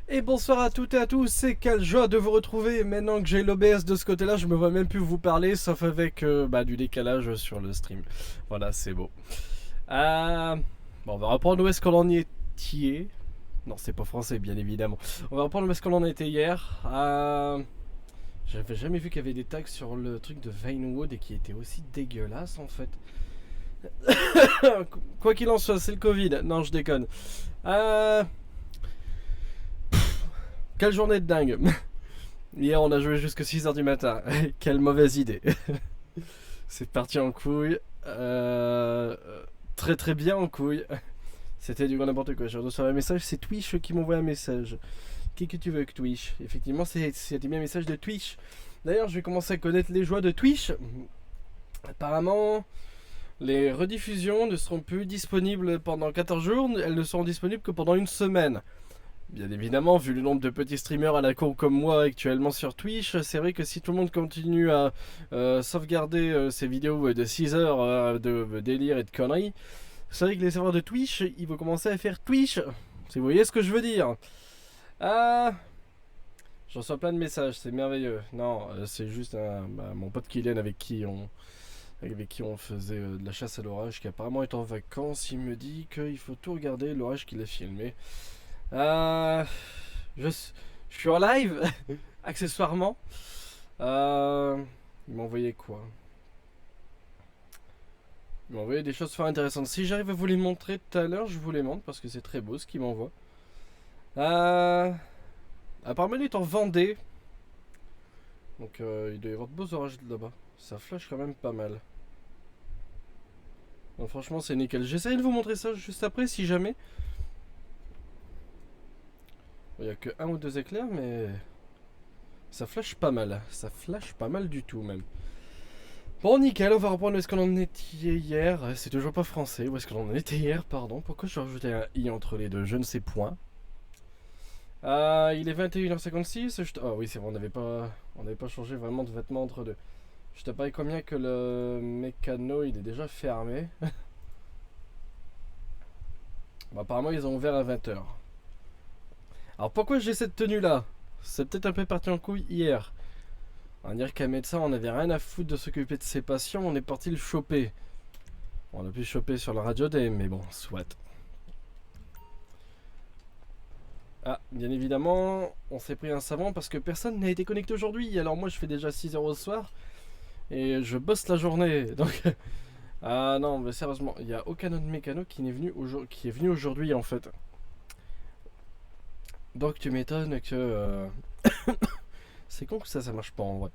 Et bonsoir à toutes et à tous, c'est quelle joie de vous retrouver. Maintenant que j'ai l'OBS de ce côté-là, je me vois même plus vous parler, sauf avec du décalage sur le stream. Voilà, c'est beau. Euh, Bon, on va reprendre où est-ce qu'on en était. Non, c'est pas français, bien évidemment. On va reprendre où est-ce qu'on en était hier. J'avais jamais vu qu'il y avait des tags sur le truc de Vinewood et qui était aussi dégueulasse en fait. Quoi qu'il en soit, c'est le Covid. Non, je déconne. Euh... Quelle journée de dingue. Hier, on a joué jusqu'à 6h du matin. Quelle mauvaise idée. C'est parti en couille. Très très bien en couille. C'était du grand n'importe quoi. J'ai reçu un message, c'est Twitch qui m'envoie un message. Qu'est-ce que tu veux que Twitch? Effectivement, c'était bien un message de Twitch. D'ailleurs, je vais commencer à connaître les joies de Twitch. Apparemment, les rediffusions ne seront plus disponibles pendant 14 jours. Elles ne seront disponibles que pendant une semaine. Bien évidemment, vu le nombre de petits streamers à la con comme moi actuellement sur Twitch, c'est vrai que si tout le monde continue à sauvegarder ces vidéos de 6 heures de délire et de conneries, c'est vrai que les serveurs de Twitch, ils vont commencer à faire Twitch. Si vous voyez ce que je veux dire. Ah, j'en reçois plein de messages, c'est merveilleux. Non, c'est juste mon pote Kylian avec qui on faisait de la chasse à l'orage, qui apparemment est en vacances. Il me dit qu'il faut tout regarder, l'orage qu'il a filmé. Euh, je, je suis en live, accessoirement. Il m'a envoyé quoi? Il m'a envoyé des choses fort intéressantes. Si j'arrive à vous les montrer tout à l'heure, je vous les montre parce que c'est très beau ce qu'il m'envoie. Apparemment, il est en Vendée. Donc, il doit y avoir de beaux orages là-bas. Ça flash quand même pas mal. Donc, franchement, c'est nickel. J'essaierai de vous montrer ça juste après si jamais. Il n'y a que un ou deux éclairs, mais ça flash pas mal. Ça flash pas mal du tout, même. Bon, nickel, on va reprendre où est-ce qu'on en était hier. C'est toujours pas français. Où est-ce qu'on en était hier, pardon. Pourquoi je rajoutais un i entre les deux? Je ne sais point. Il est 21h56. Oh oui, c'est vrai, on n'avait pas changé vraiment de vêtements entre deux. Je te parie combien que le mécano il est déjà fermé. Bon, apparemment, ils ont ouvert à 20h. Alors pourquoi j'ai cette tenue là? C'est peut-être un peu parti en couille hier. On va dire qu'à médecin, on avait rien à foutre de s'occuper de ses patients, on est parti le choper. On a pu le choper sur la radio day, mais bon, soit. Ah, bien évidemment, on s'est pris un savon parce que personne n'a été connecté aujourd'hui. Alors moi, je fais déjà 6h au soir et je bosse la journée. Donc, ah non, mais sérieusement, il n'y a aucun autre mécano qui est venu aujourd'hui en fait. Donc tu m'étonnes que c'est con que ça marche pas en vrai.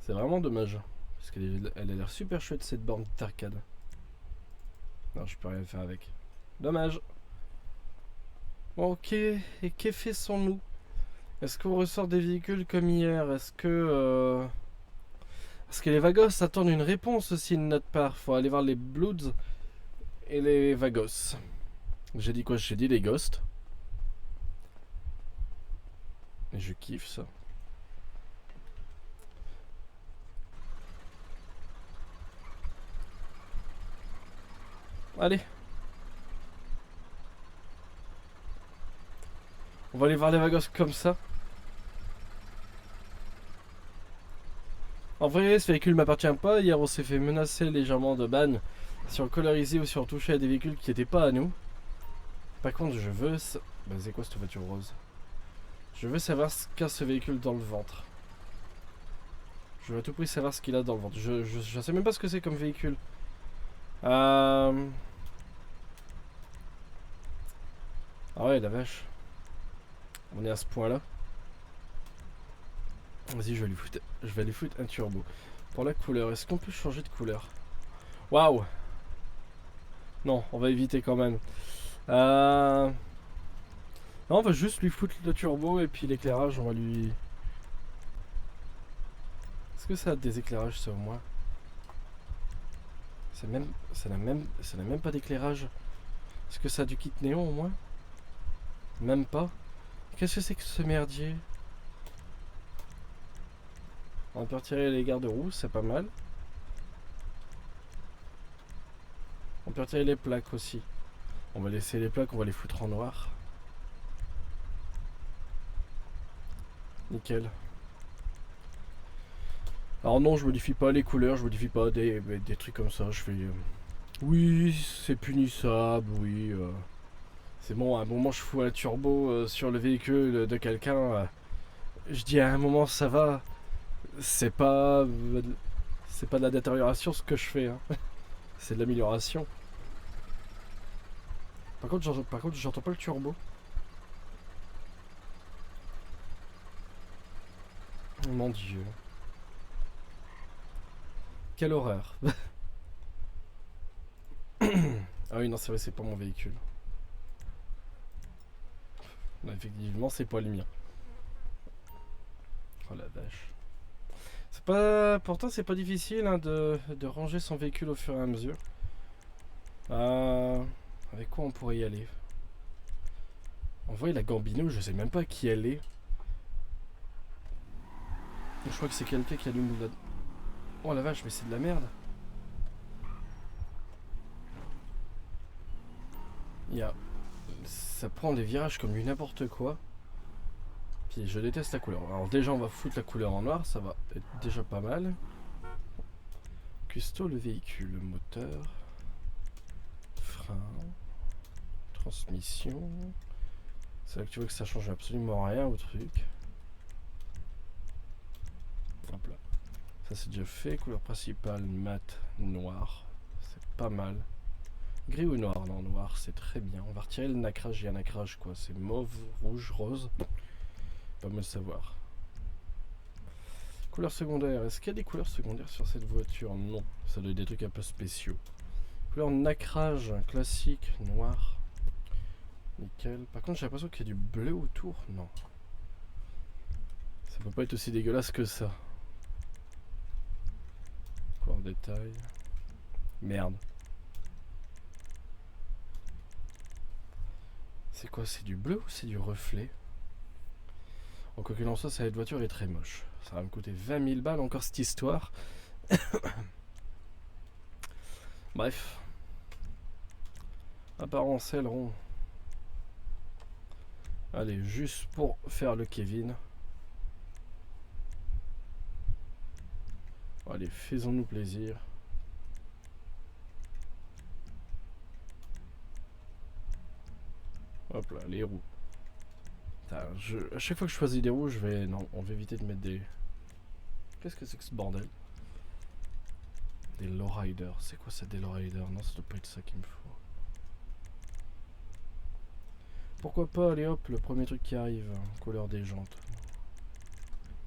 C'est vraiment dommage. Parce qu'elle a l'air super chouette cette borne d'arcade. Non, je peux rien faire avec. Dommage. Bon, ok, et que faisons-nous? Est-ce qu'on ressort des véhicules comme hier? Est-ce que les Vagos attendent une réponse aussi de notre part? Faut aller voir les Bloods et les Vagos. J'ai dit quoi? J'ai dit les Ghosts. Et je kiffe ça. Allez. On va aller voir les Vagos comme ça. En vrai, ce véhicule m'appartient pas. Hier, on s'est fait menacer légèrement de ban si on colorisait ou si on touchait à des véhicules qui n'étaient pas à nous. Par contre, je veux... Bah, c'est quoi cette voiture rose? Je veux savoir ce qu'a ce véhicule dans le ventre. Je veux à tout prix savoir ce qu'il a dans le ventre. Je sais même pas ce que c'est comme véhicule. Ah ouais, la vache. On est à ce point là. Vas-y, je vais lui foutre un turbo. Pour la couleur, est-ce qu'on peut changer de couleur? Waouh. Non, on va éviter quand même. Non, on va juste lui foutre le turbo et puis l'éclairage, on va lui... Est-ce que ça a des éclairages ça au moins? Ça n'a même pas d'éclairage. Est-ce que ça a du kit néon au moins? Même pas. Qu'est-ce que c'est que ce merdier? On peut retirer les garde-roues, c'est pas mal. On peut retirer les plaques aussi. On va laisser les plaques, on va les foutre en noir. Nickel. Alors non, je modifie pas les couleurs, je modifie pas des trucs comme ça. Je fais... oui, c'est punissable, oui. C'est bon, à un moment je fous un turbo sur le véhicule de quelqu'un. Je dis à un moment ça va. C'est pas... c'est pas de la détérioration ce que je fais. Hein. C'est de l'amélioration. Par contre, j'entends pas le turbo. Oh mon dieu. Quelle horreur. Ah oui, non, c'est vrai, c'est pas mon véhicule. Non, effectivement, c'est pas le mien. Oh la vache. C'est pas... Pourtant, c'est pas difficile hein, de ranger son véhicule au fur et à mesure. Avec quoi on pourrait y aller? On voit la Gambino, je sais même pas qui elle est. Je crois que c'est quelqu'un qui allume la... Oh la vache, mais c'est de la merde. Il y a... Ça prend des virages comme du n'importe quoi. Puis je déteste la couleur. Alors déjà on va foutre la couleur en noir, ça va être déjà pas mal. Custo le véhicule, moteur, frein, transmission. C'est là que tu vois que ça change absolument rien au truc. Hop là. Ça c'est déjà fait. Couleur principale mat noir. C'est pas mal. Gris ou noir? Non, noir c'est très bien. On va retirer le nacrage. Il y a un nacrage quoi. C'est mauve, rouge, rose. Pas mal savoir. Couleur secondaire. Est-ce qu'il y a des couleurs secondaires sur cette voiture? Non. Ça doit être des trucs un peu spéciaux. Couleur nacrage classique, noir. Nickel. Par contre, j'ai l'impression qu'il y a du bleu autour. Non. Ça peut pas être aussi dégueulasse que ça. Couleur détail. Merde. C'est quoi? C'est du bleu ou c'est du reflet? En quoi qu'il en soit, cette voiture est très moche. Ça va me coûter 20 000 balles encore cette histoire. Bref. Apparence aileron. Allez, juste pour faire le Kevin. Allez, faisons-nous plaisir. Hop là, les roues. Putain, à chaque fois que je choisis des roues, je vais... Non, on va éviter de mettre des... Qu'est-ce que c'est que ce bordel? Des lowriders. C'est quoi ça, des lowriders? Non, ça doit pas être ça qu'il me faut. Pourquoi pas, allez hop, le premier truc qui arrive. Couleur des jantes.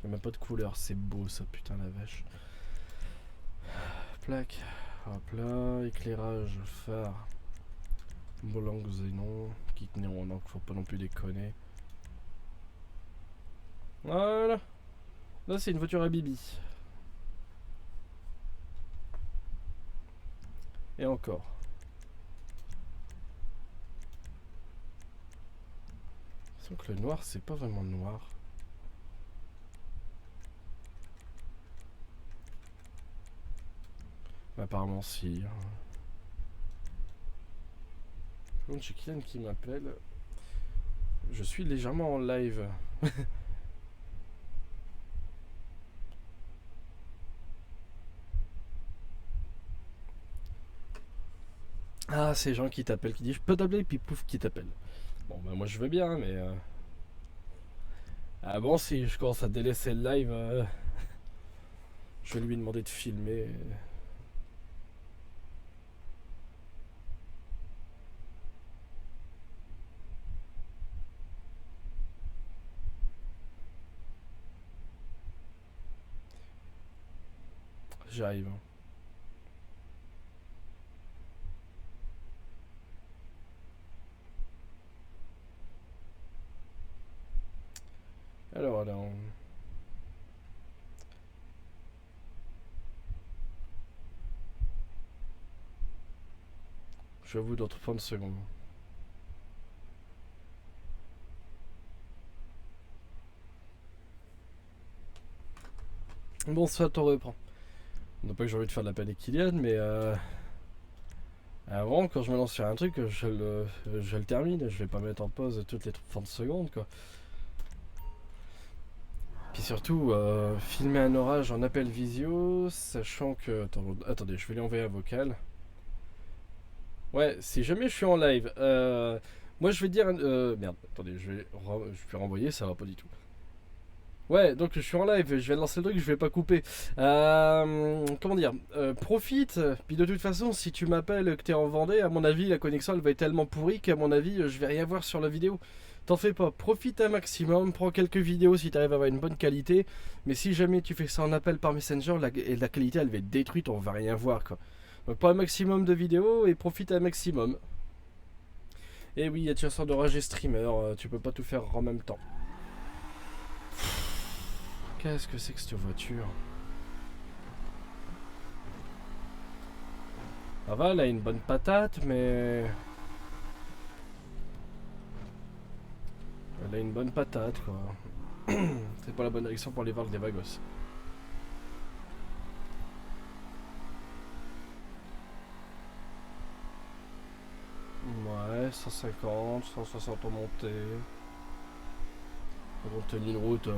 Il n'y a même pas de couleur, c'est beau ça, putain la vache. Plaque. Hop là, éclairage, phare. Volant xénon. Kit néon, donc faut pas non plus déconner. Voilà. Là c'est une voiture à bibi. Et encore. Sauf que le noir c'est pas vraiment noir. Mais apparemment si. J'ai Kylian qui m'appelle. Je suis légèrement en live. Ah, ces gens qui t'appellent, qui disent je peux t'appeler, puis pouf, qui t'appelle. Bon, bah moi je veux bien, mais. Ah bon, si je commence à délaisser le live, je vais lui demander de filmer. J'arrive. Alors. Je vais vous d'autres 30 secondes. Bon, ça t'en reprend. Non pas que j'ai envie de faire de la peine avec Kylian, mais Avant, quand je me lance sur un truc, je le termine. Je vais pas mettre en pause toutes les 30 secondes, quoi. Puis surtout, filmer un orage en appel visio, sachant que... Attendez, je vais lui envoyer un vocal. Ouais, si jamais je suis en live, moi je vais dire... merde, attendez, je vais renvoyer, ça va pas du tout. Ouais, donc je suis en live, je vais lancer le truc, je vais pas couper. Comment dire, profite, puis de toute façon, si tu m'appelles, que t'es en Vendée, à mon avis, la connexion elle va être tellement pourrie qu'à mon avis, je vais rien voir sur la vidéo. T'en fais pas, profite un maximum, prends quelques vidéos si t'arrives à avoir une bonne qualité, mais si jamais tu fais ça en appel par Messenger, la qualité elle va être détruite, on va rien voir quoi. Donc prends un maximum de vidéos et profite un maximum. Et oui, il y a chasseur d'orage et streamer, tu peux pas tout faire en même temps. Qu'est-ce que c'est que cette voiture? Ça va, elle a une bonne patate, mais... Elle a une bonne patate, quoi. C'est pas la bonne direction pour aller voir le Devagos. Ouais, 150, 160 en montée. On tenir une route.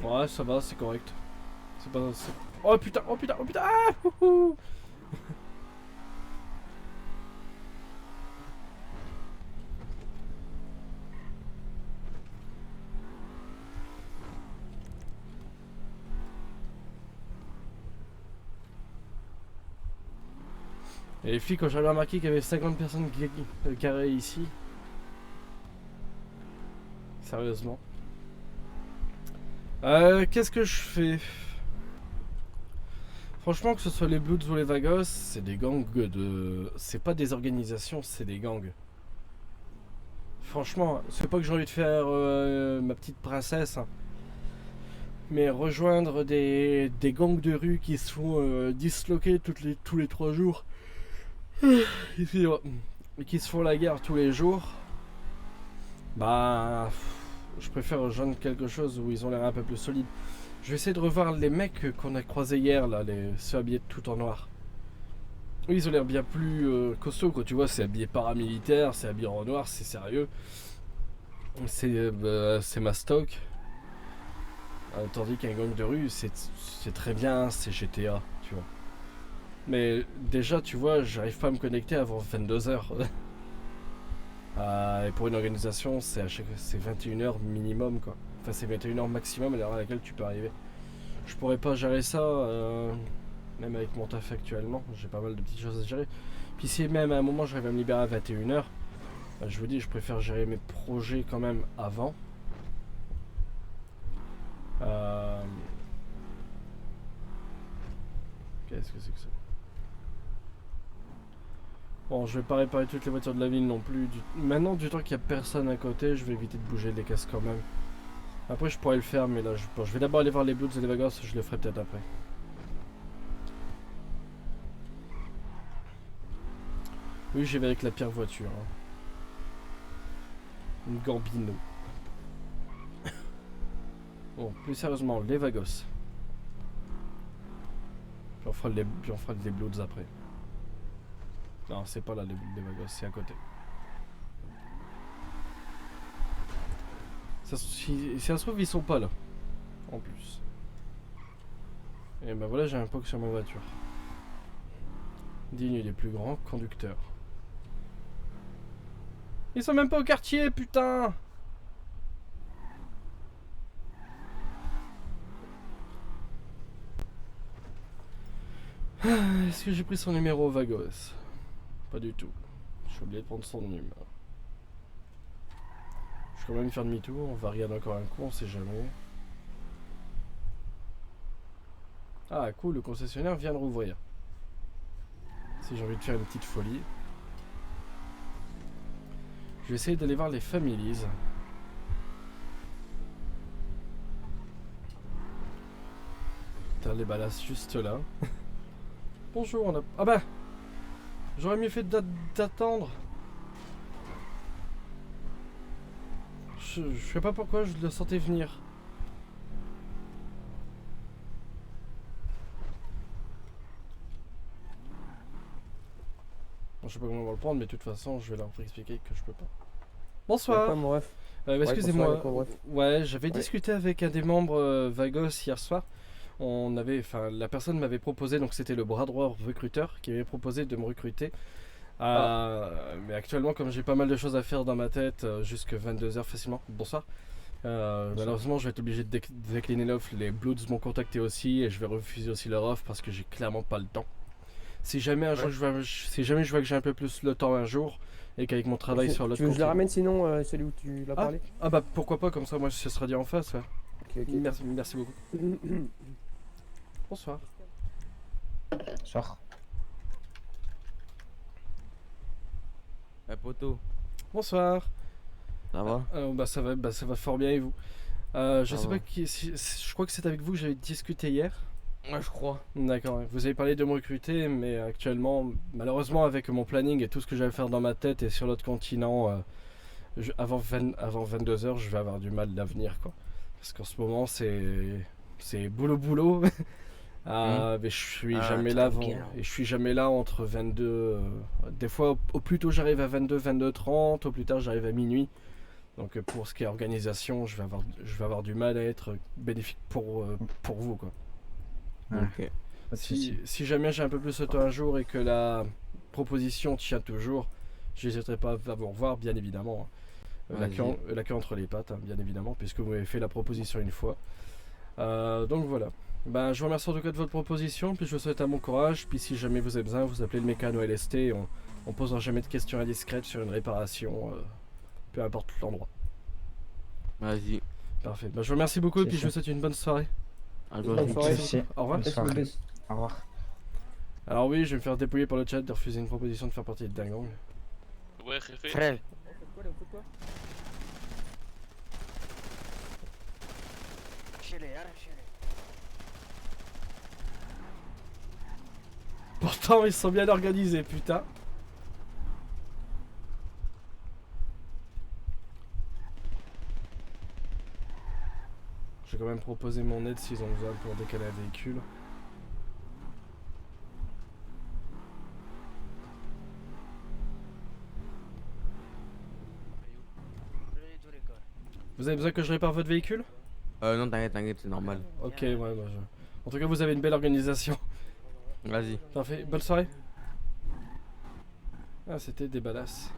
Ouais, ça va, c'est correct. C'est pas... Oh putain, oh putain, oh putain, ah, ouhou. Et les filles, quand j'avais remarqué qu'il y avait 50 personnes carrées ici. Sérieusement. Qu'est-ce que je fais? Franchement, que ce soit les Bloods ou les Vagos, c'est des gangs de... C'est pas des organisations, c'est des gangs. Franchement, c'est pas que j'ai envie de faire ma petite princesse, hein. Mais rejoindre des gangs de rue qui se font disloquer tous les 3 jours, et qui se font la guerre tous les jours, bah... Je préfère rejoindre quelque chose où ils ont l'air un peu plus solides. Je vais essayer de revoir les mecs qu'on a croisés hier, là, ceux habillés tout en noir. Oui, ils ont l'air bien plus costauds, quoi. Tu vois, c'est habillé paramilitaire, c'est habillé en noir, c'est sérieux. C'est ma stock. Tandis qu'un gang de rue, c'est très bien, c'est GTA, tu vois. Mais déjà, tu vois, j'arrive pas à me connecter avant 22h. Et pour une organisation, c'est 21h minimum, quoi. Enfin, c'est 21h maximum à l'heure à laquelle tu peux arriver. Je pourrais pas gérer ça, même avec mon taf actuellement. J'ai pas mal de petites choses à gérer. Puis si même à un moment j'arrive à me libérer à 21h, bah, je vous dis, je préfère gérer mes projets quand même avant. Qu'est-ce que c'est que ça? Bon, je vais pas réparer toutes les voitures de la ville non plus. Maintenant, du temps qu'il y a personne à côté, je vais éviter de bouger les caisses quand même. Après, je pourrais le faire, mais là, je vais d'abord aller voir les Bloods et les Vagos, je le ferai peut-être après. Oui, j'y vais avec la pire voiture. Hein. Une Gambino. Bon, plus sérieusement, les Vagos. Puis on fera les Bloods après. Non, c'est pas là les Vagos, c'est à côté. Si ça se trouve, ils sont pas là. En plus. Et ben voilà, j'ai un POC sur ma voiture. Digne des plus grands conducteurs. Ils sont même pas au quartier, putain! Est-ce que j'ai pris son numéro Vagos? Pas du tout. J'ai oublié de prendre son numéro. Je vais quand même faire demi-tour, on va regarder encore un coup, on sait jamais. Ah cool, le concessionnaire vient de rouvrir. Si j'ai envie de faire une petite folie. Je vais essayer d'aller voir les Families. Putain, les balasses juste là. Bonjour, on a... Ah bah! J'aurais mieux fait d'attendre. je sais pas pourquoi je le sentais venir. Bon, je sais pas comment on va le prendre, mais de toute façon, je vais leur expliquer que je peux pas. Bonsoir. Quoi, mon ref? Excusez-moi. bonsoir, Nico, bref. Ouais, j'avais Ouais. discuté avec un des membres Vagos hier soir. La personne m'avait proposé, donc c'était le bras droit recruteur qui m'avait proposé de me recruter. Mais actuellement, comme j'ai pas mal de choses à faire dans ma tête, jusque 22h facilement. Bonsoir. Malheureusement, je vais être obligé de décliner l'offre. Les Bloods m'ont contacté aussi et je vais refuser aussi leur offre parce que j'ai clairement pas le temps. Si jamais un jour si jamais je vois que j'ai un peu plus le temps un jour et qu'avec mon travail sur l'autre Tu veux que je le continent- ramène sinon, celui où tu l'as parlé? Ah bah pourquoi pas, comme ça moi ce sera dit en face. Ouais. Ok, ok. Merci beaucoup. Bonsoir. Sors. Poto, Bonsoir. ça va? Ça va fort bien et vous? Je Ça sais va. pas je crois que c'est avec vous que j'avais discuté hier. Ouais, je crois. D'accord, ouais. Vous avez parlé de me recruter, mais actuellement, malheureusement, avec mon planning et tout ce que j'avais à faire dans ma tête et sur l'autre continent, avant 22h, je vais avoir du mal d'avenir, quoi. Parce qu'en ce moment, c'est boulot. Mais je suis jamais là avant. Et je suis jamais là entre 22. Des fois, au plus tôt, j'arrive à 22h30, au plus tard, j'arrive à minuit. Donc, pour ce qui est organisation, je vais avoir du mal à être bénéfique pour vous, quoi. Ok. Pas de soucis. Si jamais j'ai un peu plus de temps un jour et que la proposition tient toujours, j'hésiterai pas à vous revoir, bien évidemment. La queue entre les pattes, hein, bien évidemment, puisque vous m'avez fait la proposition une fois. Donc voilà. Ben, je vous remercie en tout cas de votre proposition, puis je vous souhaite un bon courage. Puis si jamais vous avez besoin, vous appelez le mécano LST et on posera jamais de questions indiscrètes sur une réparation, peu importe l'endroit. Vas-y. Parfait. Ben, je vous remercie beaucoup et C'est puis je vous souhaite une bonne soirée. À Bonne toi. soirée. Merci. Au revoir. Bonne soirée. Au revoir. Alors oui, je vais me faire dépouiller par le chat de refuser une proposition de faire partie de Dingong. Ouais, Réfé. Frère, Pourtant, ils sont bien organisés, putain. Je vais quand même proposer mon aide s'ils ont besoin pour décaler un véhicule. Vous avez besoin que je répare votre véhicule? non, t'inquiète, c'est normal. Ok, ouais, bah en tout cas, vous avez une belle organisation. Vas-y. Parfait, bonne soirée. Ah, c'était des badass.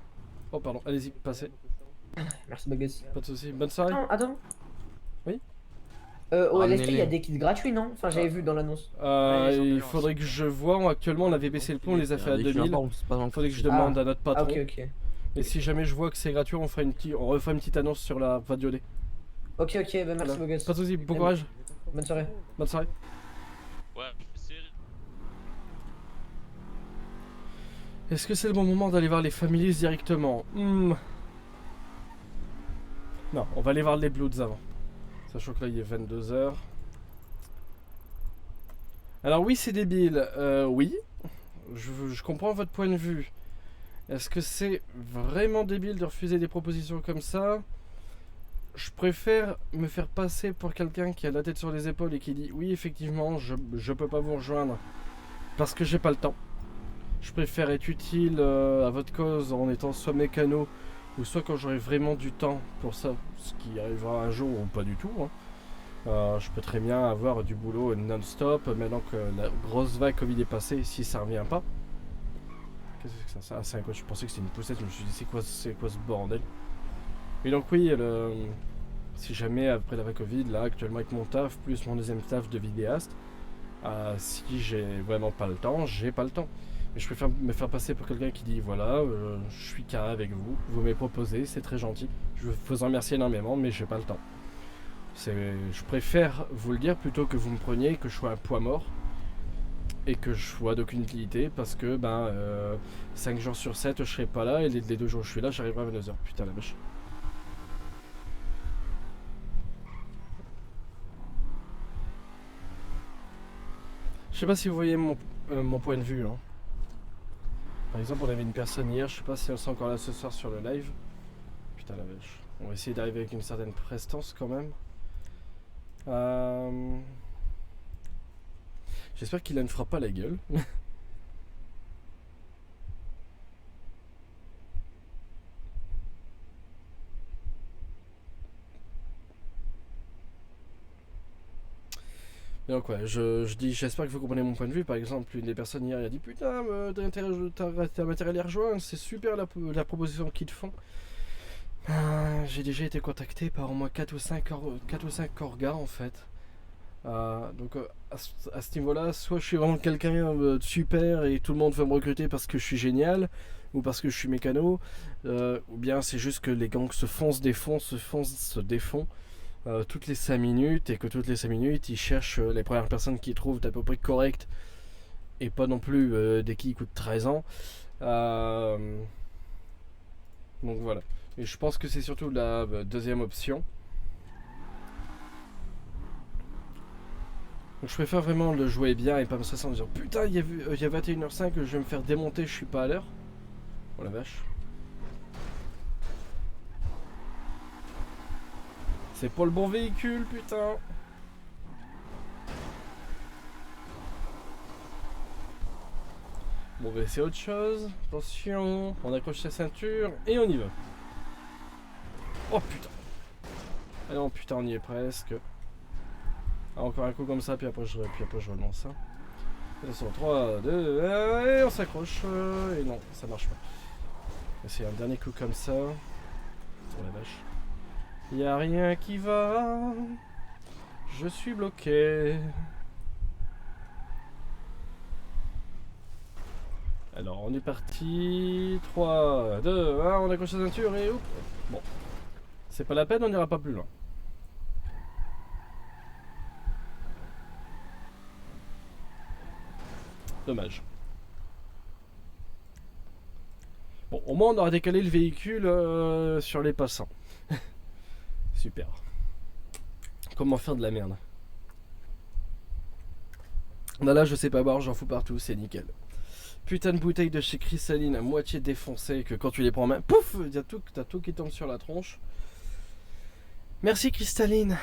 Oh, pardon, allez-y, passez. Merci, Bagus. Pas de soucis, bonne soirée. Attends. Oui. Au LST, il y a Ramenez-les. des kits gratuits, non? Enfin, j'avais vu dans l'annonce. Il faudrait que je vois. Actuellement, on avait baissé le plomb, on les a fait à 2000. Il faudrait que je demande à notre Ah, patron. ok. Et si jamais je vois que c'est gratuit, on refera une petite annonce sur la radio. Ok, bah merci, Voilà. Bagus. Pas de soucis, bon courage. Bonne soirée. Bonne soirée. Ouais, c'est. Est-ce que c'est le bon moment d'aller voir les Families directement? Non, on va aller voir les Bloods avant. Sachant que là il est 22h. Alors oui, c'est débile. Oui, je comprends votre point de vue. Est-ce que c'est vraiment débile de refuser des propositions comme ça? Je préfère me faire passer pour quelqu'un qui a la tête sur les épaules et qui dit oui, effectivement, je peux pas vous rejoindre parce que j'ai pas le temps. Je préfère être utile à votre cause en étant soit mécano ou soit quand j'aurai vraiment du temps pour ça, ce qui arrivera un jour ou pas du tout. Je peux très bien avoir du boulot non-stop maintenant que la grosse vague Covid est passée, si ça revient pas. Qu'est-ce que c'est ça? Ah, c'est quoi? Je pensais que c'était une poussette, je me suis dit c'est quoi ce bordel? Et donc oui, si jamais après la vague Covid, là actuellement avec mon taf, plus mon deuxième taf de vidéaste, si j'ai vraiment pas le temps, j'ai pas le temps. Mais je préfère me faire passer pour quelqu'un qui dit voilà, je suis carré avec vous, vous m'avez proposé, c'est très gentil, je vous en remercie énormément, mais j'ai pas le temps. Je préfère vous le dire plutôt que vous me preniez, que je sois un poids mort et que je sois d'aucune utilité parce que 5 jours sur 7 je serai pas là et les 2 jours où je suis là j'arriverai à 22h. Putain la vache. Je sais pas si vous voyez mon point de vue. Hein. Par exemple, on avait une personne hier, je sais pas si elle sera encore là ce soir sur le live. Putain la vache. On va essayer d'arriver avec une certaine prestance quand même. J'espère qu'il ne fera pas la gueule. Et donc ouais, je dis, j'espère que vous comprenez mon point de vue. Par exemple, une des personnes hier a dit putain, t'as matériel à rejoindre, c'est super la proposition qu'ils te font. J'ai déjà été contacté par au moins 4 ou 5 orgas en fait. Donc à ce niveau-là, soit je suis vraiment quelqu'un de super et tout le monde veut me recruter parce que je suis génial ou parce que je suis mécano, ou bien c'est juste que les gangs se défont toutes les 5 minutes et que toutes les 5 minutes ils cherchent les premières personnes qu'ils trouvent d'à peu près correctes et pas non plus des qui coûtent 13 ans. Donc voilà. Et je pense que c'est surtout la deuxième option. Donc je préfère vraiment le jouer bien et pas me stresser en disant putain il y a 21h05, je vais me faire démonter, je suis pas à l'heure. Oh la vache. C'est pas le bon véhicule, putain. Bon bah c'est autre chose. Attention, on accroche sa ceinture et on y va. Oh putain. Ah non putain, on y est presque. Ah, encore un coup comme ça, puis après je relance. Hein. Attention, 3, 2, et on s'accroche. Et non, ça marche pas. C'est un dernier coup comme ça. Oh la vache. Y a rien qui va. Je suis bloqué. Alors on est parti. 3, 2, 1, on accroche la ceinture et hop. Bon. C'est pas la peine, on n'ira pas plus loin. Dommage. Bon, au moins on aura décalé le véhicule sur les passants. Super. Comment faire de la merde? Là, je sais pas boire, j'en fous partout, c'est nickel. Putain de bouteille de chez Cristalline à moitié défoncée que quand tu les prends en main, pouf, t'as tout qui tombe sur la tronche. Merci Cristalline.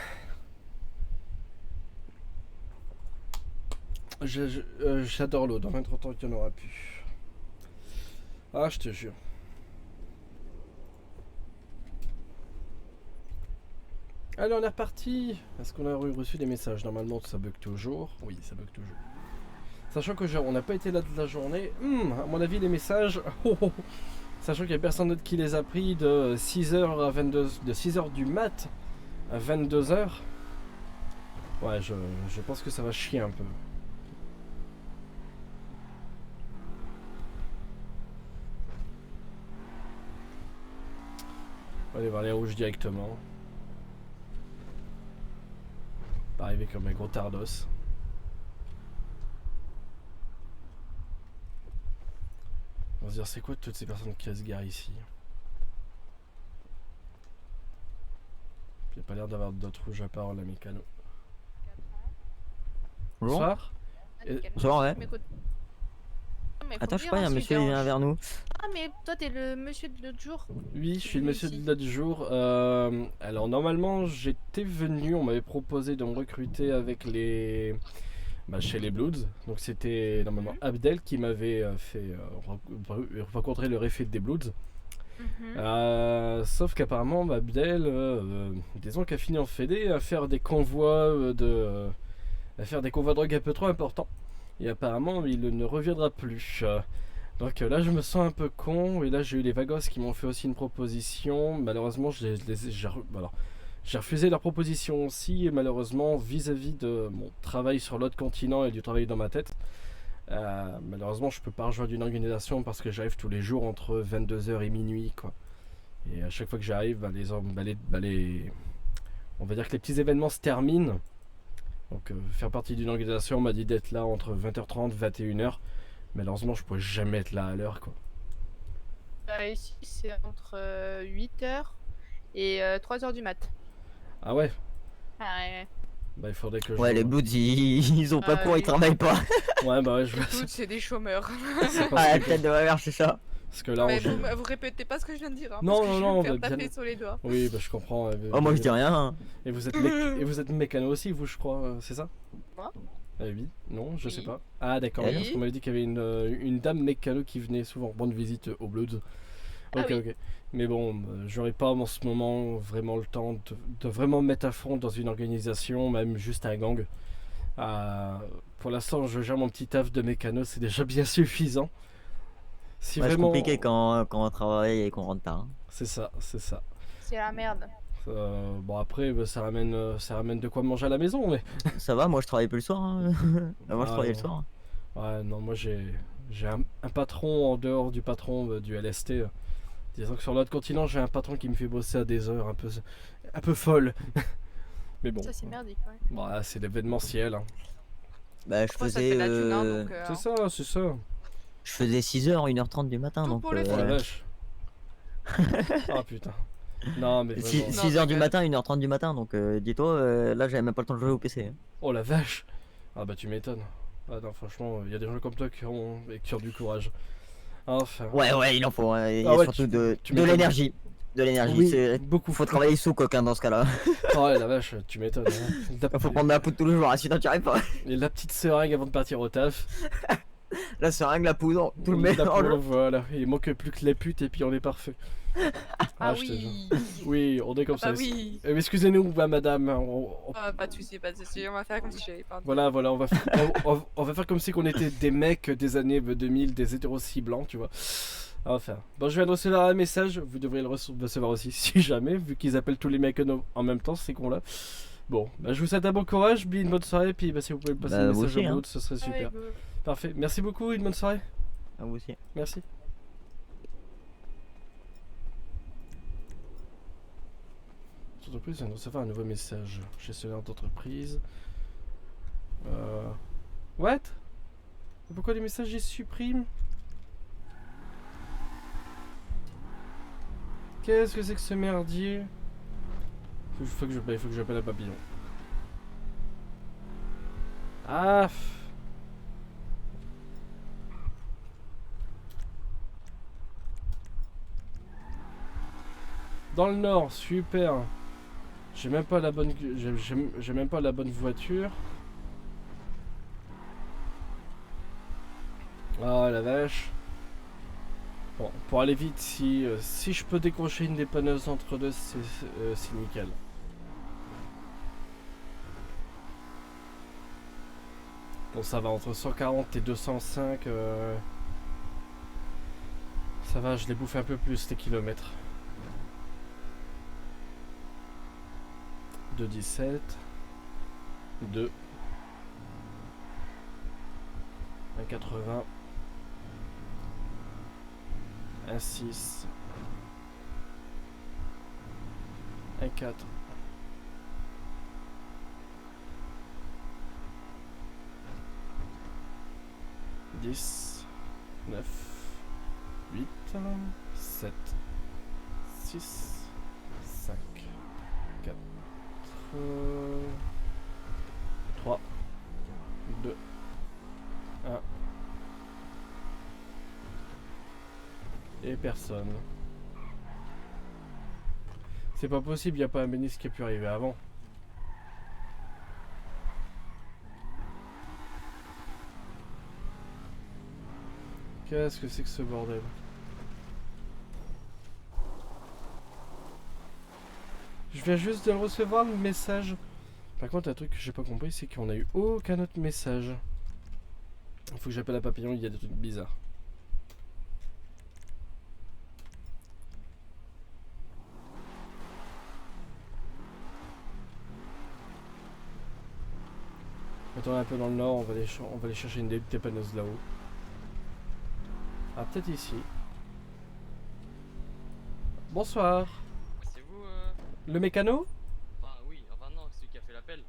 J'adore l'eau, dans 20-30 ans il n'y en aura plus. Ah, je te jure. Allez, on est reparti. Est-ce qu'on a reçu des messages? Normalement, ça bug toujours. Oui, ça bug toujours. Sachant que on n'a pas été là toute la journée. À mon avis, les messages... Sachant qu'il n'y a personne d'autre qui les a pris de 6h à 22... De 6h du mat à 22h. Ouais, je pense que ça va chier un peu. On va aller voir les rouges directement. Pas arriver comme un gros tardos. On va se dire c'est quoi toutes ces personnes qui se garent ici? Il n'y a pas l'air d'avoir d'autres rouges à part la mécano. Bonsoir. Bonsoir, ouais. Attends, je sais pas, il y a un monsieur qui vient vers nous. Ah, mais toi, t'es le monsieur de l'autre jour? Oui, je suis le monsieur de l'autre jour. Alors, normalement, j'étais venu, on m'avait proposé de me recruter avec les. Chez les Bloods. Donc, c'était normalement Abdel qui m'avait fait rencontrer le réfé des Bloods. Sauf qu'apparemment, Abdel, disons qu'il a fini en fédé à faire des convois de drogue un peu trop importants. Et apparemment, il ne reviendra plus. Donc là, je me sens un peu con. Et là, j'ai eu les Vagos qui m'ont fait aussi une proposition. Malheureusement, j'ai refusé leur proposition aussi. Et malheureusement, vis-à-vis de mon travail sur l'autre continent et du travail dans ma tête, malheureusement, je peux pas rejoindre une organisation parce que j'arrive tous les jours entre 22h et minuit, quoi. Et à chaque fois que j'arrive, on va dire que les petits événements se terminent. Donc faire partie d'une organisation m'a dit d'être là entre 20h30 et 21h. Malheureusement je pourrais jamais être là à l'heure, quoi. Ici c'est entre 8h et 3h du mat. Ah ouais? Ah ouais. Bah il faudrait que Ouais, les Bloods, ils ont pas cours, ils travaillent pas. Ouais bah ouais, je vois Écoute, c'est des chômeurs. c'est Ah, la tête de ma mère, c'est ça. Parce que là, Mais on... vous répétez pas ce que je viens de dire. Hein, Non, parce que non, je non, vais on me faire va bien- taper sur les doigts. Oui, bah je comprends. Oh, moi je dis rien. Hein. Et vous êtes, et vous êtes mécano aussi, vous, je crois, c'est ça? Moi Oui, non, je sais Oui. pas. Ah, d'accord, Oui. parce qu'on m'avait dit qu'il y avait une dame mécano qui venait souvent rendre visite au Bloods. Ah Ok, oui. ok. Mais bon, j'aurais pas en ce moment vraiment le temps de vraiment me mettre à fond dans une organisation, même juste un gang. Pour l'instant, je gère mon petit taf de mécano, c'est déjà bien suffisant. Si Ouais, c'est vraiment. compliqué quand on travaille et qu'on rentre tard. Hein. C'est ça, c'est ça. C'est la merde. Bon après, bah, ça ramène de quoi manger à la maison, mais. Ça va, moi je travaille plus le soir. Hein. Moi je Ah, travaille le non. soir. Ouais, non, moi j'ai un patron en dehors du patron du LST. Disons que sur l'autre continent, j'ai un patron qui me fait bosser à des heures un peu folles. Mais bon, Ça, c'est merdique, ouais. bah, c'est l'événementiel. Hein. Bah, je Moi, ça te fait faisais, de la thune, hein, donc. C'est ça, c'est ça. je faisais 6h, 1h30 du matin. Tout donc, pour le Oh la fric. vache. Ah putain. Non, mais vraiment. 6h du t'inquiète. matin, 1h30 du matin. Donc dis-toi, là j'avais même pas le temps de jouer au PC. Hein. Oh la vache. Ah bah tu m'étonnes. Ah non, franchement, il y a des gens comme toi qui ont du courage. Enfin. Ouais, il en faut. Hein. Il y a Ah ouais, surtout tu de m'étonnes. l'énergie. De l'énergie. Oui, c'est- beaucoup. Faut travailler sous coquin dans ce cas-là. Oh la vache, tu m'étonnes. Hein. Faut prendre la poudre tous les jours, hein, sinon tu arrives pas. Et la petite seringue avant de partir au taf. La seringue, la poudre, tout le La mélange. poudre, voilà, il manque plus que les putes et puis on est parfait. Ah je te jure. oui. Oui, on est comme Ah ça. bah oui. Excusez-nous, madame. Ah, pas de soucis, pas de soucis. On va faire comme si j'avais pas. Voilà, on va faire comme si qu'on était des mecs des années 2000, des hétéros si blancs, tu vois. Enfin, bon, je viens de recevoir un message, vous devriez le recevoir aussi si jamais, vu qu'ils appellent tous les mecs en même temps, ces cons-là. Bon, bah, je vous souhaite un bon courage, puis une bonne soirée, puis bah, si vous pouvez me passer Bah, un vous message aussi, au hein. bout, ce serait super. Ouais, bah, Parfait, merci beaucoup, une bonne soirée. Ah, vous aussi. Merci. Entreprise vient de recevoir un nouveau message. Gestionnaire d'entreprise. What? Pourquoi les messages ils suppriment? Qu'est-ce que c'est que ce merdier? Il faut que j'appelle un papillon. Ah. Dans le nord, super. J'ai même pas la bonne, j'ai même pas la bonne voiture. Ah la vache. Bon, pour aller vite, si je peux décrocher une dépanneuse entre deux, c'est nickel. Bon, ça va entre 140 et 205. Ça va, je les bouffe un peu plus les kilomètres. 2,17 2 1,80 1,6 1,4 10 9 8 7 6 5 4 3 2 1 et personne. C'est pas possible, y a pas un ministre qui a pu arriver avant. Qu'est-ce que c'est que ce bordel? Je viens juste de recevoir le message. Par contre, un truc que j'ai pas compris, c'est qu'on a eu aucun autre message. Il faut que j'appelle un papillon, il y a des trucs bizarres. Attends, un peu dans le nord, on va aller chercher une dépanneuse là-haut. Ah, peut-être ici. Bonsoir. C'est vous Le mécano? Enfin, oui, enfin non, celui qui a fait l'appel.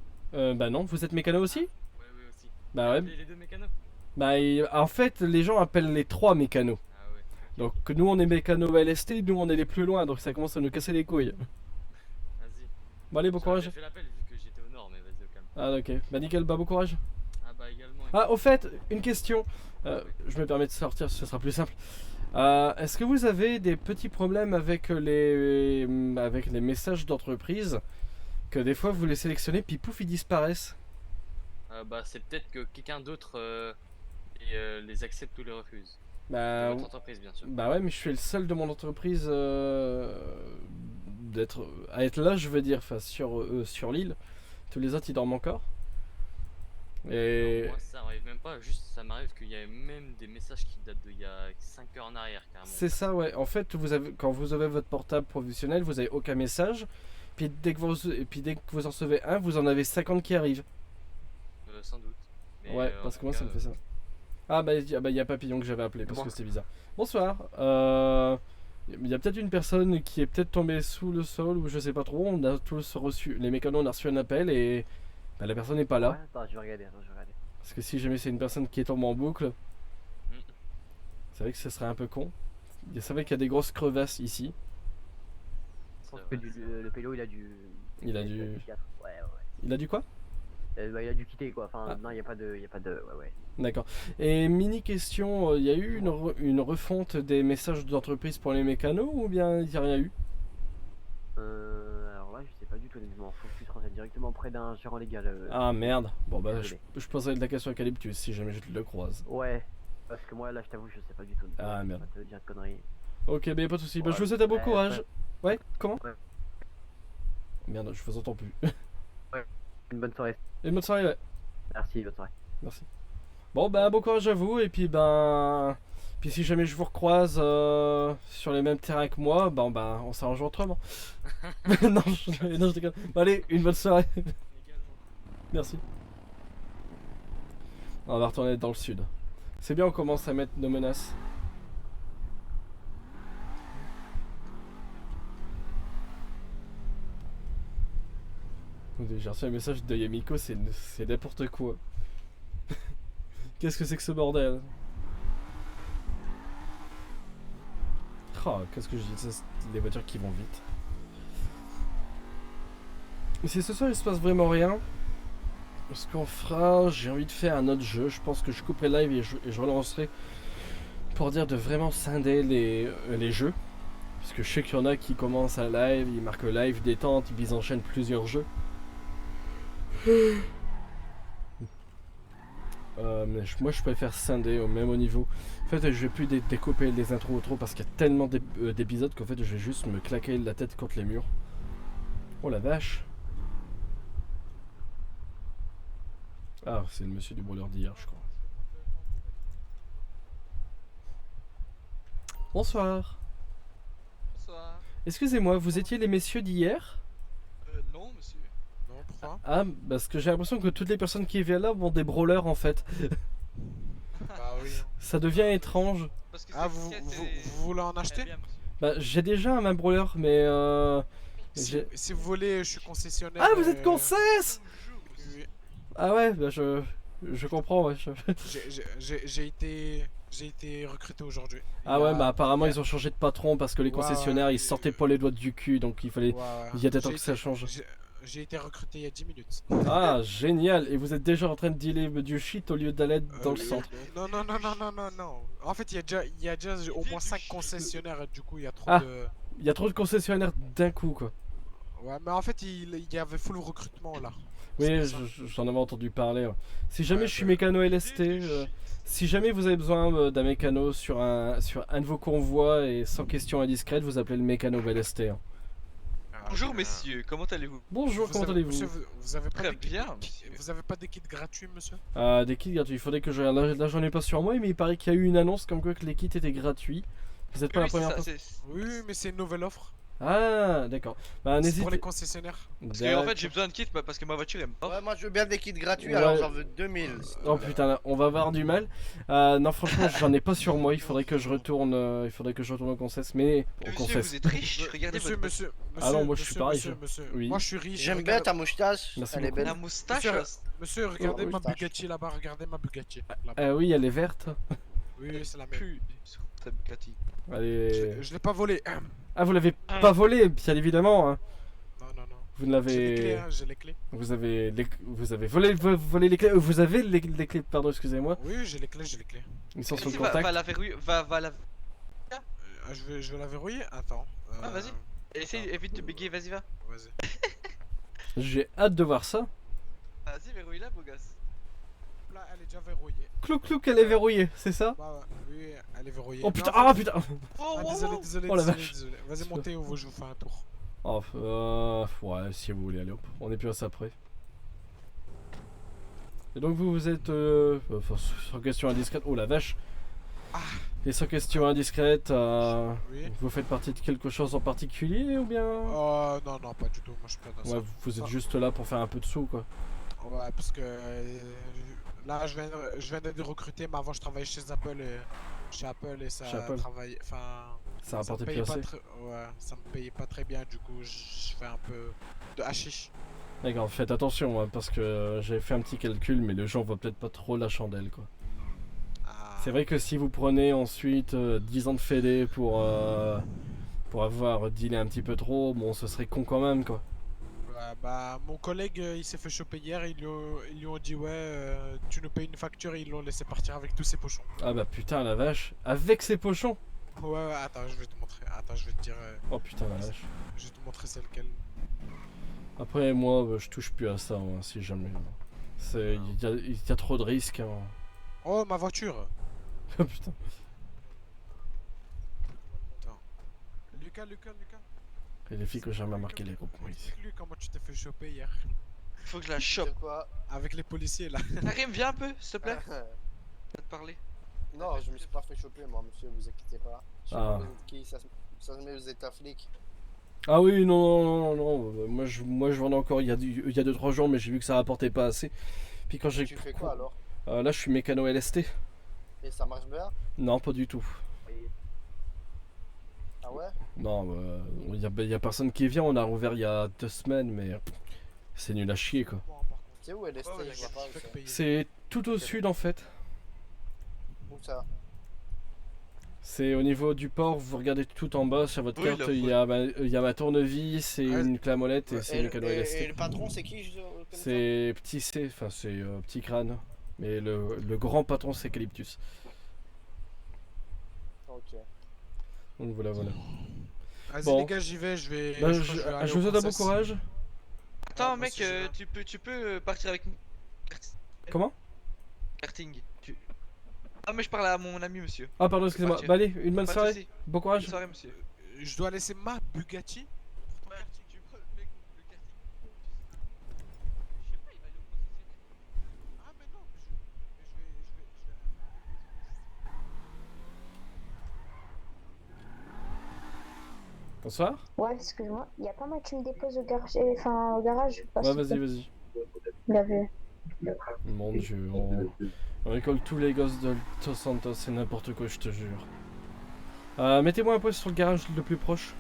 Bah non, vous êtes mécano aussi? Ouais, oui, aussi. Bah ouais. Les deux mécanos. Bah en fait, les gens appellent les trois mécanos. Ah ouais. Donc nous on est mécano LST, nous on est les plus loin, donc ça commence à nous casser les couilles. Vas-y. Bon allez, bon courage. J'ai fait l'appel vu que j'étais au nord, mais vas-y, au calme. Ah ok, bah nickel, bah bon courage. Ah bah également. Ah au fait, une question. Je me permets de sortir, ce sera plus simple. Est-ce que vous avez des petits problèmes avec les messages d'entreprise que des fois vous les sélectionnez puis pouf ils disparaissent? Bah, c'est peut-être que quelqu'un d'autre les accepte ou les refuse. De Bah, votre entreprise, bien sûr. bah ouais, mais je suis le seul de mon entreprise à être là, je veux dire, enfin, sur l'île. Tous les autres ils dorment encore. Et Non, moi, ça m'arrive même pas. Juste, ça m'arrive qu'il y a même des messages qui datent d'il y a 5 heures en arrière, carrément. c'est ça, ouais. En fait, quand vous avez votre portable professionnel, vous avez aucun message. Puis dès que vous en recevez un, vous en avez 50 qui arrivent. Sans doute. Mais, Ouais, en parce que tout moi ça cas, me fait ça. Ah bah il y a Papillon que j'avais appelé parce Moi. que c'était bizarre. Bonsoir. Il y a peut-être une personne qui est peut-être tombée sous le sol ou je sais pas trop. On a tous reçu, les mécanos on a reçu un appel et bah, la personne n'est pas là. Ouais, attends, je vais regarder, attends, je vais regarder. Parce que si jamais c'est une personne qui est tombée en boucle, Mm. c'est vrai que ce serait un peu con. C'est vrai qu'il y a des grosses crevasses ici. Je pense c'est que vrai. le pélo il a dû. Il a dû- psychiatre. Ouais, ouais. Il a dit quoi? Bah, il a dû quitter quoi. Enfin, Ah. non, il n'y a pas de. Ouais, ouais. D'accord. Et mini question, il y a eu une refonte des messages d'entreprise pour les mécanos ou bien il n'y a rien eu? Alors là, je sais pas du tout, honnêtement. Faut que tu te renseignes directement auprès d'un gérant légal. Ah merde. Bon bah Désolé. je poserai de la question à Calyptus si jamais je le croise. Ouais. Parce que moi, là, je t'avoue, je sais pas du tout. Ah, Je vais merde. pas te dire de conneries. Ok, bah y a pas de soucis. Bah, je Ouais, vous souhaite un bon ouais, courage. Ouais, comment? Ouais. Merde, je vous entends plus. Une bonne soirée. Et bonne soirée, ouais. Merci, bonne soirée. Merci. Bon, bah, bon courage à vous. Et puis, ben. Puis, si jamais je vous recroise sur les mêmes terrains que moi, ben, on s'arrange autrement. Non, non, je déconne. Bon, allez, une bonne soirée. Merci. On va retourner dans le sud. C'est bien, on commence à mettre nos menaces. J'ai reçu un message de Yamiko, c'est n'importe quoi. Qu'est-ce que c'est que ce bordel? Oh, qu'est-ce que je dis? Ça, c'est les voitures qui vont vite. Mais si ce soir il se passe vraiment rien, ce qu'on fera, j'ai envie de faire un autre jeu. Je pense que je couperai live et je relancerai pour dire de vraiment scinder les jeux. Parce que je sais qu'il y en a qui commencent un live, ils marquent live détente, puis ils enchaînent plusieurs jeux. Mais moi je préfère scinder même au niveau. En fait je vais plus découper les intros ou trop parce qu'il y a tellement d'épisodes qu'en fait je vais juste me claquer la tête contre les murs. Oh la vache. Ah c'est le monsieur du brûleur d'hier je crois. Bonsoir. Bonsoir. Excusez-moi, vous étiez les messieurs d'hier? Non, monsieur. Non, pourquoi? Ah, parce que j'ai l'impression que toutes les personnes qui viennent là vont des brawlers en fait. Bah oui. Ça devient étrange. Parce que Ah, vous voulez en acheter? Bah, j'ai déjà un brawler, mais Si vous voulez, je suis concessionnaire. Ah, vous êtes concesse! Oui. Ah ouais, bah je comprends, ouais. J'ai été recruté aujourd'hui. Ah ouais, bah apparemment ils ont changé de patron parce que les Ouais, concessionnaires ouais. ils sortaient pas les doigts du cul, donc il fallait... Ouais, ouais. Il y a des temps J'ai que ça été- change. J'ai été recruté il y a 10 minutes. Ah, génial! Et vous êtes déjà en train de dealer du shit au lieu d'aller dans le centre. Non, non, non, non, non, non, non. En fait, il y a déjà au moins 5 concessionnaires, du coup, il y a trop Ah. de... Il y a trop de concessionnaires d'un coup, quoi. Ouais, mais en fait, il y avait full recrutement, là. Oui, C'est pour ça. j'en avais entendu parler. Ouais. Si jamais Ouais, je suis bah. mécano LST, si jamais vous avez besoin d'un mécano sur un de vos convois et sans question indiscrète, vous appelez le mécano LST. hein. Bonjour messieurs, comment allez-vous? Bonjour, comment allez-vous? Monsieur, vous avez pas Très des kits- bien, monsieur. Vous avez pas des kits gratuits, monsieur? Des kits gratuits, il faudrait que je regarde. Là, j'en ai pas sur moi, mais il paraît qu'il y a eu une annonce comme quoi que les kits étaient gratuits. Vous êtes pas la première personne. Oui, mais c'est une nouvelle offre. Ah, d'accord. Bah, C'est n'hésitez. pour les concessionnaires. Parce que en fait j'ai besoin de kit parce que ma voiture aime pas. Ouais, moi je veux bien des kits gratuits, Ouais. alors j'en veux 2000. Oh putain, on va avoir du mal. Non, franchement, j'en ai pas sur moi. Il faudrait que je retourne. Il faudrait que je retourne au concesse, mais au Monsieur, concesse. vous êtes riche, regardez Monsieur, votre monsieur, Ah non, moi, je monsieur, suis pareil, monsieur, je- monsieur. oui. Moi je suis riche. J'aime bien regarde- ta moustache, Merci elle est beaucoup. belle. la moustache. Monsieur, regardez oui, ma moustache. Bugatti là-bas, regardez ma Bugatti. Là-bas. Oui, elle est verte. Oui, oui, c'est la même. Plus très Bugatti. Elle est... Je l'ai pas volé. Ah, vous l'avez pas volé, bien évidemment. Hein. Non, non, non. Vous ne J'ai les clés, l'avez. hein, j'ai les clés. Vous avez volé les clés. Vous avez les clés, pardon, excusez-moi. Oui, j'ai les clés, j'ai les clés. Ils sont sur le Va contact. la verrouille, va la. je vais la verrouiller. Attends. Ah, vas-y. Essaye, évite de bégayer, vas-y, va. Vas-y. J'ai hâte de voir ça. Vas-y, verrouille-la, beau gosse. Là, elle est déjà verrouillée. Clouc clouc, elle est verrouillée, c'est ça? Bah ouais, oui, elle est verrouillée. Oh putain, Mais en ah fait- putain! Oh, Ah, oh, désolé, oh. désolé, Oh la désolé, vache. désolé. Vas-y, montez ou je vous fais un tour. Oh, ouais, si vous voulez, allez hop, on est plus à ça après. Et donc vous êtes, enfin, sans question indiscrète, oh la vache! Et sans question indiscrète, Oui. vous faites partie de quelque chose en particulier ou bien? Oh, non, non, pas du tout. Moi, je suis pas dans Ouais, vous êtes juste là pour faire un peu de sous quoi. ça. Ouais, parce que là, je viens d'être recruté, mais avant, je travaillais chez Apple et ça Chez Apple. travaillait. Enfin. Ça Ça me rapportait plus payait pas assez. ouais, ça me payait pas très bien, du coup, je fais un peu de hashish. D'accord, faites attention hein, parce que j'ai fait un petit calcul, mais le gens voient peut-être pas trop la chandelle quoi. Ah. C'est vrai que si vous prenez ensuite 10 ans de fédé pour avoir dealé un petit peu trop, bon ce serait con quand même quoi. Ouais, bah, mon collègue, il s'est fait choper hier, ils lui ont dit, ouais, tu nous payes une facture, et ils l'ont laissé partir avec tous ses pochons. Ah bah putain la vache, avec ses pochons. Ouais, attends, je vais te montrer. Attends, je vais te dire. Oh putain la vache. Je vais te montrer c'est lequel. Après moi je touche plus à ça hein, si jamais. Il y a trop de risques. Hein. Oh, ma voiture! Oh putain. Attends. Lucas. Et les filles que j'ai jamais marqué les groupes moi ici. Explique-lui comment tu t'es fait choper hier. Faut que je la chope. quoi? Avec les policiers là. Karim, viens un peu, s'il te plaît. Je vais te parler. Non, je me suis pas fait choper, moi, monsieur, vous inquiétez pas. Je sais Ah. pas vous êtes qui, ça se met, vous êtes un flic. Ah oui non. Moi je vendais encore il y a 2-3 jours mais j'ai vu que ça rapportait pas assez. Puis quand j'ai. Tu fais quoi alors? Là je suis mécano LST. Et ça marche bien? Non pas du tout. Ah ouais? Non, y a personne qui vient, on a rouvert il y a 2 semaines, mais c'est nul à chier quoi. C'est où LST? Ouais, Je vois pas où c'est. C'est tout au sud en fait. Où ça? C'est au niveau du port, vous regardez tout en bas sur votre Oui, carte, là, il y a ma tournevis, et Ouais. une clamolette et c'est Et, mécano et LST. le patron, c'est qui? Je connais pas. C'est petit C, enfin c'est petit crâne. Mais le grand patron c'est Calyptus. Ok. Donc voilà. Vas-y, Bon. les gars, j'y vais. Je vais. Bah, je crois que je vais aller je au vous souhaite un bon Princess. courage. Attends, moi mec, aussi, je vais. tu peux partir avec nous. Comment? Karting. Ah, mais je parle à mon ami, monsieur. Ah pardon, excusez-moi. Partir. Bah allez, une bonne Pas de soirée. soucis. Bon Bonne courage. soirée, monsieur. Je dois laisser ma Bugatti. Ouais, tu vois, le mec, le karting. Je sais pas, il va aller au concessionnaire. Ah, mais non, mais Bonsoir. Ouais, excuse-moi. Il y a pas mal qui me dépose au garage. Enfin, au garage. Ouais, vas-y. Bien vu. Mon dieu, on école tous les gosses de Los Santos, c'est n'importe quoi, je te jure. Mettez-moi un point sur le garage le plus proche.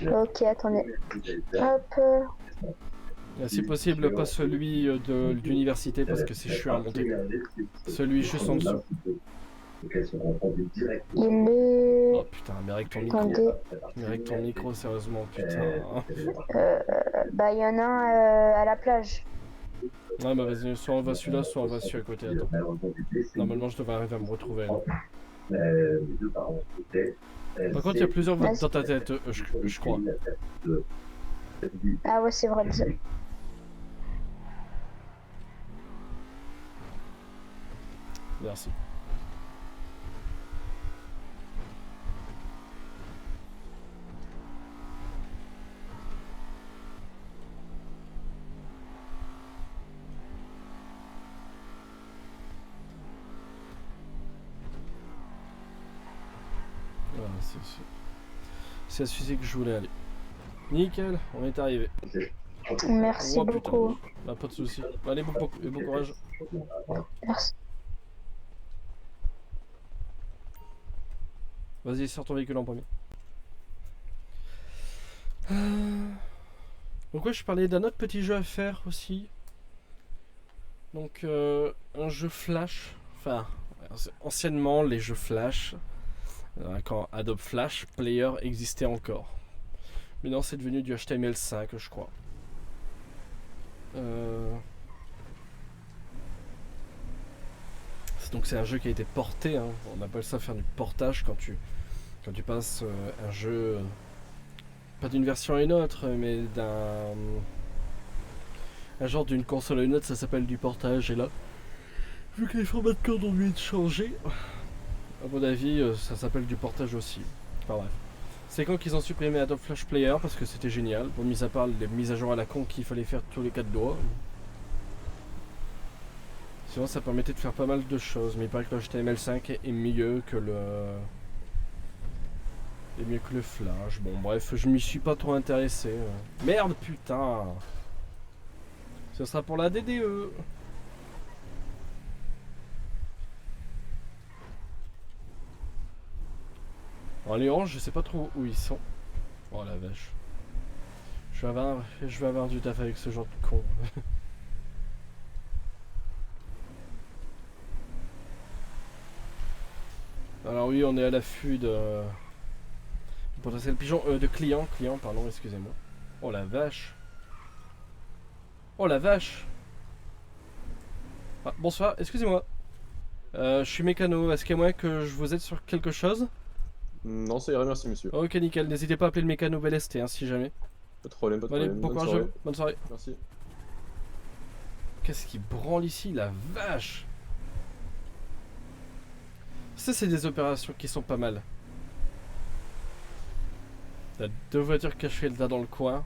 Ok, attendez. Hop. Si possible, pas celui de l'université parce que c'est chiant à monter. Celui juste en dessous. Il est. Oh putain, mais avec ton micro. Attendez. Mais avec ton micro, sérieusement, putain. Bah, il y en a un à la plage. Ouais, bah vas-y, soit on va celui-là, soit on va celui à côté. Attends. Normalement, je devrais arriver à me retrouver là. Par contre, il y a plusieurs votes dans ta tête, je crois. Ah ouais, c'est vrai. Désolé. Merci. Voilà, c'est à celui que je voulais aller. Nickel, on est arrivé. Merci Oh, putain. beaucoup. Bah, pas de soucis. Bah, allez, bon courage. Merci. Vas-y, sors ton véhicule en premier. Donc ouais, je parlais d'un autre petit jeu à faire aussi. Donc un jeu Flash. Enfin, anciennement les jeux Flash. Quand Adobe Flash Player existait encore. Maintenant c'est devenu du HTML5 je crois. Donc c'est un jeu qui a été porté, hein. On appelle ça faire du portage quand tu Quand tu passes un jeu, pas d'une version à une autre, mais un genre d'une console à une autre, ça s'appelle du portage. Et là, vu que les formats de code ont dû être changés, à mon avis, ça s'appelle du portage aussi. Enfin bref. C'est quand qu'ils ont supprimé Adobe Flash Player parce que c'était génial. Bon, mis à part les mises à jour à la con qu'il fallait faire tous les 4 doigts. Sinon, ça permettait de faire pas mal de choses. Mais il paraît que le HTML5 est mieux que le. Est mieux que le Flash. Bon, bref, je m'y suis pas trop intéressé. Merde, putain! Ce sera pour la DDE. Alors les oranges, je sais pas trop où ils sont. Oh la vache. Je vais avoir du taf avec ce genre de con. Alors oui, on est à l'affût de potentiel pigeon, de clients, pardon, excusez-moi. Oh la vache. Oh la vache. Ah, bonsoir, excusez-moi. Je suis mécano, est-ce qu'il y a moyen que je vous aide sur quelque chose? Non, ça irait, merci monsieur. Ok, nickel, n'hésitez pas à appeler le mécano BLST hein, si jamais. Pas de problème, pas de Allez, problème. bon Bonne courage, soirée. bonne soirée. Merci. Qu'est-ce qui branle ici, la vache? Ça, c'est des opérations qui sont pas mal. T'as 2 voitures cachées là dans le coin.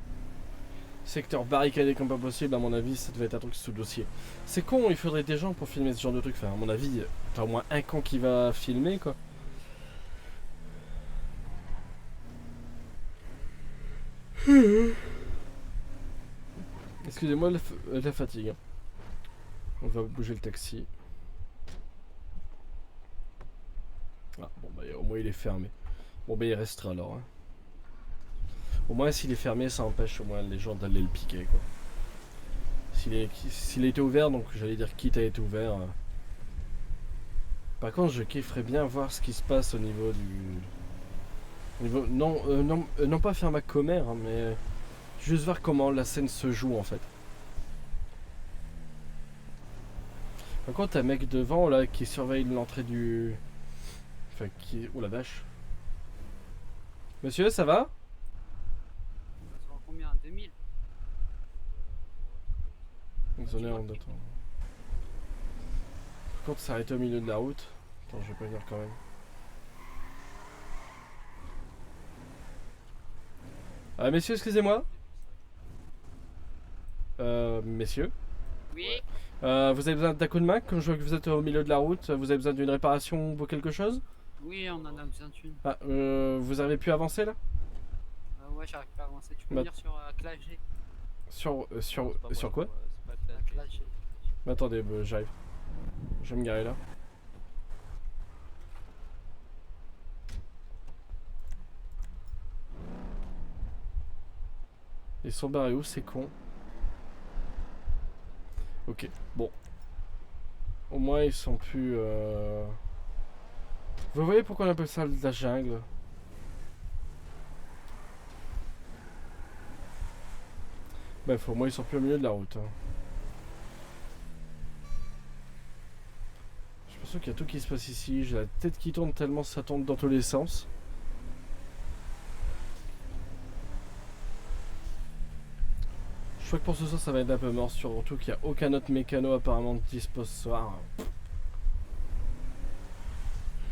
Secteur barricadé comme pas possible, à mon avis, ça devait être un truc sous dossier. C'est con, il faudrait des gens pour filmer ce genre de truc. Enfin, à mon avis, t'as au moins un con qui va filmer, quoi. Excusez-moi la fatigue. On va bouger le taxi. Ah, bon bah au moins il est fermé. Bon bah il restera alors. Hein. Au moins s'il est fermé, ça empêche au moins les gens d'aller le piquer quoi. S'il était ouvert, donc j'allais dire quitte à être ouvert. Par contre je kifferais bien voir ce qui se passe au niveau du... non pas faire ma commère, hein, mais juste voir comment la scène se joue en fait. Par contre t'as un mec devant là qui surveille l'entrée du... Enfin qui... Oh la vache. Monsieur, ça va? Ça va combien? 2000? Ils en est en attendant. Par contre s'arrêter au milieu de la route. Attends, je vais pas venir quand même. Ah messieurs, excusez-moi. Messieurs. Oui. Vous avez besoin d'un coup de main, comme je vois que vous êtes au milieu de la route, vous avez besoin d'une réparation ou quelque chose? Oui, on en a besoin d'une. Ah, vous avez pu avancer là? Ouais, j'arrive pas à avancer. Tu peux Bah, venir sur classe G. Sur quoi? Classe G. Attendez, j'arrive. Je vais me garer là. Ils sont barrés où, c'est con? Ok, bon. Au moins ils sont plus... Vous voyez pourquoi on appelle ça la jungle? Bref, au moins ils sont plus au milieu de la route. Hein. Je pense qu'il y a tout qui se passe ici. J'ai la tête qui tourne tellement ça tourne dans tous les sens. Je crois que pour ce soir ça va être un peu mort, surtout qu'il n'y a aucun autre mécano apparemment dispo ce soir.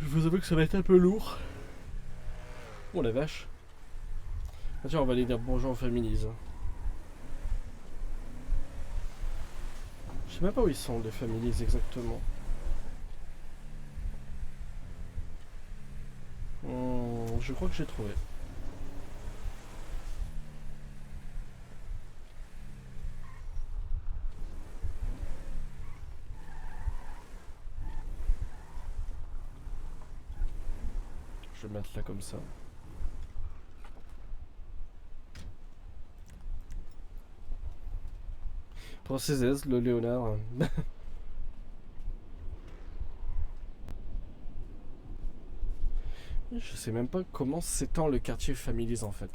Je vous avoue que ça va être un peu lourd. Oh la vache. Ah, tiens, on va aller dire bonjour aux Families. Je sais même pas où ils sont les Families exactement. Je crois que j'ai trouvé. Je vais mettre là comme ça. Pour ses aises, le Léonard. Je sais même pas comment s'étend le quartier Families en fait.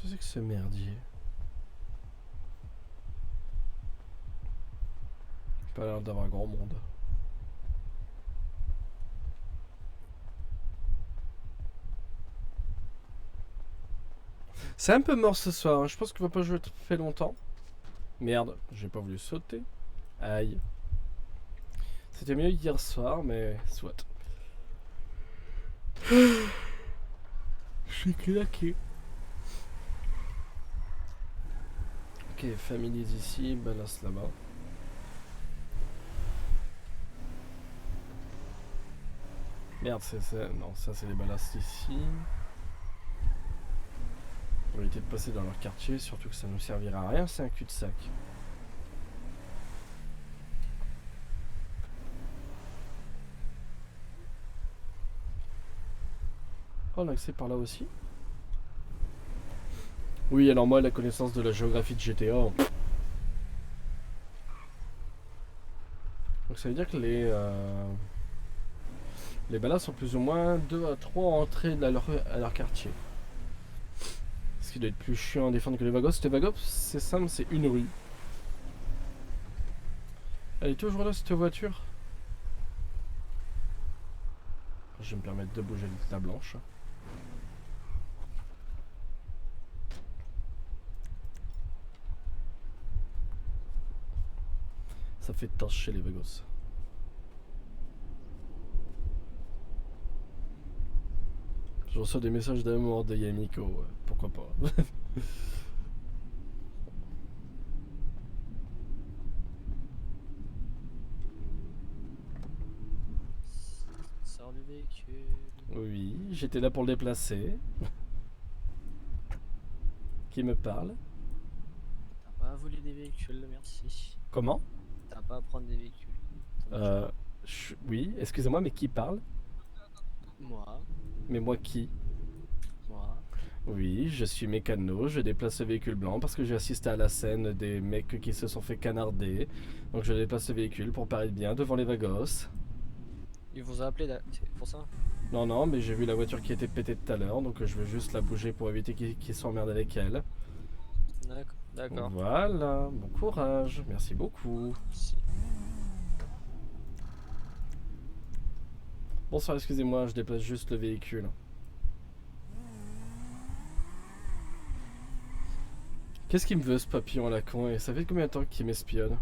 que c'est que ce merdier? Pas l'air d'avoir grand monde. C'est un peu mort ce soir, hein. Je pense qu'on va pas jouer très longtemps. Merde, j'ai pas voulu sauter. Aïe. C'était mieux hier soir, mais soit. Je suis claqué. Ok, familles ici, ballast là-bas. Merde, non, ça c'est les ballasts ici. On va éviter de passer dans leur quartier, surtout que ça nous servira à rien, c'est un cul-de-sac. Oh, on a accès par là aussi. Oui, alors moi, la connaissance de la géographie de GTA. Donc ça veut dire que les balades sont plus ou moins 2 à 3 entrées à leur quartier. Ce qui doit être plus chiant à défendre que les Vagos. Les Vagos, c'est simple, c'est une rue. Elle est toujours là, cette voiture. Je vais me permettre de bouger la blanche. Ça fait tâche chez les Vagos. Je reçois des messages d'amour de Yamiko, pourquoi pas. Sors du véhicule. Oui, j'étais là pour le déplacer. Qui me parle? T'as pas à voler des véhicules, merci. Comment? T'as pas à prendre des véhicules. Oui, excusez-moi, mais qui parle? Moi. Mais moi qui? Moi. Oui, je suis mécano, je déplace le véhicule blanc parce que j'ai assisté à la scène des mecs qui se sont fait canarder. Donc je déplace le véhicule pour paraître bien devant les Vagos. Ils vous ont appelé là, c'est pour ça? Non, non, mais j'ai vu la voiture qui était pétée tout à l'heure, donc je vais juste la bouger pour éviter qu'ils s'emmerdent avec elle. D'accord. Voilà, bon courage, merci beaucoup. Merci. Bonsoir, excusez-moi, je déplace juste le véhicule. Qu'est-ce qu'il me veut ce papillon à la con? Et ça fait combien de temps qu'il m'espionne?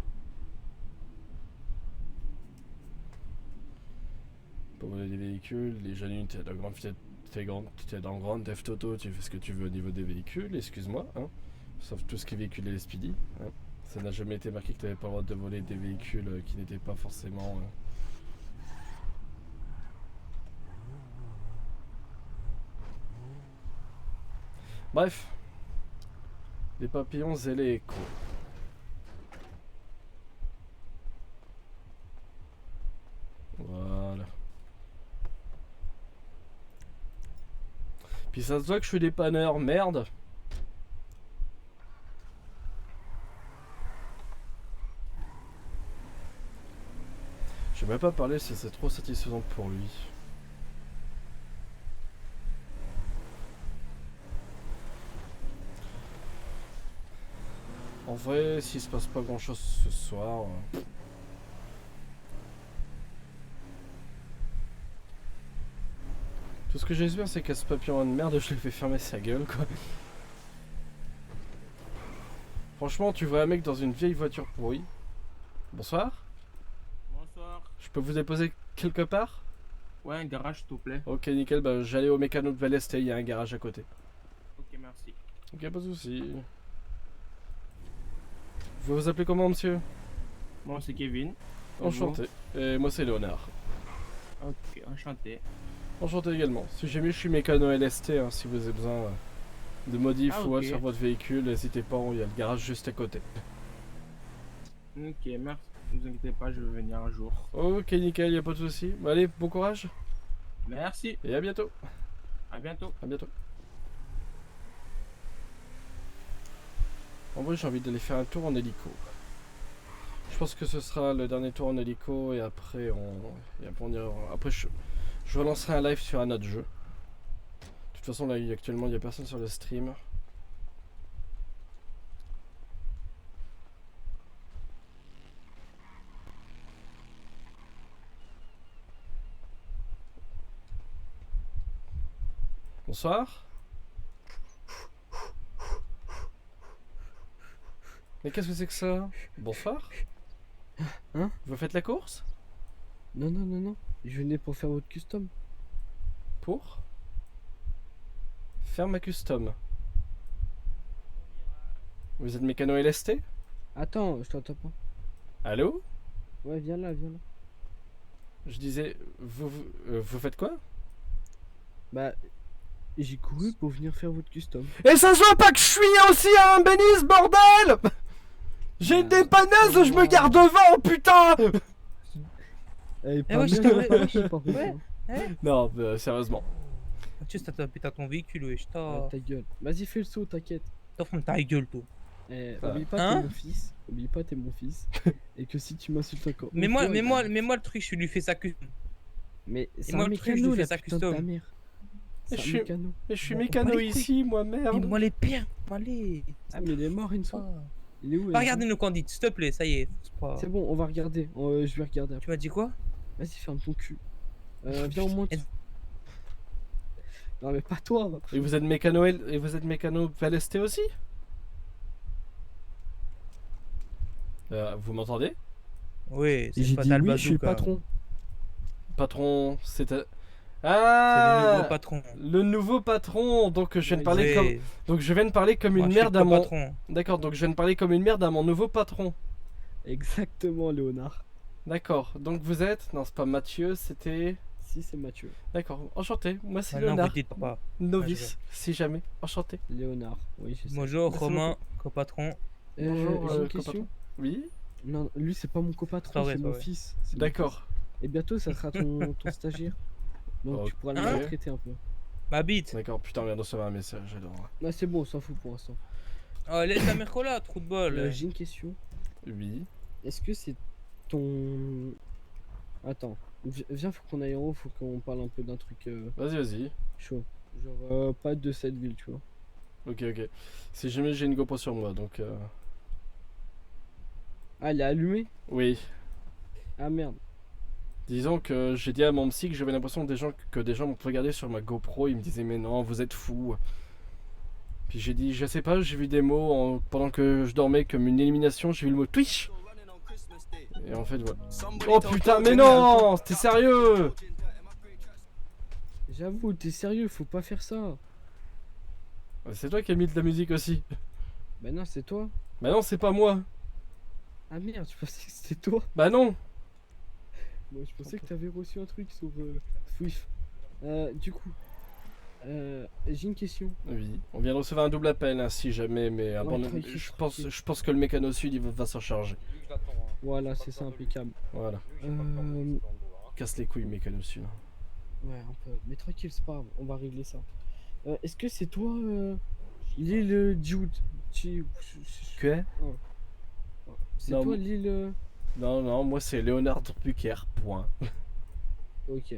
Pour voler des véhicules, les jeunes, t'es dans Grand Theft Auto, tu fais ce que tu veux au niveau des véhicules, excuse-moi, hein. Sauf tout ce qui est véhicule et les speedy, hein. Ça n'a jamais été marqué que tu n'avais pas le droit de voler des véhicules qui n'étaient pas forcément... Bref. Les papillons et les échos. Voilà. Puis ça se voit que je suis dépanneur, merde. Je vais même pas parler si c'est trop satisfaisant pour lui. En vrai, s'il se passe pas grand chose ce soir... Tout ce que j'espère, c'est qu'à ce papillon de merde, je lui fais fermer sa gueule, quoi. Franchement, tu vois un mec dans une vieille voiture pourrie. Bonsoir. Bonsoir. Je peux vous déposer quelque part? Ouais, un garage, s'il te plaît. Ok, nickel, bah j'allais au mécano de Valesté, il y a un garage à côté. Ok, merci. Ok, pas de soucis. Vous vous appelez comment, monsieur? Moi, c'est Kevin. Enchanté. Et moi, c'est Léonard. Ok, enchanté. Enchanté également. Si jamais je suis mécano LST, hein, si vous avez besoin de modifs ou autre sur votre véhicule, n'hésitez pas, il y a le garage juste à côté. Ok, merci. Ne vous inquiétez pas, je vais venir un jour. Ok, nickel, y a pas de soucis. Bon, allez, bon courage. Merci. Et à bientôt. À bientôt. À bientôt. En vrai, j'ai envie d'aller faire un tour en hélico. Je pense que ce sera le dernier tour en hélico et après on ira... Après, je relancerai un live sur un autre jeu. De toute façon, là, actuellement, il n'y a personne sur le stream. Bonsoir. Mais qu'est-ce que c'est que ça? Bonsoir. Hein? Vous faites la course? Non, non, non, non. Je venais pour faire votre custom. Pour faire ma custom. Vous êtes mécano LST? Attends, je t'entends pas. Allô? Ouais, viens là, viens là. Je disais, vous faites quoi? Bah, j'ai couru pour venir faire votre custom. Et ça se voit pas que je suis aussi un bénisse, bordel! J'ai une dépanneuse, je me garde devant, putain! Ouais, Non, sérieusement. Tu sais, t'as pété ton véhicule, wesh. ta gueule. Vas-y, fais le saut, t'inquiète. T'en fous de ta gueule, toi. Oublie pas, Hein? t'es mon fils. Oublie pas, t'es mon fils. Et que si tu m'insultes encore. Mais moi, le truc, je lui fais sa custom. Mais Et c'est moi, un le truc, je mécano, lui fais la sa putain de ta custom. mère. Et C'est je un suis- mécano. Et je suis Bon, mécano pas les couilles. ici, moi, merde. Moi, les pires. Allez. Ah, mais il est mort une fois. Il est où? Va regarder nos candidates, s'il te plaît, ça y est. C'est bon, on va regarder. Je vais regarder. Tu m'as dit quoi? Vas-y, ferme ton cul. Viens, on monte. Non, mais pas toi. Et vous êtes mécano et vous êtes mécano LST aussi? Vous m'entendez? Oui, c'est J'ai pas dit Tal oui, je suis le Bazooka. patron. Patron, c'est... C'est Ah, le nouveau patron. Le nouveau patron, donc je viens de parler Ouais. donc je viens de parler comme Moi, une je suis merde le à mon... patron. D'accord, donc je viens de parler comme une merde à mon nouveau patron. Exactement, Léonard. D'accord, donc vous êtes... Non, c'est pas Mathieu, c'était... Si, c'est Mathieu. D'accord, enchanté, moi c'est Ah non, Léonard. vous dites pas. Novice, si jamais, enchanté. Léonard, oui, je sais. Bonjour, Merci Romain, beaucoup. copatron. Bonjour, j'ai une copatron. question. Oui? Non, lui, c'est pas mon copatron, C'est vrai, c'est c'est mon vrai. fils. C'est mon D'accord. fils. Et bientôt, ça sera ton stagiaire. Donc, tu pourras le Ok. maltraiter un peu. Ma bite. D'accord, putain, on vient de recevoir un message, j'adore. Là, c'est bon, on s'en fout pour l'instant. Oh, laisse ta mère là, trou de bol. J'ai une question. Oui. Est-ce que c'est ton... Attends, viens, faut qu'on aille en haut, faut qu'on parle un peu d'un truc Vas-y, vas-y. chaud. Genre, pas de cette ville, tu vois. Ok, ok. Si jamais j'ai une GoPro sur moi, donc... Ah, elle est allumée? Oui. Ah merde. Disons que j'ai dit à mon psy que j'avais l'impression que des gens me regardaient sur ma GoPro, ils me disaient mais non, vous êtes fous. Puis j'ai dit, je sais pas, j'ai vu des mots pendant que je dormais comme une élimination, j'ai vu le mot Twitch. Et en fait voilà. Oh putain, mais non, t'es sérieux? J'avoue, t'es sérieux, faut pas faire ça. C'est toi qui as mis de la musique aussi. Bah non, c'est toi. Bah non, c'est pas moi. Ah merde, je pensais que c'était toi. Bah non. Moi, je pensais que t'avais reçu un truc sur Swift. Du coup, j'ai une question. Oui, on vient de recevoir un double appel hein, si jamais, mais tranquille, je pense que le mécano sud il va s'en charger. Voilà, c'est ça, impeccable. Voilà. Casse les couilles mécano sud. Ouais, un peu. Mais tranquille, c'est pas grave, on va régler ça. Est-ce que c'est toi, l'île Jude? Quoi? C'est Non, toi l'île... Non, non, moi c'est Léonard Bucker, point. Ok.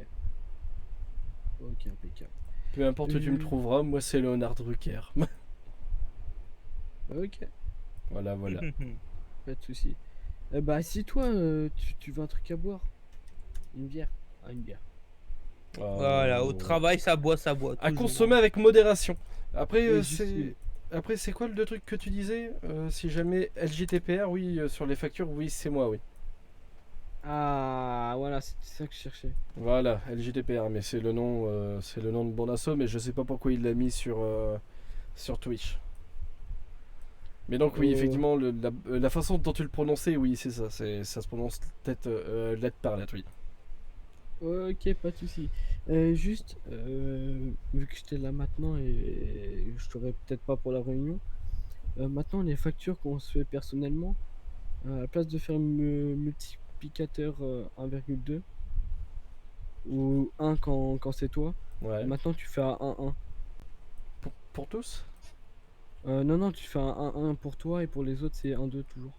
Ok, impeccable. Peu importe où tu me trouveras, moi c'est Léonard Drucker. Ok, Voilà, voilà. pas de soucis. Bah si toi, tu veux un truc à boire? Une bière? Ah, une bière. Voilà, au travail, ça boit, À toujours. consommer avec modération. Après, Ouais, juste- c'est quoi le deux trucs que tu disais? Si jamais LJTPR, oui, sur les factures, oui, c'est moi, oui. Ah, voilà, c'est ça que je cherchais. Voilà, LJTPR, mais c'est le nom de Bonasso, mais je sais pas pourquoi il l'a mis sur Twitch. Mais donc oui, effectivement, la façon dont tu le prononçais, oui, c'est ça, ça se prononce peut-être lettre par lettre, oui. Ok, pas de soucis. Juste, vu que j'étais là maintenant et je t'aurais peut-être pas pour la réunion, maintenant les factures qu'on se fait personnellement, à la place de faire multiplicateur 1,2 ou 1 quand c'est toi, Ouais. maintenant tu fais à 1,1. Pour tous? Non, non, tu fais un 1,1 pour toi et pour les autres c'est 1,2 toujours.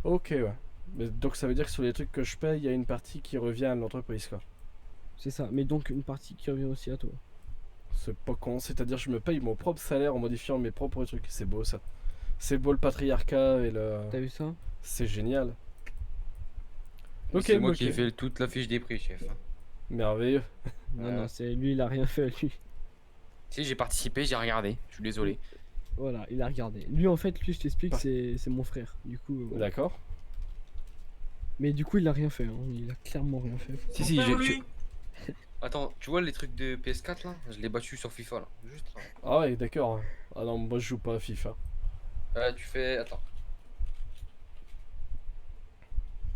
Ok, ouais. Mais donc ça veut dire que sur les trucs que je paye, il y a une partie qui revient à l'entreprise, quoi. C'est ça, mais donc une partie qui revient aussi à toi. C'est pas con, c'est-à-dire je me paye mon propre salaire en modifiant mes propres trucs. C'est beau ça. C'est beau le patriarcat et le... T'as vu ça? C'est génial. Ok, C'est moi ok. qui ai fait toute la fiche des prix, chef. Merveilleux. Non, non, c'est lui, il a rien fait, lui. Si, j'ai participé, j'ai regardé. Je suis désolé. Voilà, il a regardé. Lui, en fait, lui, je t'explique, c'est mon frère. Du coup. Voilà. D'accord. Mais du coup, il a rien fait. Hein. Il a clairement rien fait. Si, si, Attends, tu vois les trucs de PS4 là? Je l'ai battu sur FIFA là. Juste là. Ah ouais, d'accord. Ah non, moi je joue pas à FIFA. Tu fais. Attends.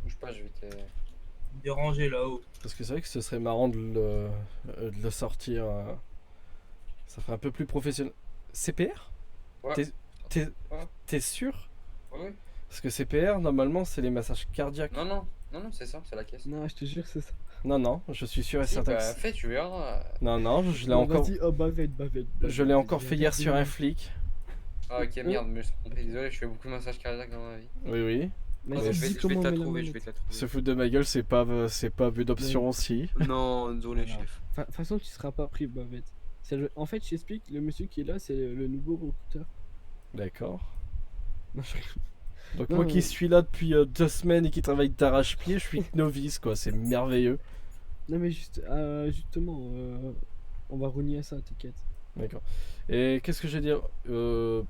Bouge pas, je vais te. Déranger là-haut. Parce que c'est vrai que ce serait marrant de le sortir. Ça ferait un peu plus professionnel. CPR? Ouais. T'es sûr? Ouais. Parce que CPR, normalement, c'est les massages cardiaques. Non, c'est ça, c'est la caisse. Non, je te jure, c'est ça. Non, je suis sûr et Si, certain. bah, fais, tu verras. Non, je l'ai Bon, encore. vas-y, oh, bavette. Je l'ai encore fait hier sur un flic. Ah, ok, merde, mais je suis trompé, désolé, je fais beaucoup de massages cardiaques dans ma vie. Oui. Mais je dis vais comment te on la met la trouver, je manette. vais te la trouver. Se foutre de ma gueule, c'est pas vu d'option aussi. Non, désolé, chef. De toute façon, tu seras pas pris, bavette. En fait, je t'explique, le monsieur qui est là, c'est le nouveau recruteur. D'accord. Non, Donc Non, moi qui suis là depuis 2 semaines et qui travaille d'arrache-pied, je suis novice quoi, c'est merveilleux. Non, mais justement, on va renier ça, t'inquiète. D'accord. Et qu'est-ce que je vais dire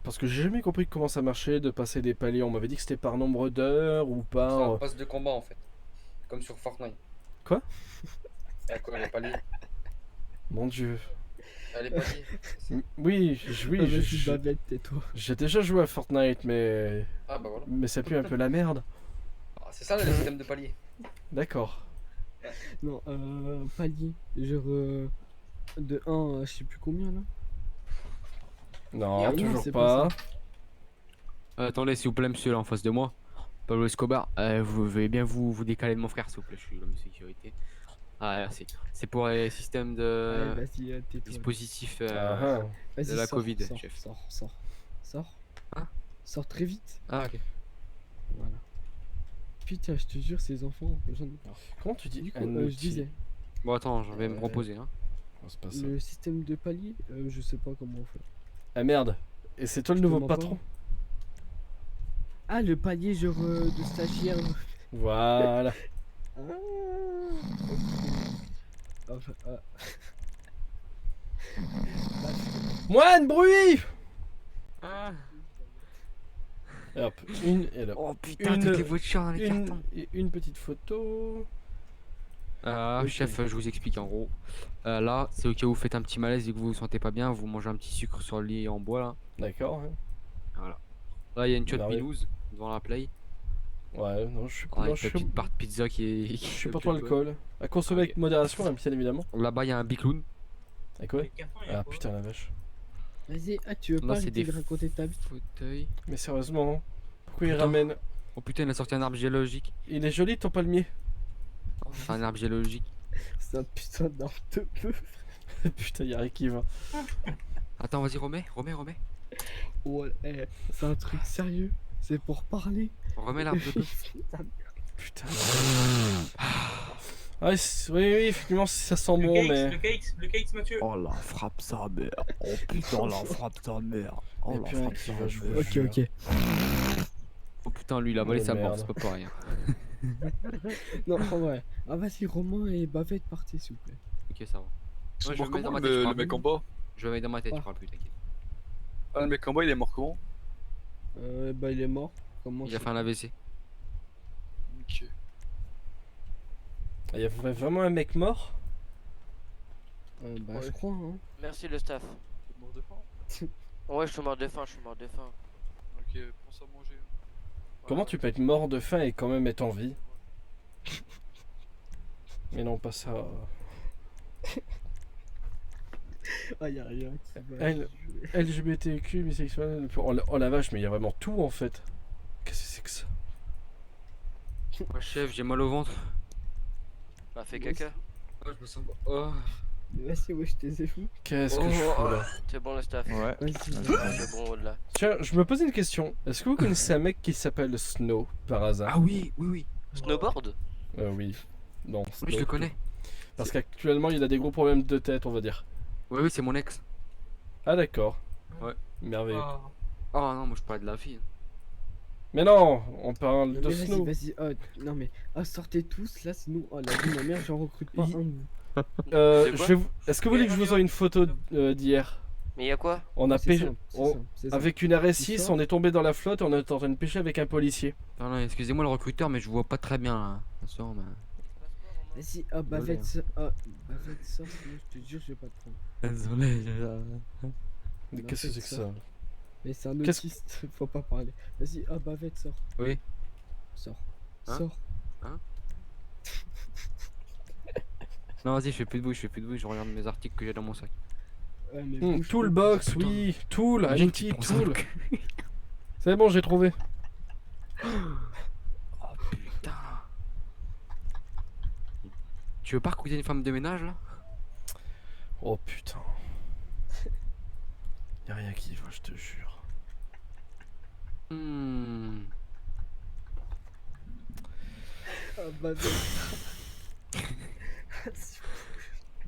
parce que j'ai jamais compris comment ça marchait de passer des paliers. On m'avait dit que c'était par nombre d'heures ou C'est un par... passe de combat en fait. Comme sur Fortnite. Quoi? Quoi, les paliers? Mon dieu. Les paliers. Oui, Vas-y, bavette, tais-toi. j'ai déjà joué à Fortnite mais... Ah bah voilà. Mais ça pue un peu la merde. Ah, c'est ça le système de paliers. D'accord. Non, palier, genre de 1 à je sais plus combien là. Non, Non, toujours c'est pas. Attendez, s'il vous plaît, monsieur, là en face de moi. Pablo Escobar, vous veuillez bien vous décaler de mon frère, s'il vous plaît, je suis l'homme de sécurité. Ah, merci. C'est pour les systèmes de Allez, vas-y, tais-toi. dispositifs Ah, de Vas-y, la sors, Covid, sors, chef. Sors. Hein? Sors très vite. Ah, ok. Voilà. Putain, je te jure, ces enfants, j'en ai peur. Comment tu dis Du coup, un je outil? disais, Bon, attends, je vais me reposer. Hein. Oh, c'est pas ça. le système de palier, je sais pas comment on fait. Ah merde. Et c'est toi le Je te nouveau mens patron? pas. Ah, le palier genre de stagiaire. Voilà. Ah, ok. Enfin, Moine, bruit! Ah. Et hop, une et là. Oh putain, toutes les voitures dans les cartons. Une petite photo. Ok. Chef, je vous explique en gros. Là, c'est au cas où vous faites un petit malaise et que vous vous sentez pas bien, vous mangez un petit sucre sur le lit en bois là. D'accord. Hein. Voilà. Là, il y a une chouette Merveilleux. Milouz devant la play. Ouais, non, je suis Ah, non, une petite part de pizza qui est. je suis pour toi l'alcool. À consommer avec modération, hein, bien évidemment. Là-bas, il y a un bicloun. Et quoi? Ah putain la vache. Vas-y, tu veux Là, pas c'est arrêter des de raconter ta vie? fauteuils. Mais sérieusement, pourquoi il Putain. ramène? Oh putain, il a sorti un arbre géologique. Il est joli ton palmier. C'est un arbre géologique. C'est un putain d'arbre de peu. Putain, y'a rien qui va. Attends, vas-y, remets. Ouais, c'est un truc sérieux. C'est pour parler. Remets l'arbre de peu. Putain. Ah, oui, effectivement, ça sent bon, mais. Le cakes, Mathieu. Oh la frappe sa mère. Oh putain la frappe sa mère. Oh Et la puis un frappe qui sa va mère. jouer. Ok. Oh putain, lui, il a volé Oh, sa mort, merde. c'est pas pareil. Hein. Non, en vrai. Ah, vas-y, Romain et Bavette, partez, s'il vous plaît. Ok, ça va. C'est Ouais, je mort le mets dans comment ma tête, je le parle mec plus. en bas? Je le mets dans ma tête, Ah. je parle plus, t'inquiète. Ah, le mec en bas il est mort comment? Bah, il est mort. Comment Il a fait un AVC. Ok. Il y a vraiment un mec mort? Bah, je crois, hein. Merci le staff. T'es mort de faim? Ouais, je suis mort de faim, Ok, pense à manger. Comment tu peux être mort de faim et quand même être en vie? Mais non, pas ça. Ah, y'a rien qui va. LGBTQ, bisexuel. Oh la vache, mais il y a vraiment tout en fait. Qu'est-ce que c'est que ça? Ouais, chef, j'ai mal au ventre. Bah, fais caca. Oh, je me sens. Oh. Vas-y, ouais, je t'ai fou. Qu'est-ce que je fous là? C'est bon le staff. Ouais. C'est bon au-delà. Tiens, je me posais une question. Est-ce que vous connaissez un mec qui s'appelle Snow par hasard? Ah oui. Snowboard? Oui. Non, Oui, Snow. je le connais. Parce qu'actuellement, il a des gros problèmes de tête, on va dire. Oui, c'est mon ex. Ah d'accord. Ouais. Merveilleux. Oh non, moi je parlais de la fille. Mais non, on parle Non, de mais Snow. vas-y, oh, non mais, sortez tous, là, sinon, oh la vie de ma mère, j'en recrute pas un de vous. Est-ce que vous voulez que je vous envoie une photo d'hier? Mais y a quoi? On a C'est pêché. simple, c'est on- simple, c'est simple. Avec une Tu RS6, sors. on est tombé dans la flotte et on est en train de pêcher avec un policier. Pardon, excusez-moi le recruteur, mais je vois pas très bien là. Attention, mais... Vas-y, ah bah Désolé, va hein. sors, sinon je te jure, je vais pas te prendre. Désolé, Mais Bah, qu'est-ce que c'est que sors. ça? Mais c'est un Qu'est-ce- autiste, faut pas parler. Vas-y, ah bah va sors. Oui. Sors. Hein Sors. Hein? Non, vas-y, je fais plus de bruit, je regarde mes articles que j'ai dans mon sac. Ouais, mais Hmm, bouge Toolbox, putain. oui. Tool, un Imagine outil, qu'il pense à tool. le C'est bon, j'ai trouvé. Oh putain. Tu veux pas recruter une femme de ménage là? Oh putain. Y'a rien qui va, je te jure. Hmm. Ah bah va.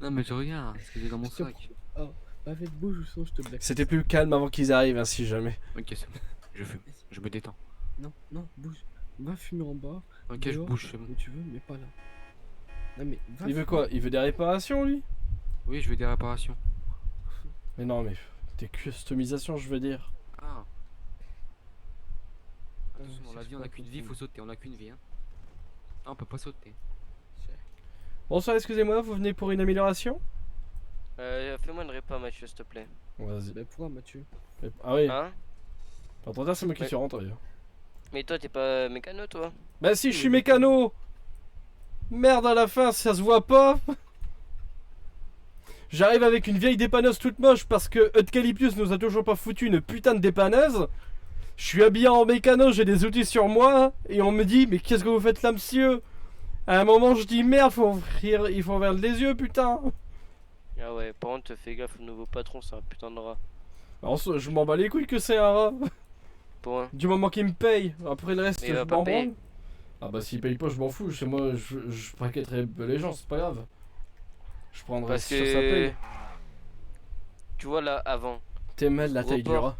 Non mais je regarde ce que j'ai dans mon Je te sac. prends. Oh, bah va bouge ou sinon je te blague. C'était plus calme avant qu'ils arrivent, hein, si jamais. Ok, c'est bon. Je fume. Je me détends. Non, non, bouge. Va fumer en bas. Ok, je dehors, bouge, c'est bon. où tu veux, mais pas là. Non mais va Il veut fumer. quoi? Il veut des réparations, lui? Oui, je veux des réparations. Mais non, mais des customisations, je veux dire. Ah. Attention, dans je la sais vie, on pas a qu'une vie, faut sauter, on a qu'une vie. Hein. Ah, on peut pas sauter. Bonsoir, excusez-moi, vous venez pour une amélioration? Fais-moi une répa, Mathieu, s'il te plaît. Vas-y. Bah pourquoi Mathieu? Ah oui. Hein? T'entends, c'est moi qui Mais- suis rentré. Hein. Mais toi, t'es pas mécano, toi? Bah si, je suis mécano. Merde, à la fin, ça se voit pas. J'arrive avec une vieille dépanneuse toute moche parce que Eucalyptus nous a toujours pas foutu une putain de dépanneuse. Je suis habillé en mécano, j'ai des outils sur moi. Et on me dit, mais qu'est-ce que vous faites là, monsieur? À un moment, je dis, merde, il faut ouvrir les yeux, putain. Ah ouais, par contre, fais gaffe, le nouveau patron, c'est un putain de rat. Alors, je m'en bats les couilles que c'est un rat. Pour un. Du moment qu'il me paye. Après le reste, Mais il je va pas m'en payer. branle. Ah bah s'il paye pas, je m'en fous. Chez moi, je braquetterai les gens, c'est pas grave. Je prendrai Parce sur sa que. paye. Tu vois là, avant. T'es mal la Gros taille du porc. rat.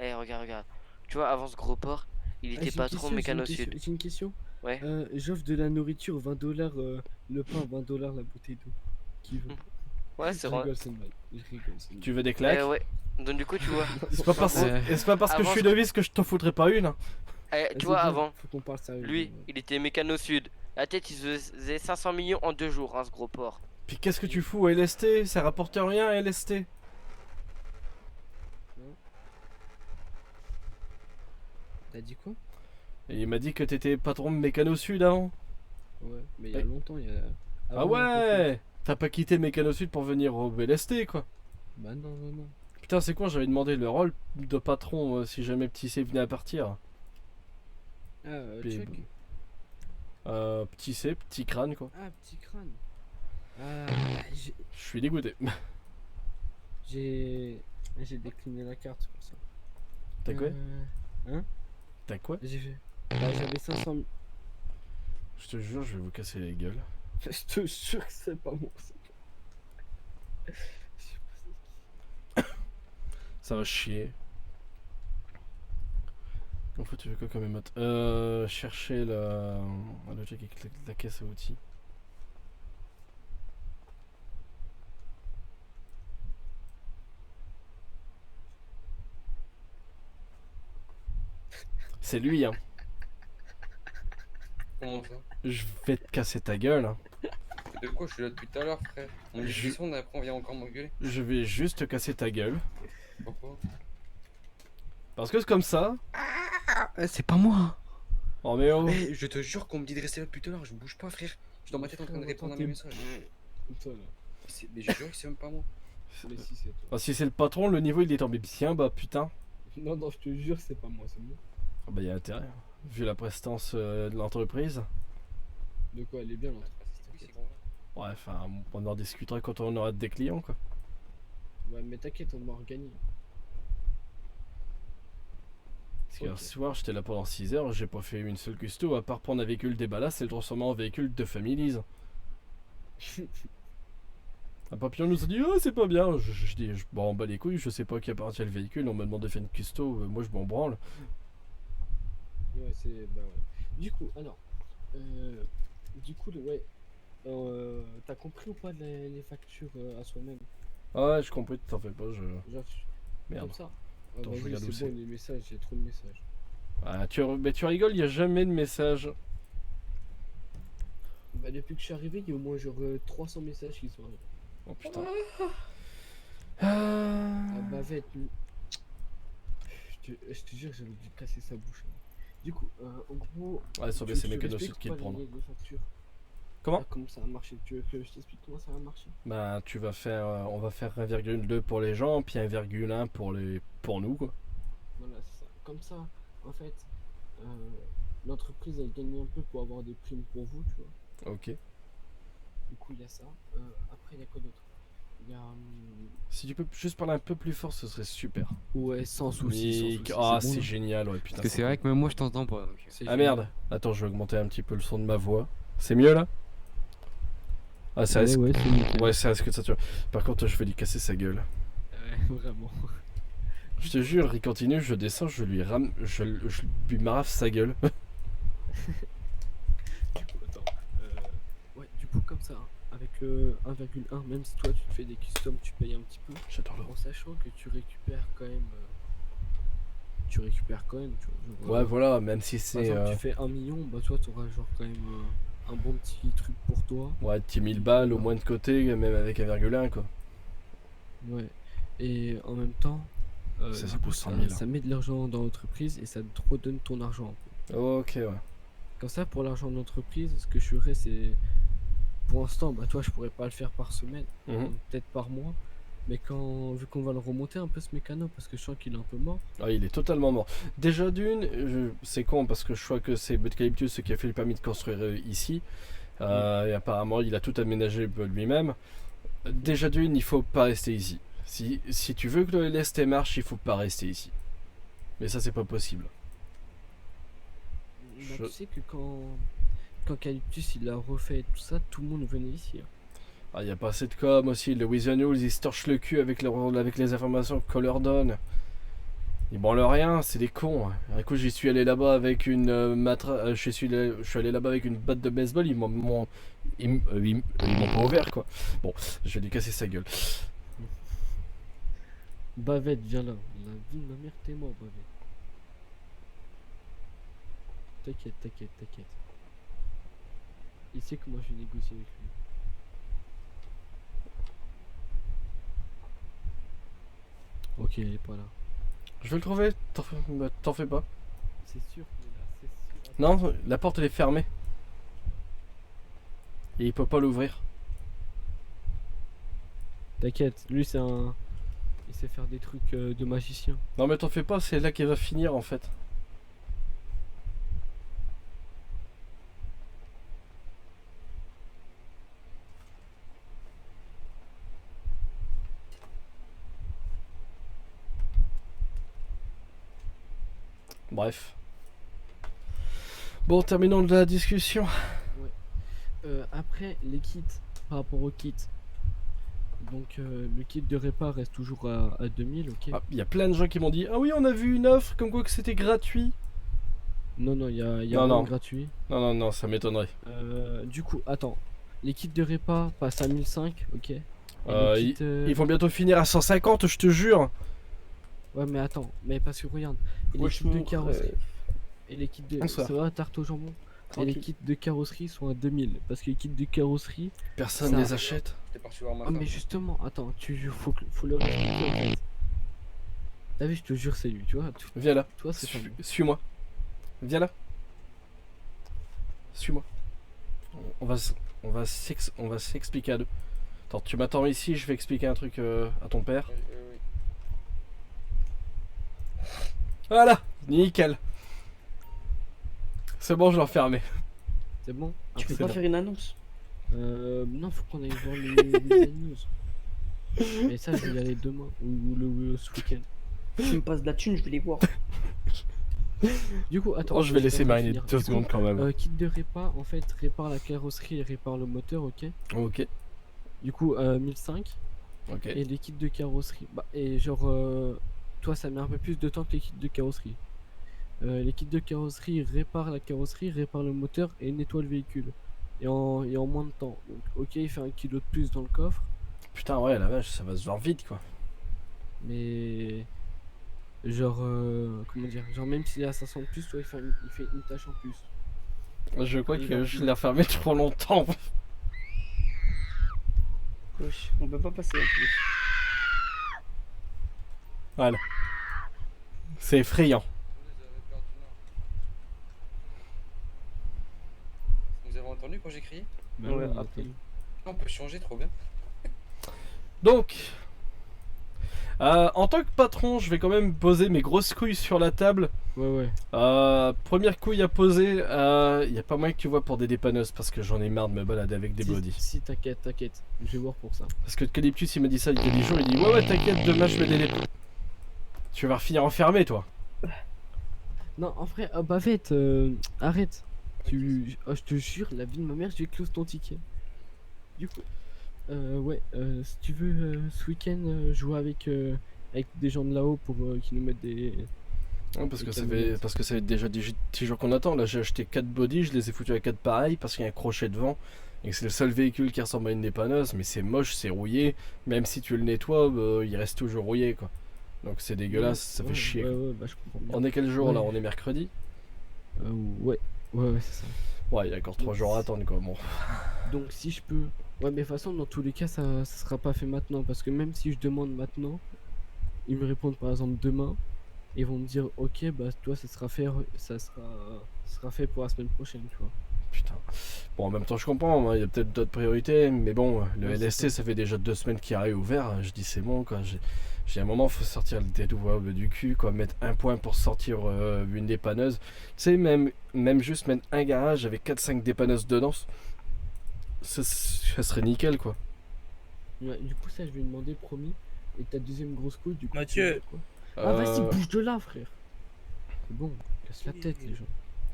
Eh, regarde. Tu vois, avant ce gros porc, il Ah, était j'ai une patron question, mécano j'ai une sud. question, j'ai une question. Ouais. J'offre de la nourriture 20 $, le pain 20 $, la bouteille d'eau. Qui veut? Ouais, c'est Je vrai. rigole, c'est une blague. Je rigole, c'est une Tu veux des claques? Ouais. Donc, du coup, tu vois. C'est pas parce, et c'est pas parce que je Avant suis ce- de vis que je t'en foutrais pas une. Hein. Tu vois, avant. Faut qu'on parle sérieux. Lui, il était mécano sud. La tête, il faisait 500 millions en 2 jours, hein, ce gros porc. Puis qu'est-ce que tu fous à LST? Ça rapporte rien à LST. T'as dit quoi? Et il m'a dit que t'étais patron de Mécano Sud avant. Ouais, mais il y a Ouais. longtemps, il y a. Ah avant la conférence. ouais. T'as pas quitté Mécano Sud pour venir au LST quoi. Bah non, non, non. Putain, c'est quoi? J'avais demandé le rôle de patron si jamais Petit C venait à partir. Ah, Puis- Chuck. Petit C, petit crâne quoi. Ah, petit crâne. Ah, j'ai- Je suis dégoûté. j'ai décliné la carte pour ça. T'as quoi? Hein? T'as quoi? J'ai fait. Bah, j'avais 500 000. Je te jure, je vais vous casser les gueules. Je te jure que c'est pas moi. Ça va chier. En fait, tu veux quoi comme émote? Chercher le check avec la caisse à outils. C'est lui, hein. Comment ça? Je vais te casser ta gueule. Hein. De quoi? Je suis là depuis tout à l'heure, frère. On dit Je- son, après on vient encore m'engueuler. Je vais juste te casser ta gueule. Pourquoi? Parce que c'est comme ça. C'est pas moi. Oh mais oh. Eh, je te jure qu'on me dit de rester là depuis tout à l'heure, je bouge pas, frère. Je suis dans ma tête en train de répondre à mes messages. Toi, là. Mais je jure que c'est même pas moi. Mais si, c'est toi. Ah, si c'est le patron, le niveau il est tombé bien bas, putain. Non, non, je te jure, c'est pas moi, c'est moi. Ah bah y a intérêt. Vu la prestance de l'entreprise. De quoi, elle est bien l'entreprise. Ouais, enfin, on en discutera quand on aura des clients quoi. Ouais, mais t'inquiète, on va gagner. Parce qu'hier soir, j'étais là pendant 6 heures, j'ai pas fait une seule custo à part prendre un véhicule des ballas et le transformer en véhicule de famille. Un papillon nous a dit oh c'est pas bien. Je dis je m'en bats les couilles, je sais pas qui appartient le véhicule, on me demande de faire une custo, moi je m'en branle. Ouais, c'est. Bah ouais. Du coup, alors. Ouais. T'as compris ou pas les factures à soi-même? Ah ouais, je compris, t'en fais pas, je. Genre, Merde. Comme ça. Attends, je Vas-y, regarde où c'est bon, c'est. les messages, il y a trop de messages. Ah, mais tu rigoles, il n'y a jamais de message. Bah, depuis que je suis arrivé, il y a au moins genre 300 messages qui sont arrivés. Oh putain. Ah, Bavette, je te jure, j'avais dû casser sa bouche. Du coup, en gros. Ouais, c'est tu- c'est tu Mécanosud expliques qui ou le pas prendre. les factures Comment? Ah, comment ça a marché? Tu veux que je t'explique comment ça a marché? Bah, tu vas faire. On va faire 1,2 pour les gens, puis 1,1 pour nous, quoi. Voilà, c'est ça. Comme ça, en fait, l'entreprise elle gagne un peu pour avoir des primes pour vous, tu vois. Ok. Du coup, il y a ça. Après, il y a quoi d'autre? Il y a. Si tu peux juste parler un peu plus fort, ce serait super. Ouais, sans souci. Sans souci, Ah, c'est bon, c'est là. génial, ouais, putain. Parce que c'est vrai que même moi je t'entends pas. donc. Ah merde. Attends, je vais augmenter un petit peu le son de ma voix. C'est mieux là? Ah, ça Ouais, risque. ouais, c'est nickel. Ouais, ça risque de saturer. Par contre, je vais lui casser sa gueule. Ouais, vraiment. Je te jure, il continue, je descends, je lui maraffe sa gueule. Attends. Ouais, du coup, comme ça, hein, avec le 1,1, même si toi tu te fais des customs, tu payes un petit peu. J'adore le. En sachant que tu récupères quand même. Tu récupères quand même, tu vois. Genre, Ouais, voilà, même si par c'est. exemple, tu fais 1 million, bah toi t'auras genre quand même un bon petit truc pour toi. Ouais, 10 000 balles au moins de côté, même avec 1,1 quoi. Ouais. Et en même temps, Ça du coup, pousse 100 000. ça met de l'argent dans l'entreprise et ça te redonne ton argent. Ok, ouais. Comme ça, pour l'argent de l'entreprise, ce que je ferais, c'est. Pour l'instant, bah toi, je pourrais pas le faire par semaine, Mhm. peut-être par mois. Mais vu qu'on va le remonter un peu ce mécano, parce que je sens qu'il est un peu mort. Ah, il est totalement mort. Déjà c'est con parce que je crois que c'est Butcalyptus qui a fait le permis de construire ici. Et apparemment, il a tout aménagé lui-même. Déjà d'une, il faut pas rester ici. Si tu veux que le LST marche, il faut pas rester ici. Mais ça, c'est pas possible. Bah, tu sais que quand Calyptus il a refait tout ça, tout le monde venait ici. Hein. Ah, y a pas assez de com aussi. Le Wizard News, ils se torchent le cul avec les informations qu'on leur donne. Ils branlent rien, c'est des cons. Un coup, j'y suis allé là-bas avec une je suis allé là-bas avec une batte de baseball, ils m'ont pas ouvert quoi. Bon, je vais lui casser sa gueule. Bavette, viens là. La vie de ma mère, t'es mort, Bavette. T'inquiète. Il sait que moi je vais négocier avec lui. Ok, il est pas là. Je vais le trouver, t'en fais pas. C'est sûr qu'il est là, c'est sûr. Non, la porte elle est fermée. Et il peut pas l'ouvrir. T'inquiète, lui c'est un. Il sait faire des trucs de magicien. Non mais t'en fais pas, c'est là qu'il va finir en fait. Bref. Bon, terminons la discussion. Ouais. Après, les kits, par rapport aux kits. Donc, le kit de répa reste toujours à 2000, ok. Il y a plein de gens qui m'ont dit: ah oui, on a vu une offre comme quoi que c'était gratuit. Non, il y a Non, rien non. de gratuit. Non, ça m'étonnerait. Du coup, attends. Les kits de répa passent à 1005, ok. Et les kits, Ils vont bientôt finir à 150, je te jure. Ouais, mais attends, mais parce que regarde, et les Ouais, kits je de m'en- carrosserie, et les kits de. Bonsoir. Ça va, tarte au jambon. Et les Tranquille. kits de carrosserie sont à 2000. Parce que les kits de carrosserie. Personne ça- les achète. T'es parti voir ma Ah, femme. mais justement, attends, faut le expliquer en fait. T'as vu, je te jure, c'est lui, tu vois. Viens là. Toi, c'est pas moi. Suis-moi. Viens là. Suis-moi. On va s'expliquer à deux. Attends, tu m'attends ici, je vais expliquer un truc à ton père. Voilà, nickel. C'est bon, je l'ai enfermé. C'est bon. Tu peux pas faire une annonce? Non, faut qu'on aille voir les news. Mais ça, je vais y aller demain ou ce week-end. Tu me passes de la thune, je vais les voir. Du coup, attends. Oh, je vais laisser laisser mariner 2 secondes quand même. Kit de répa, en fait, répare la carrosserie et répare le moteur, ok. Ok. Du coup, 1005. Ok. Et les kits de carrosserie. Bah, et genre, toi, ça met un peu plus de temps que les kits de carrosserie. Les kits de carrosserie réparent la carrosserie, réparent le moteur et nettoient le véhicule. Et en moins de temps. Donc, ok, il fait 1 kilo de plus dans le coffre. Putain, ouais, la vache, ça va se voir vite quoi. Mais Genre, comment dire, genre même s'il est à 500 de plus, toi, il fait une tâche en plus. Je crois Il que va- je l'ai refermé trop longtemps. Wesh, on peut pas passer en plus. Voilà. C'est effrayant. Vous avez entendu quand j'ai crié? Bah Ouais, oui, après. On peut changer, trop bien. Donc, en tant que patron, je vais quand même poser mes grosses couilles sur la table. Ouais. Première couille à poser, il n'y a pas moyen que tu vois pour des dépanneuses parce que j'en ai marre de me balader avec des bodies. Si, t'inquiète, je vais voir pour ça. Parce que Calyptus il m'a dit ça il y a 10 jours, il dit ouais t'inquiète, demain je mets des dépôts. Tu vas finir enfermé toi. Non, en vrai, Bavette, arrête. Je te jure, la vie de ma mère, je vais close ton ticket. Du coup, si tu veux, ce week-end, jouer avec des gens de là-haut pour qu'ils nous mettent des. Ouais, parce que ça camionnettes. fait déjà 10 jours qu'on attend. Là j'ai acheté 4 bodies, je les ai foutus à 4 pareils parce qu'il y a un crochet devant. Et que c'est le seul véhicule qui ressemble à une dépanneuse, mais c'est moche, c'est rouillé. Même si tu le nettoies, il reste toujours rouillé quoi. Donc c'est dégueulasse, ça fait chier. quoi. Ouais, bah je comprends bien. On est quel jour là? Ouais. On est mercredi? Ouais, c'est ça. Ouais, il y a encore 3 jours à attendre quoi. Bon. Donc si je peux. Ouais, mais de toute façon, dans tous les cas, ça sera pas fait maintenant. Parce que même si je demande maintenant, ils me répondent par exemple demain. Ils vont me dire, ok, bah toi, ça sera fait pour la semaine prochaine, tu vois. Putain. Bon, en même temps, je comprends, hein, il y a peut-être d'autres priorités, mais bon, le Ouais, c'est LST, ça fait déjà 2 semaines qu'il a réouvert. Je dis, c'est bon, quoi. J'ai un moment, faut sortir le dédouane du cul, quoi. Mettre un point pour sortir une dépanneuse. Tu sais, même juste mettre un garage avec 4-5 dépanneuses dedans, ça serait nickel, quoi. Ouais, du coup, ça, je vais lui demander, promis. Et ta deuxième grosse couille, du coup. Mathieu. tu veux quoi Ah, vas-y, bouge de là, frère. C'est bon, casse la tête, les gens.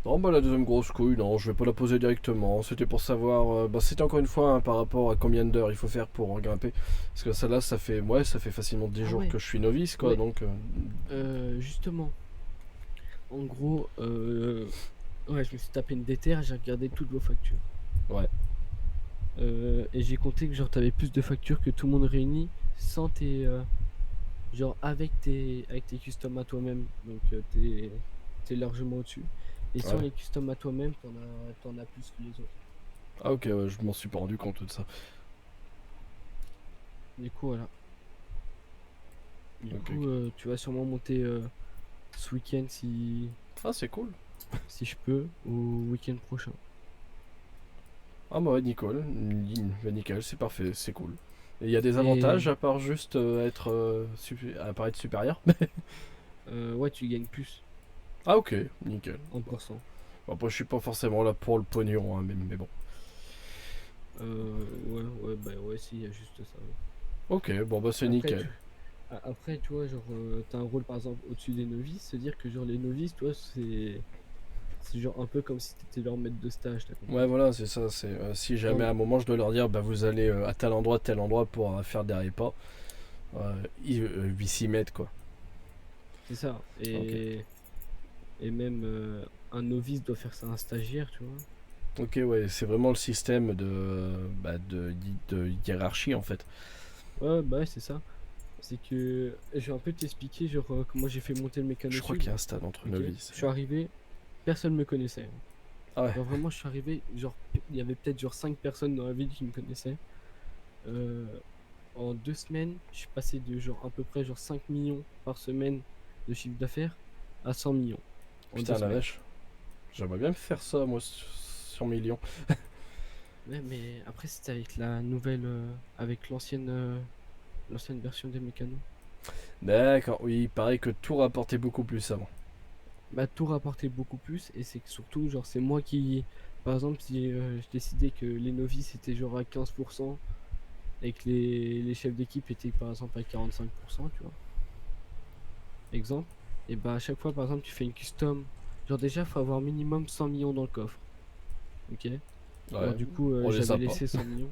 Non, bah la deuxième grosse couille, non, je vais pas la poser directement. C'était pour savoir. C'était encore une fois hein, par rapport à combien d'heures il faut faire pour grimper. Parce que celle-là, ça fait facilement 10 jours ouais. que je suis novice, quoi. Ouais. Donc. Justement. En gros, ouais, je me suis tapé une déterre, j'ai regardé toutes vos factures. Ouais. Et j'ai compté que genre t'avais plus de factures que tout le monde réuni sans tes. Genre avec tes customs à toi-même. Donc t'es largement au-dessus. Et sans Ouais. les customs à toi-même, t'en as plus que les autres. Ah, ok, ouais, je m'en suis pas rendu compte de ça. Du coup, voilà. Du Ok, coup, tu vas sûrement monter ce week-end si. Ah, c'est cool. Si je peux, ou week-end prochain. Ah, bah, ouais, nickel, c'est parfait, c'est cool. Et il y a des avantages à part juste apparaître supérieur? Ouais, tu gagnes plus Ah, ok, nickel. en pourcent. Bon, après, je suis pas forcément là pour le pognon, hein, mais bon. Ouais, si, il y a juste ça. Ouais. Ok, bon, bah, c'est Après, nickel. Après, tu vois, genre, t'as un rôle par exemple au-dessus des novices, se dire que genre les novices, toi, c'est genre un peu comme si t'étais leur maître de stage, t'as compris? Ouais, voilà, c'est ça. C'est si jamais à un moment je dois leur dire, bah vous allez à tel endroit pour faire des repas, ils s'y mettent quoi. C'est ça. Et même un novice doit faire ça à un stagiaire, tu vois. Ok, ouais, c'est vraiment le système de hiérarchie en fait. Ouais, bah ouais, c'est ça. C'est que je vais un peu t'expliquer genre comment j'ai fait monter le mécano. Je crois sud. qu'il y a un stade entre Ok. novices. Je suis arrivé, personne me connaissait. Ah ouais. Genre vraiment, je suis arrivé, genre il y avait peut-être genre 5 personnes dans la ville qui me connaissaient. En 2 semaines, je suis passé de genre à peu près genre 5 millions par semaine de chiffre d'affaires à 100 millions. En Putain 2 la semaines. vache. J'aimerais bien faire ça moi sur millions. Ouais, mais après c'était avec la nouvelle, avec l'ancienne version des mécanos. D'accord, oui, il paraît que tout rapportait beaucoup plus avant. Bah tout rapportait beaucoup plus et c'est que surtout genre c'est moi qui, par exemple si je décidais que les novices étaient genre à 15% et que les chefs d'équipe étaient par exemple à 45%, tu vois. Exemple. Et bah à chaque fois par exemple tu fais une custom, genre déjà faut avoir minimum 100 millions dans le coffre. Ok. Alors du coup on les a j'avais pas. laissé 100 millions.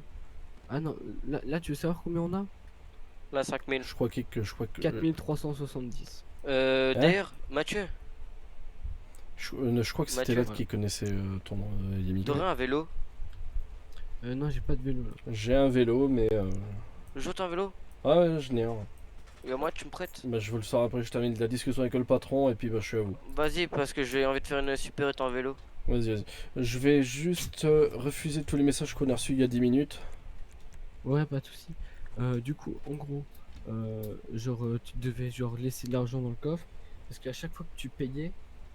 Ah non, là tu veux savoir combien on a? Là, 5000. Je crois que 4370. D'ailleurs, Mathieu, je crois que c'était Mathieu. là qui connaissait ton nom, Yemi. t'aurais un vélo? Non, j'ai pas de vélo là. J'ai un vélo, mais. Joue ton vélo? Ah ouais, je n'ai un. Et moi, tu me prêtes? Bah, je veux le savoir après, je termine la discussion avec le patron et puis bah, je suis à vous. Vas-y, parce que j'ai envie de faire une supérette en vélo. Vas-y, vas-y. Je vais juste refuser tous les messages qu'on a reçus il y a 10 minutes. Ouais, pas de soucis. Du coup, en gros, tu devais genre laisser de l'argent dans le coffre. Parce qu'à chaque fois que tu payais,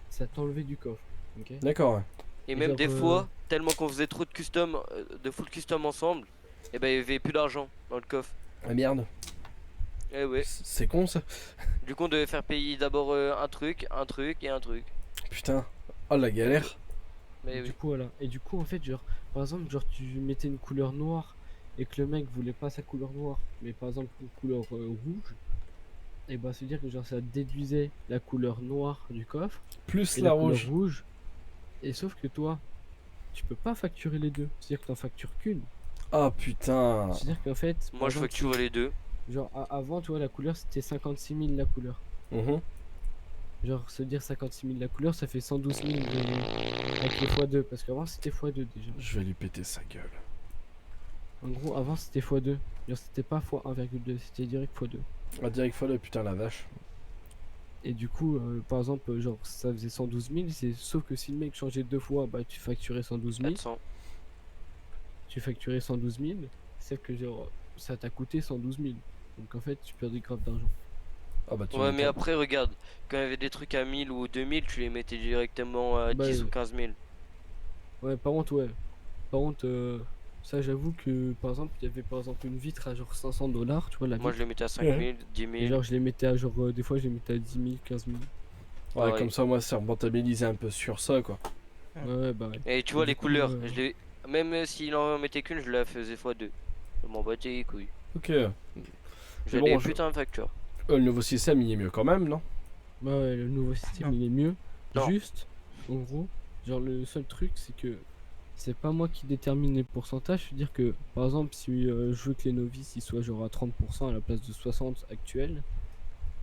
ça t'enlevait du coffre. Ok. D'accord, ouais. Et même genre, des fois, tellement qu'on faisait trop de custom, de full custom ensemble, et ben il y avait plus d'argent dans le coffre. Ah merde. Eh ouais. C'est con ça. Du coup, on devait faire payer d'abord un truc et un truc. Putain. Oh la galère. Mais Et oui. du coup, voilà. Et du coup, en fait, genre, par exemple, genre, tu mettais une couleur noire et que le mec voulait pas sa couleur noire, mais par exemple une couleur rouge, et bah, c'est dire que genre, ça déduisait la couleur noire du coffre Plus et la couleur rouge. Et sauf que toi, tu peux pas facturer les deux. C'est-à-dire que t'en factures qu'une. Ah putain. C'est-à-dire qu'en fait. Moi, par je exemple, facture les deux. Genre, avant, tu vois, la couleur c'était 56 000 la couleur. Mhm. Genre, se dire 56 000 la couleur, ça fait 112 000 avec les x2. Parce qu'avant c'était x2 déjà. Je vais lui péter sa gueule. En gros, avant c'était x2. Genre, c'était pas x 1,2, c'était direct x2. Ah direct folle, putain la vache. Et du coup, par exemple, genre ça faisait 112 000, sauf que si le mec changeait deux fois, bah tu facturais 112 000. 400. Tu facturais 112 000, sauf que genre ça t'a coûté 112 000. Donc en fait, tu perdais grave d'argent. Ah bah tu Ouais, mais m'étonnes. après, regarde, quand il y avait des trucs à 1000 ou 2000, tu les mettais directement à Bah, 10 ou 15 000. Ouais, par contre, ouais. Par contre, ça j'avoue que par exemple, il y avait par exemple une vitre à genre 500 $, tu vois la Moi, vitre. je les mettais à 5 000, 10 000. Et genre, je les mettais à genre, des fois, je les mettais à 10 000, 15 000. Ouais, Ouais. comme ça moi ça rentabilisait un peu sur ça quoi. Ouais, bah ouais. Et tu vois, Du les coup, couleurs, même s'il en mettait qu'une, je la faisais x2. Je m'en battais les couilles. Ok. J'ai bon, des je- putains de factures. Le nouveau système il est mieux quand même, non? Bah ouais, le nouveau système il est mieux. Non. Juste, en gros, genre le seul truc c'est que c'est pas moi qui détermine les pourcentages. Je veux dire que par exemple, si je veux que les novices ils soient genre à 30% à la place de 60 actuels,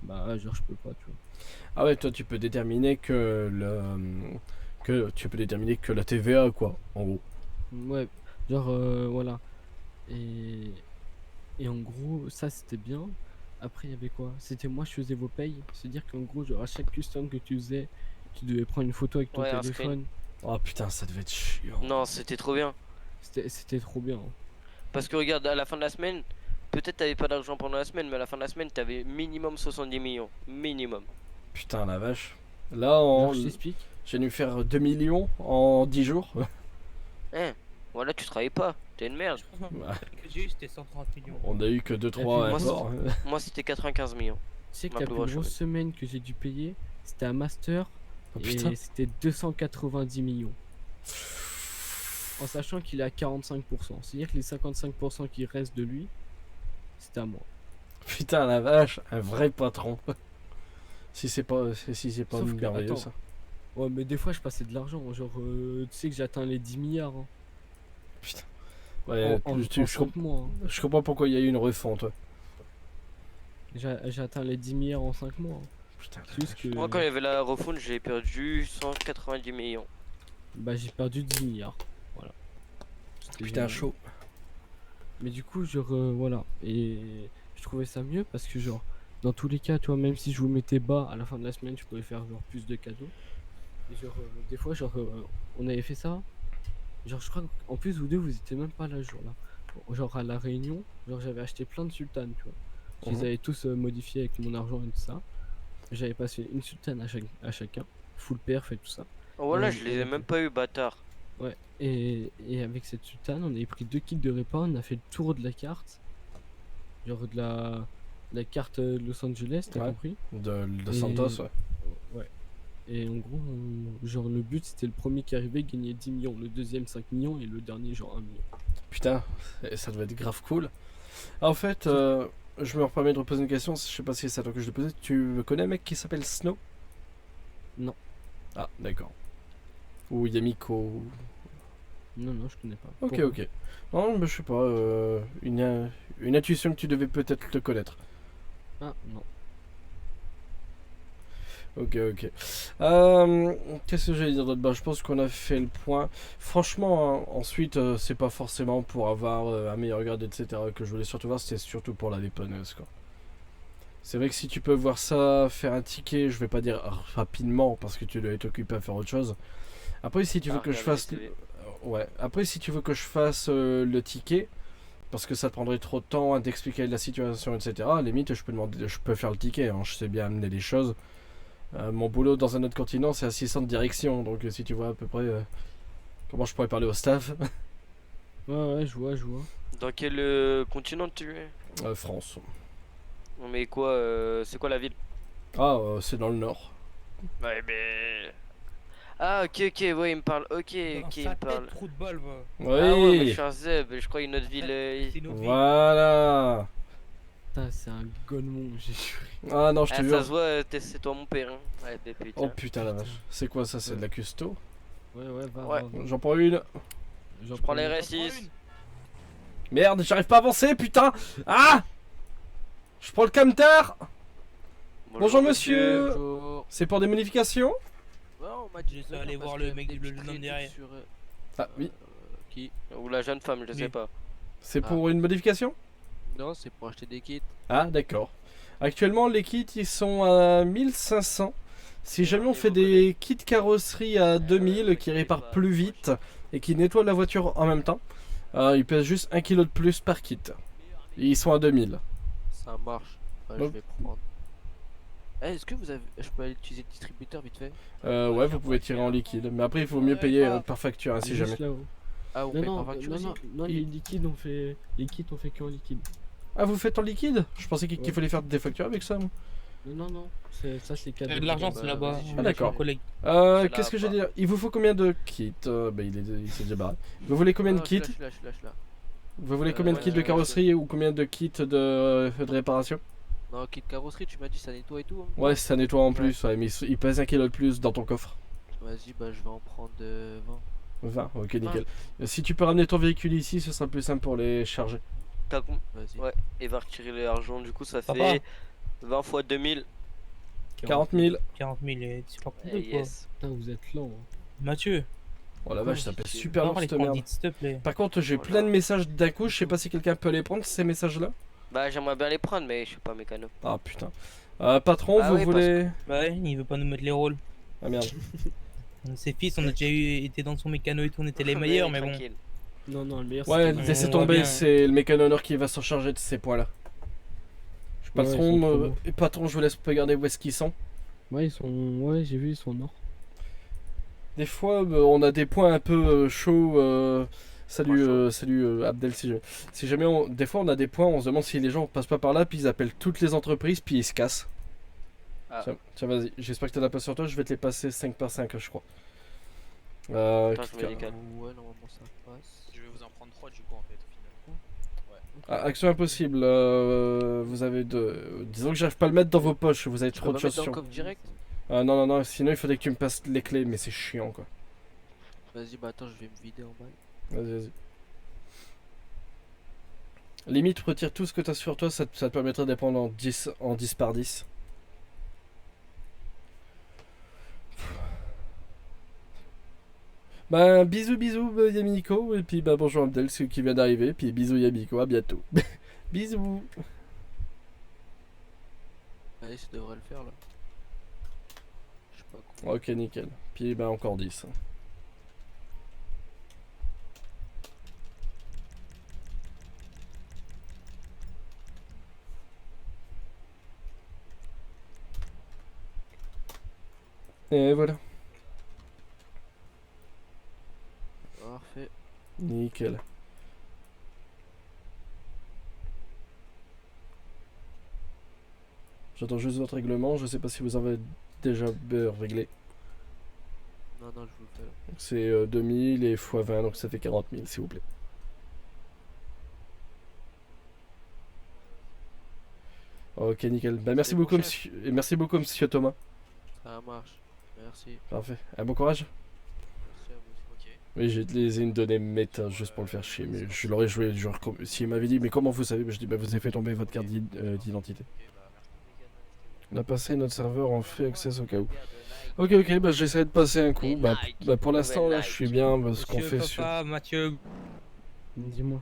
bah genre je peux pas, tu vois. Ah ouais, toi tu peux déterminer que tu peux déterminer que la TVA quoi, en gros. Ouais, genre voilà. Et en gros, ça c'était bien. Après, il y avait quoi? C'était moi je faisais vos payes. C'est-à-dire qu'en gros, genre à chaque custom que tu faisais, tu devais prendre une photo avec ton Ouais, un téléphone. Oh putain, ça devait être chiant. Non, c'était trop bien. C'était trop bien, hein. Parce que regarde, à la fin de la semaine, peut-être t'avais pas d'argent pendant la semaine, mais à la fin de la semaine, t'avais minimum 70 millions. Minimum. Putain la vache. Là on... Je t'explique. j'ai dû faire 2 millions en 10 jours. Hein, voilà, tu travailles pas. T'es une merde. Bah, Que j'ai eu, c'était 130 millions. on a eu que 2-3 puis, moi, efforts. Moi, c'était 95 millions. Tu sais que Ma la plus plus grosse grosse chômage. semaine que j'ai dû payer, c'était un master. Oh, putain. Et c'était 290 millions. En sachant qu'il est à 45%. C'est-à-dire que les 55% qui restent de lui, c'était à moi. Putain la vache, un vrai patron. Si c'est pas Sauf que, merveilleux attends. ça. Ouais, mais des fois je passais de l'argent. Genre, tu sais que j'ai atteint les 10 milliards. Hein. Putain. Ouais, En je 5 mois. Hein. je comprends pourquoi il y a eu une refonte. Ouais. J'ai atteint les 10 milliards en 5 mois. Hein. Putain, C'est juste que Moi, quand il y avait la refonte, j'ai perdu 190 millions. bah, j'ai perdu 10 milliards. Voilà. C'était Putain chaud. Mais du coup, genre, voilà. Et je trouvais ça mieux parce que, genre, dans tous les cas, tu vois, même si je vous mettais bas à la fin de la semaine, je pouvais faire, genre, plus de cadeaux. Et, genre, des fois, genre, on avait fait ça. Genre, je crois qu'en plus, vous deux, vous étiez même pas là ce jour-là. Genre, à la réunion, genre, j'avais acheté plein de sultanes, tu vois. Je les Mhm. avais tous modifiés avec mon argent et tout ça. J'avais passé une sultane à chacun, full perf et tout ça. Oh, voilà, Et je les ai avec- même pas eu, bâtard. Ouais, et avec cette sultane, on avait pris 2 kits de repas, on a fait le tour de la carte. Genre de la carte Los Angeles, t'as Ouais. compris? De Et- Santos, ouais. Ouais. Et en gros, genre le but c'était le premier qui arrivait gagner 10 millions, le deuxième 5 millions et le dernier genre 1 million. Putain, ça devait être grave cool. En fait, je me permets de reposer une question, je sais pas si c'est à toi que je l'ai posé. Tu connais un mec qui s'appelle Snow? Non. Ah, d'accord. Ou Yamiko. Non, non, je connais pas. Ok, Pourquoi? ok. Non, mais je sais pas, une intuition que tu devais peut-être te connaître. Ah, non. Ok, ok. Qu'est-ce que j'allais dire d'autre? Bah, je pense qu'on a fait le point. Franchement, hein, ensuite, c'est pas forcément pour avoir un meilleur grade, etc. que je voulais surtout voir, c'était surtout pour la dépanneuse, quoi. C'est vrai que si tu peux voir ça, faire un ticket, je vais pas dire rapidement parce que tu dois être occupé à faire autre chose. Après, si tu veux que je fasse. Ouais, après, si tu veux que je fasse le ticket, parce que ça te prendrait trop de temps à t'expliquer la situation, etc. À la limite, je peux faire le ticket, hein, je sais bien amener les choses. Mon boulot dans un autre continent, c'est assistant de direction, donc si tu vois à peu près comment je pourrais parler au staff. Ouais, je vois. Dans quel continent tu es? France. Non, mais quoi, c'est quoi la ville? Ah, c'est dans le nord. Ouais, mais. Ah, ok, ouais, il me parle. Ok, il me parle. Trou de balle, va. Oui. Ah ouais, mais je suis un Zeb, je crois une autre ville. Voilà. Putain, c'est un golemon, j'ai juré. Ah non, je te Ah, jure. ça se voit, c'est toi mon père. Hein. Ouais, mais putain. Oh putain la vache. C'est quoi ça? C'est de la custo? Ouais, va. Ouais. J'en prends une. Je prends les R6. Merde, j'arrive pas à avancer, putain. Ah! Je prends le camtar. Bonjour monsieur. C'est pour des modifications? On m'a dit ça, aller voir le mec, le jeune homme derrière. Ah oui. Qui? Ou la jeune femme, je sais pas. C'est pour une modification? Non, c'est pour acheter des kits. Ah d'accord. Actuellement les kits ils sont à 1500. Si jamais on fait des kits carrosserie à 2000 qui réparent plus vite et qui nettoient la voiture en même temps, ils pèsent juste 1 kg de plus par kit. Et ils sont à 2000. Ça marche. Ouais, je vais prendre. Est-ce que vous avez. Je peux aller utiliser le distributeur vite fait? Ouais, vous pouvez tirer en liquide. Mais après il faut mieux payer par facture hein, si jamais. Ah, on paye par facture aussi? Non, les liquides on fait. Les kits on fait que en liquide. Ah, vous faites en liquide? Je pensais qu'il fallait faire des factures avec ça. Moi. Non. Ça c'est cadeau. De l'argent, c'est là-bas. Ah, d'accord. Qu'est-ce que j'ai dire? Il vous faut combien de kits? Bah, il s'est déjà barré. Vous voulez combien de kits? Je suis là. Vous voulez combien de kits de carrosserie ou combien de kits de réparation? Non, kit carrosserie, tu m'as dit ça nettoie et tout. Hein. Ouais, ça nettoie en plus, ouais, mais il pèse 1 kg de plus dans ton coffre. Vas-y, bah je vais en prendre 20. 20, ok, nickel. Si tu peux ramener ton véhicule ici, ce sera plus simple pour les charger. T'as con. Vas-y. Ouais, et va retirer l'argent, du coup ça Papa. fait 20 fois 2000. 40 000. 40 000, c'est pas cool, quoi. Yes. Putain, vous êtes lent. Hein. Mathieu. Oh la vache, ça pèse super lourd cette les prendre merde. vite, s'il te plaît. Par contre, j'ai plein de messages d'un coup, je sais pas si quelqu'un peut les prendre ces messages-là. Bah j'aimerais bien les prendre, mais je suis pas mécano. Ah putain. Patron, Ah vous ouais, voulez. Bah ouais, il veut pas nous mettre les rôles. Ah merde. Ses fils, on a déjà été dans son mécano et tout, on était les meilleurs, mais bon. tranquille. Non, le meilleur Ouais, c'est laissez on tomber, voit bien. c'est le mécanonneur qui va s'en charger de ces points-là. Ouais, ils sont trop bons. Patron, je vous laisse regarder où est-ce qu'ils sont. Ouais, ils sont. Ouais, j'ai vu, ils sont nord. Des fois, on a des points un peu chauds. Salut Abdel, si jamais des fois on a des points, on se demande si les gens passent pas par là, puis ils appellent toutes les entreprises, puis ils se cassent. Ah. Tiens, vas-y, j'espère que t'en as pas sur toi, je vais te les passer 5 par 5, je crois. Attends, je me décale. Ouais, normalement ça passe. Je vais vous en prendre 3 du coup en fait au final. Action impossible, vous avez disons que j'arrive pas à le mettre dans vos poches, vous avez Tu trop peux de pas choses mettre dans sur. le coffre direct? Non, sinon il faudrait que tu me passes les clés, mais c'est chiant quoi. Vas-y, bah attends, je vais me vider en bas. Vas-y. Limite, retire tout ce que t'as sur toi, ça te permettrait de prendre en 10 par 10. Bah, bisous Yamiko, et puis bah bonjour Abdel, c'est qui vient d'arriver, puis bisous Yamiko, à bientôt. Bisous. Allez, ça devrait le faire là. Je sais pas quoi. Ok, nickel. Puis bah encore 10. Et voilà. Parfait. Nickel. J'attends juste votre règlement, je sais pas si vous avez déjà réglé. Non, je vous le fais là. C'est 2000 et x 20, donc ça fait 40 000 s'il vous plaît. Ok, nickel. Bah, merci beaucoup, monsieur, et merci beaucoup, monsieur Thomas. Ça marche. Merci. Parfait. Bon courage. Merci à vous. Ok. Oui, j'ai utilisé une donnée méta juste pour le faire chier, mais je l'aurais joué genre s'il m'avait dit mais comment vous savez, je dis bah vous avez fait tomber votre carte d'identité. On a passé notre serveur en free access au cas où. Ok, bah j'essaierai de passer un coup. Bah pour l'instant là je suis bien parce qu'on fait sur. Mathieu. Dis-moi.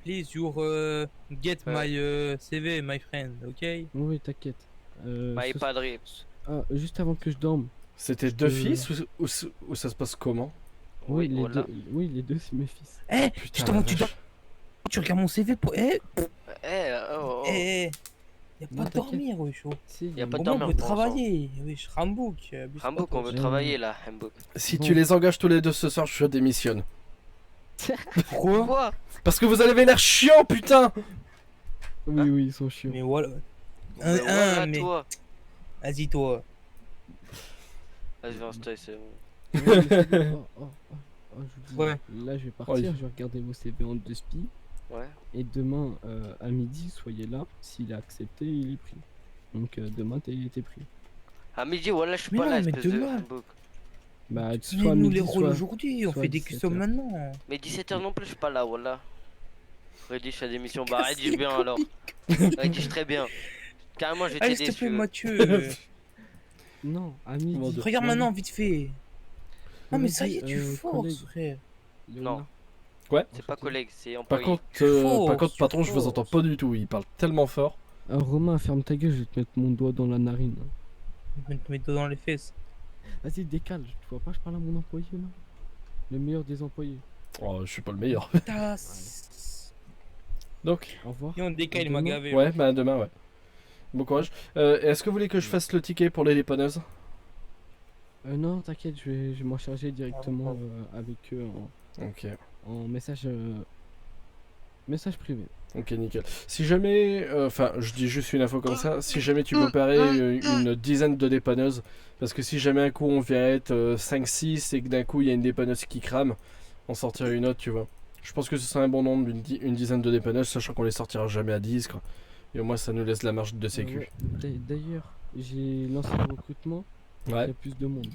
Please, get my CV, my friend, ok? Oui, t'inquiète. My ce- padre. Juste avant que je dorme. C'était je deux te- fils ou ça se passe comment? Oui, voilà. les deux, c'est mes fils. Eh, putain, juste avant la que tu vache. dormes, tu regardes mon CV pour. Eh, Oh. y'a Non, pas de t'inquiète. dormir, wesh. Si, Y a pas de Au moins, on dormir peut pour l'instant. travailler. Wesh, Rambouk. Hambouk, on veut travailler là, Hambouk. Si Bon. tu les engages tous les deux ce soir, je démissionne. Pourquoi? Parce que vous avez l'air chiant, putain! Oui, ils sont chiants. Mais voilà. Mais voilà, mais. toi. Vas-y, toi. Vas-y, viens, stay, c'est bon. Je vous dis, Ouais. là, je vais partir, Ouais. je vais regarder vos CV en 2 spi. Ouais. Et demain, à midi, soyez là. S'il a accepté, il est pris. Donc demain, t'es pris. À midi, voilà, je suis Mais pas non, là, mais espèce de demain. Hambouk. Bah, soit à Donnez-nous midi, les rôles soit- aujourd'hui, on soit fait des 17 customs heures. maintenant. Mais 17h non plus, je suis pas là, voilà. Rédige ta démission. Bah, rédige bien alors. Rédige très bien. Carrément, je vais Allez, t'aider s'il te si tu plaît, veux. Mathieu. Non, à midi. Regarde maintenant, vite fait. Non, mais ça y est, Midi, tu forces, collègue. frère. Non, Ouais. c'est pas collègue, c'est Par employé. contre, patron, je vous entends pas du tout. Il parle tellement fort. Romain, ferme ta gueule, je vais te mettre mon doigt dans la narine. Je vais te mettre dans les fesses. Vas-y, décale, tu vois pas, je parle à mon employé là. Le meilleur des employés. Oh, je suis pas le meilleur. Donc. Au revoir. Et on décale, il m'a Demain. gavé. Ouais, bah demain, ouais. Bon courage. Est-ce que vous voulez que je fasse le ticket pour les dépanneuses? Non, t'inquiète, je vais m'en charger directement avec eux Ok. en message, message privé. Ok, nickel. Si jamais, enfin, je dis juste une info comme ça, si jamais tu peux opérer une dizaine de dépanneuses, parce que si jamais un coup on vient être 5-6 et que d'un coup il y a une dépanneuse qui crame, on sortira une autre, tu vois. Je pense que ce serait un bon nombre, une dizaine de dépanneuses, sachant qu'on les sortira jamais à 10, quoi. Et au moins ça nous laisse la marge de sécu. Ouais. D'ailleurs, j'ai lancé le recrutement. Ouais. Il y a plus de monde.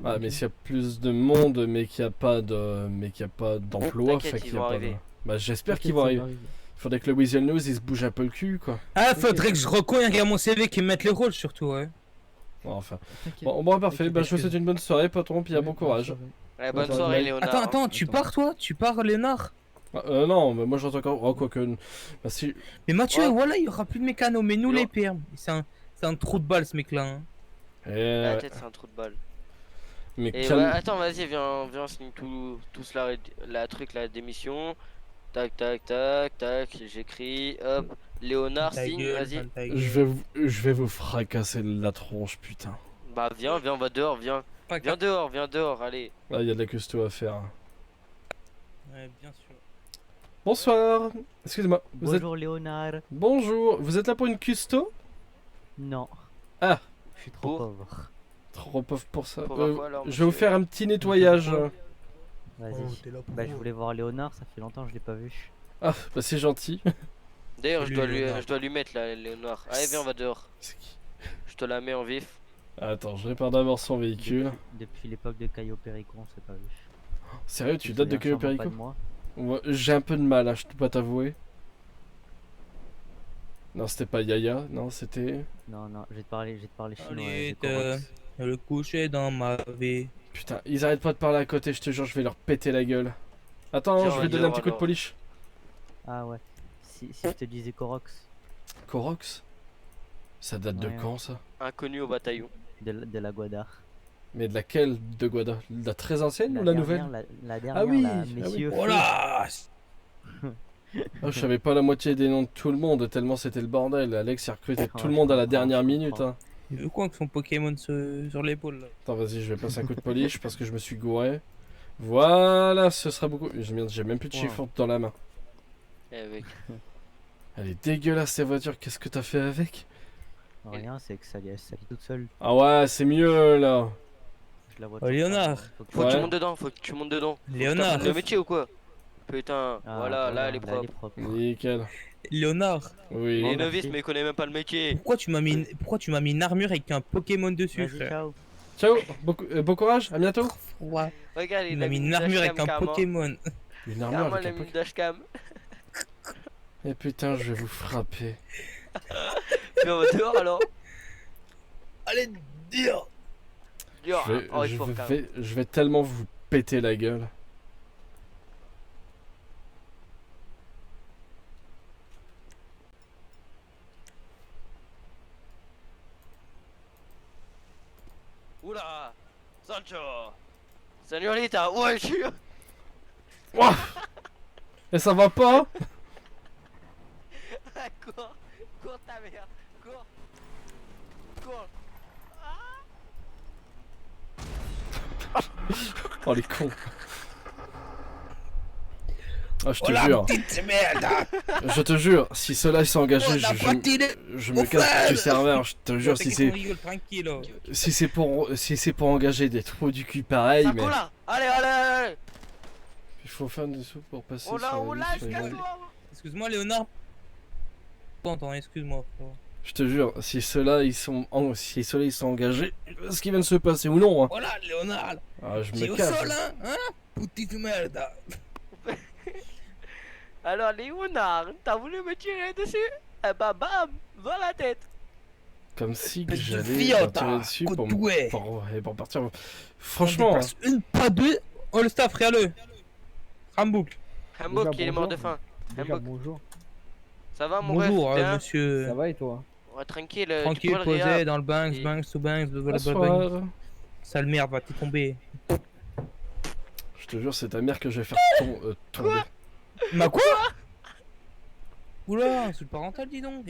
Ah, mais s'il y a plus de monde, mais qu'il n'y a pas d'emploi, T'inquiète, fait ils qu'il y vont a pas de... arriver. Bah j'espère T'inquiète, qu'ils vont ça arriver. va arriver. Faudrait que le Weasel Nose il se bouge un peu le cul, quoi. Ah, faudrait que je reconnaisse mon CV qui me mette les rôles surtout, ouais. Bon, enfin. T'inquiète. Bon, parfait. T'inquiète, Bah, je vous souhaite une bonne soirée, patron, puis Ouais, bon bonne courage. soirée. Ouais, bonne Attends, soirée, mais- Léonard. Attends, hein. tu pars toi? Tu pars, Léonard? Non, mais moi j'entends encore. Oh, quoique. Bah, si. Mais Mathieu, Ouais. voilà, il y aura plus de mécano, mais nous Non. les permes. C'est un trou de balle ce mec là. Hein. La tête, c'est un trou de balle. Mais Et calme- ouais, attends, vas-y, viens, signe tous la truc, la démission. Tac, tac, tac, tac, j'écris, hop. Léonard, Ta signe, gueule, vas-y. ta gueule. je vais vous fracasser la tronche, putain. Bah, viens, on va dehors, viens. Pas Viens dehors, allez. Là, il y a de la custo à faire. Ouais, bien sûr. Bonsoir. Excusez-moi. Vous êtes... Bonjour Léonard. Bonjour. Vous êtes là pour une custo? Non. Ah. Je suis trop pauvre. Trop pauvre pour ça. Pauvre à quoi, alors, Je vais vous monsieur faire un petit nettoyage. Vas-y. Oh, t'es là pour Bah je voulais voir Léonard, ça fait longtemps que je l'ai pas vu. Ah, bah c'est gentil. D'ailleurs, Salut, je Léonard. dois lui mettre là, Léonard. Allez, viens, on va dehors. C'est qui? Je te la mets en vif. Attends, je répare d'abord son véhicule. Depuis l'époque de Caio Perico, on s'est pas vu. Sérieux, tu te dates de souviens Cayo sûrement pas Perico? de moi. Ouais, j'ai un peu de mal, hein, je peux pas t'avouer. Non, c'était pas Yaya, non, c'était... Non, je vais te parler chinois. Allez, de Corox. le coucher dans ma vie. Putain, ils arrêtent pas de parler à côté, je te jure, je vais leur péter la gueule. Attends, Viens, je vais donner un petit coup de alors. polish. Ah ouais. Si je te disais Corox, Corox? Ça date de Ouais, quand, ça? Inconnu au bataillon. de la Guadar. Mais de laquelle de Guada? De la très ancienne ou la nouvelle? La dernière, Ah oui, la ah oui. Messieurs. Oh là! Oh, je savais pas la moitié des noms de tout le monde, tellement c'était le bordel. Alex il recrutait Ah, tout le je monde à la comprends, dernière je minute. comprends. Hein. Il veut quoi avec son Pokémon sur l'épaule là? Attends, vas-y, je vais passer un coup de polish parce que je me suis gouré. Voilà, ce sera beaucoup. J'ai même plus de Wow. chiffon dans la main. Eh, mec. Elle est dégueulasse cette voiture, qu'est-ce que t'as fait avec? Rien, c'est que ça lit toute seule. Ah ouais, c'est mieux là. Je la vois Oh, tout le temps, Léonard. faut que- Faut que tu Ouais. montes dedans, faut que tu montes dedans. Faut que Léonard. t'apprennes le métier ou quoi? Putain, Ah, voilà, là elle est propre. Nickel. Léonard. Oui. Il est Bon, novice merci. mais il connaît même pas le métier. Pourquoi tu m'as mis une armure avec un Pokémon dessus, Vas-y, frère? ciao. Ciao, bon courage, à bientôt. Ouais. Regarde, Il m'a mis une armure avec un Pokémon. Une armure Carrément, avec il a un mis une Pokémon. dashcam. Eh putain, je vais vous frapper. Tu vas dehors alors? Allez, dire. Dehors. Je vais, Oh, il faut quand même. je vais tellement vous péter la gueule. Sancho. Señorita, ouais, je suis. Ouah. Et ça va pas? Cours, cours ta mère, cours. Cours. Oh les cons. Ah, je te Oh la jure. petite merde. Je te jure, si ceux-là ils sont engagés, Oh, la fatine. je me casse du serveur. Je te jure, si c'est Tranquille. si c'est pour engager des trous du cul pareil, mais Là. Allez, allez, allez. il faut faire des sous pour passer Oh là, sur oh la là, liste. Excuse-moi, Léonard. Attends, excuse-moi. frérot. Je te jure, si ceux-là ils sont engagés, ce qui vient de se passer ou non. Hein. Voilà, Léonard. Ah, je C'est me au casse. sol, hein? Petite merde. Alors, Léonard, t'as voulu me tirer dessus? Eh bah, bam, dans la tête. Comme si que Petite j'allais fillette, tirer dessus pour, côte-douée. pour partir. Franchement, On dépasse une, pas deux. Oh, le staff, regarde-le. Ramboucle. Hambouk, il est mort de faim. Déjà, Hambouk. bonjour. Ça va, mon Bonjour, ref, bien monsieur. Ça va et toi? Ouais, tranquille, Tranquille, tu peux le posé réhab. dans le Banks, Et- Banks to Banks, bonsoir. Sale merde, va t'y tomber. Je te jure, c'est ta mère que je vais faire tomber. Ma quoi? Oula, c'est le parental, dis donc.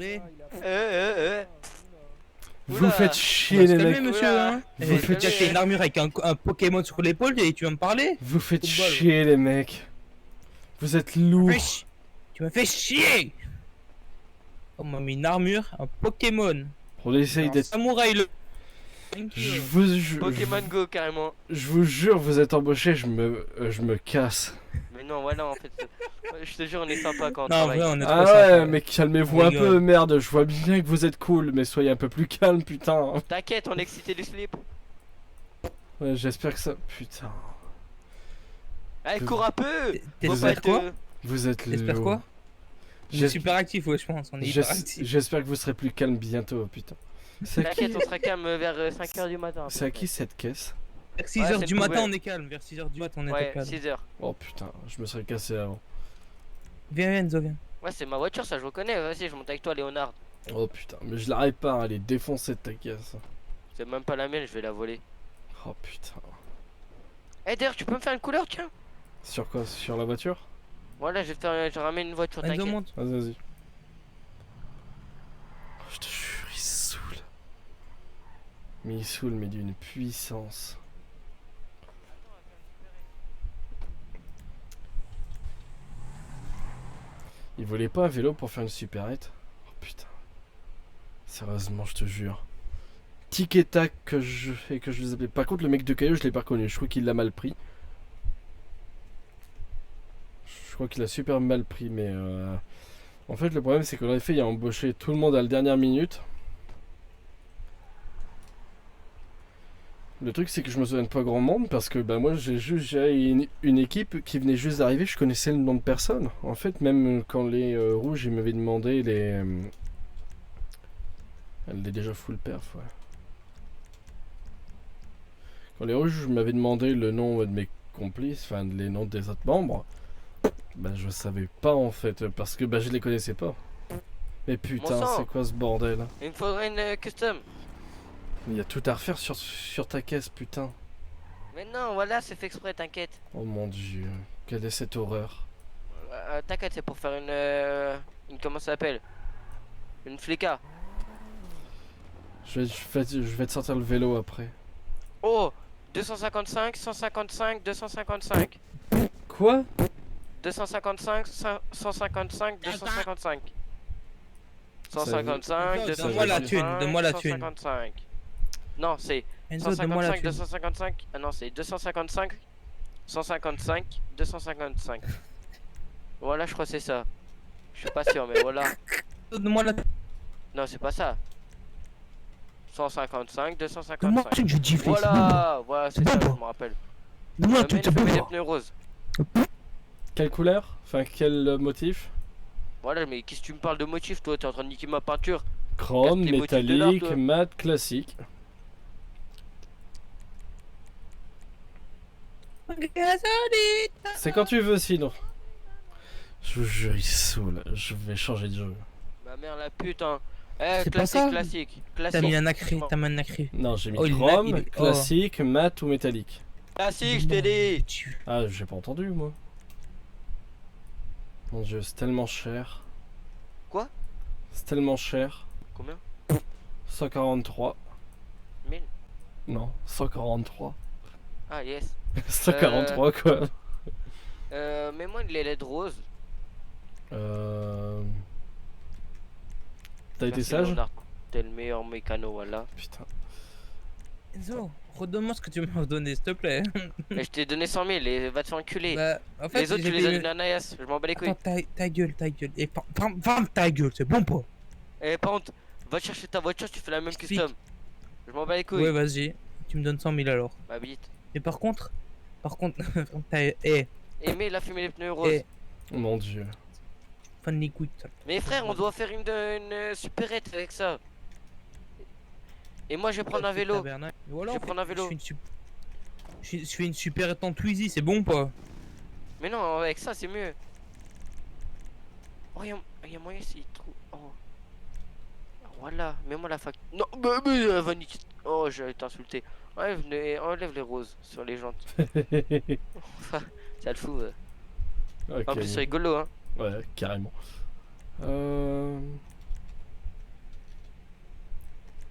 Vous Oula. faites chier les mecs. monsieur, hein. Vous faites Tu as chier. une armure avec un Pokémon sur l'épaule et tu vas me parler? Vous faites Football. chier les mecs. Vous êtes lourds. Tu m'as fait chier. On m'a mis une armure, un Pokémon. On essaye Un d'être. samouraï le. Pokémon Go, carrément. Je vous jure, vous êtes embauché, je me casse. Mais non, voilà, en fait. Je te jure, on est sympa quand on Non, travaille. vrai, on est Ah trop ouais, sympa. mais calmez-vous On un rigole. peu, merde. Je vois bien que vous êtes cool, mais soyez un peu plus calme, putain. T'inquiète, on a excité du slip. Ouais, j'espère que ça. Putain. Allez, cours un peu. Faut Vous pas êtes être, quoi? Vous êtes J'espère lourd. quoi? On est super actif, ouais, je pense. On est hyper actif. J'espère que vous serez plus calme bientôt, putain. C'est à qui, T'inquiète, on sera calme vers 5h du matin. c'est à qui cette caisse? Vers 6h du matin, on est calme. Vers 6h du matin, on Ouais, est calme. 6h. Oh putain, je me serais cassé avant. Viens, Enzo, viens. Ouais, c'est ma voiture, ça je reconnais. Vas-y, je monte avec toi, Léonard. Oh putain, mais je la répare, elle est défoncée de ta caisse. C'est même pas la mienne, je vais la voler. Oh putain. Eh, d'ailleurs, tu peux me faire une couleur, tiens? Sur quoi? Sur la voiture? Voilà, je ramène une voiture, Enzo, t'inquiète. monte. Vas-y. Je te jure, il saoule. Mais il saoule, mais d'une puissance. Il volait pas un vélo pour faire une supérette? Oh putain. Sérieusement, je te jure. Tic et tac que je les appelais. Par contre, le mec de Caillou, je l'ai pas reconnu. Je crois qu'il l'a mal pris. Je crois qu'il a super mal pris, mais en fait, le problème, c'est qu'en effet, il a embauché tout le monde à la dernière minute. Le truc, c'est que je me souviens de pas grand monde parce que bah, moi, j'ai une équipe qui venait juste d'arriver. Je connaissais le nom de personne. En fait, même quand les rouges, ils m'avaient demandé les. Elle est déjà full perf, ouais. Quand les rouges m'avaient demandé le nom de mes complices, enfin les noms des autres membres, bah je savais pas en fait, parce que bah je les connaissais pas. Mais putain, Bon sang. c'est quoi ce bordel? Il me faudrait une custom. Il y a tout à refaire sur ta caisse, putain. Mais non, voilà, c'est fait exprès, t'inquiète. Oh mon dieu, quelle est cette horreur? T'inquiète, c'est pour faire une. Comment ça s'appelle? Une flicka. Je vais te sortir le vélo après. Oh 255, 155, 255. Quoi? 255, 155, 255. 155, Donne-moi la thune, donne-moi la thune. 155. Non, c'est Enzo, donne-moi la 155, thune. 255. Ah non, c'est 255, 155, 255. Voilà, je crois que c'est ça. Je suis pas sûr, mais voilà. Donne-moi la Non, c'est pas ça. 155, Donne-moi la 255. thune, je dis fais, Voilà, voilà, c'est ça, je me rappelle. Donne-moi la thune, c'est des bon. pneus roses. Quelle couleur? Enfin, quel motif? Voilà, mais qu'est-ce que tu me parles de motif, toi? T'es en train de niquer ma peinture. Chrome, Casse tes motifs de métallique, l'art, toi. mat, classique. C'est quand tu veux sinon. Je vous jure, il saoule. Je vais changer de jeu. Ma mère la pute, hein. C'est pas ça. Classique. T'as mis un nacré, t'as mis un nacré. Non, j'ai mis Oh, il chrome, oh. classique, mat ou métallique. Classique, je t'ai dit. Ah, j'ai pas entendu moi. Mon dieu, c'est tellement cher. Quoi? C'est tellement cher. Combien? 143. 1000. Non, 143. Ah, yes. 143 quoi. Mets-moi une LED rose. T'as été Merci, sage? Léonard. T'es le meilleur mécano, voilà. Putain. Enzo, redonne-moi ce que tu m'as donné, s'il te plaît. Et je t'ai donné 100 000 et va te faire enculer. Bah, en fait, les autres, tu j'ai les as payé- donnés à Nayas. Je m'en bats les couilles. Attends, ta gueule, ta gueule. Et ferme ta gueule, c'est bon pas. Et par contre, va chercher ta voiture, tu fais la même custom. Je m'en bats les couilles. Ouais, vas-y. Tu me donnes 100 000 alors. Ma bite. Et par contre, ferme ta. Aimé, il a fumé les pneus roses. Mon dieu. Fan les couilles. Mais frère, on doit faire une supérette avec ça. Et moi, je vais prendre un vélo. Voilà, je vais prendre un vélo. Je fais une super en Twizy, c'est bon pas? Mais non, avec ça, c'est mieux. Oh, y'a moyen s'il trouve. Oh. Voilà, mets-moi la fac. Non, mais Vanity. Oh, j'ai été insulté. Enlève les roses sur les jantes. Ça le fout. Ok. En plus, c'est rigolo, hein. Ouais, carrément.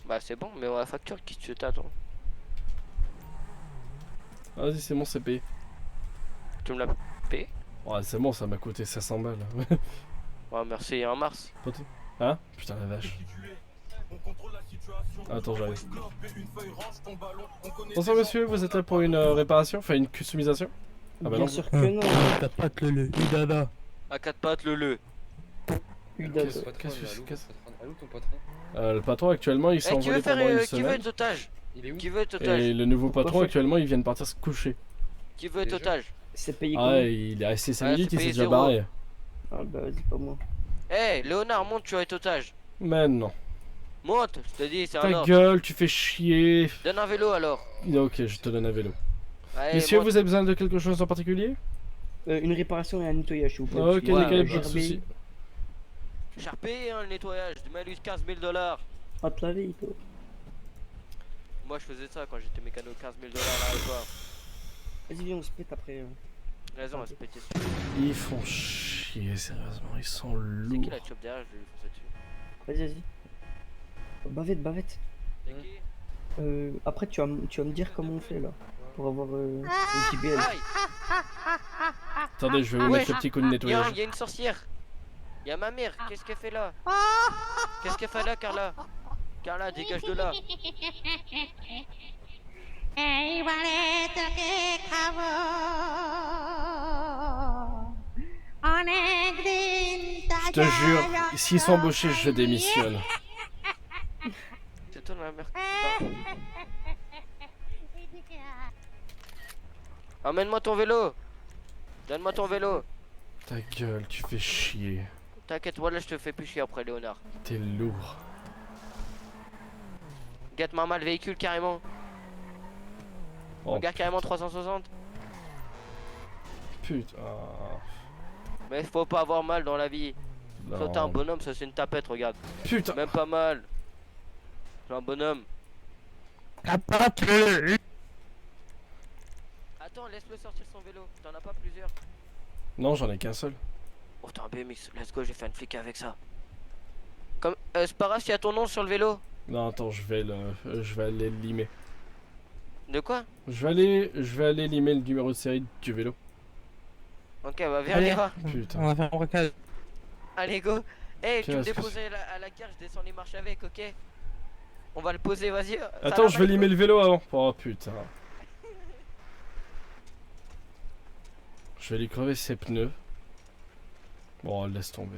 Bah, c'est bon, mais on la facture, qui tu t'attends? Vas-y, c'est bon, c'est payé. Tu me l'as payé? Ouais, c'est bon, ça m'a coûté 500 balles. Ouais, merci, en mars. Hein? Putain, la vache. Attends, j'arrive. Bonsoir monsieur, vous êtes là pour une réparation? Enfin, une customisation? Ah bah Bien non. sûr que non. T'as pas que le Udada. À quatre pattes, le. Qu'est-ce que c'est? Le patron actuellement il s'est Eh, qui veut envolé faire pendant une qui veut semaine. être otage? Qui veut être otage? Et le nouveau Pourquoi patron faire actuellement il vient de partir se coucher. Qui veut être otage? C'est payé Ah combien? ouais, il est resté 5 Ouais, minutes, c'est il s'est payé déjà 0. barré. Ah bah vas-y, pas moi. Eh, Léonard, monte, tu vas être otage. Mais non. Monte, je te dis, c'est un Ta ordre. gueule, tu fais chier. Donne un vélo alors. Ok, je te donne un vélo. Allez, Messieurs, monte. vous avez besoin de quelque chose en particulier? Une réparation et un nettoyage, s'il vous plaît. Ok, parce que, nickel, pas de Gerber, soucis. Charpé, hein, le nettoyage. Mets-lui 15 000 $. Ah, te laver, toi. Moi, je faisais ça quand j'étais mécano, 15 000 $ là et toi. Vas-y, viens, on se pète après. Raison, on va se péter dessus. Ils font chier, sérieusement, ils sont C'est qui lourds. la chope derrière? Je vais lui foncer dessus. Vas-y, vas-y. Bavette, bavette. C'est qui? Après, tu vas me dire comment on fait là. Pour avoir une JBL. Aïe! Attendez, je vais vous Ouais, mettre le petit coup de nettoyage. y a une sorcière. Y a ma mère. Qu'est-ce qu'elle fait là? Qu'est-ce qu'elle fait là, Carla? Carla, dégage de là. Je te jure, s'ils sont embauchés, je démissionne. C'est toi la mère. Emmène-moi ton vélo. Donne-moi ton vélo. Ta gueule, tu fais chier. T'inquiète, voilà, je te fais plus chier après, Léonard. T'es lourd. Gâte-moi mal le véhicule carrément. Oh, Regarde carrément 360. putain. Mais faut pas avoir mal dans la vie. Non. Toi t'es un bonhomme, ça c'est une tapette, regarde. Putain. Même pas mal. T'es un bonhomme. Attends, laisse-le sortir son vélo. T'en as pas plusieurs. Non, j'en ai qu'un seul. Oh t'as un BMX, let's go, j'ai fait une flic avec ça. Comme c'est pas grave s'il y a ton nom sur le vélo. Non, attends, je vais aller limer. De quoi? Je vais aller limer le numéro de série du vélo. Ok, bah viens, Allez. on y va. Putain. On va faire un braquage. Allez go. Eh, tu me Qu'est-ce que déposes à la gare, je descends les marches avec, ok? On va le poser, vas-y. Attends, je vais limer le vélo avant. Oh putain. Je vais lui crever ses pneus. Bon, laisse tomber.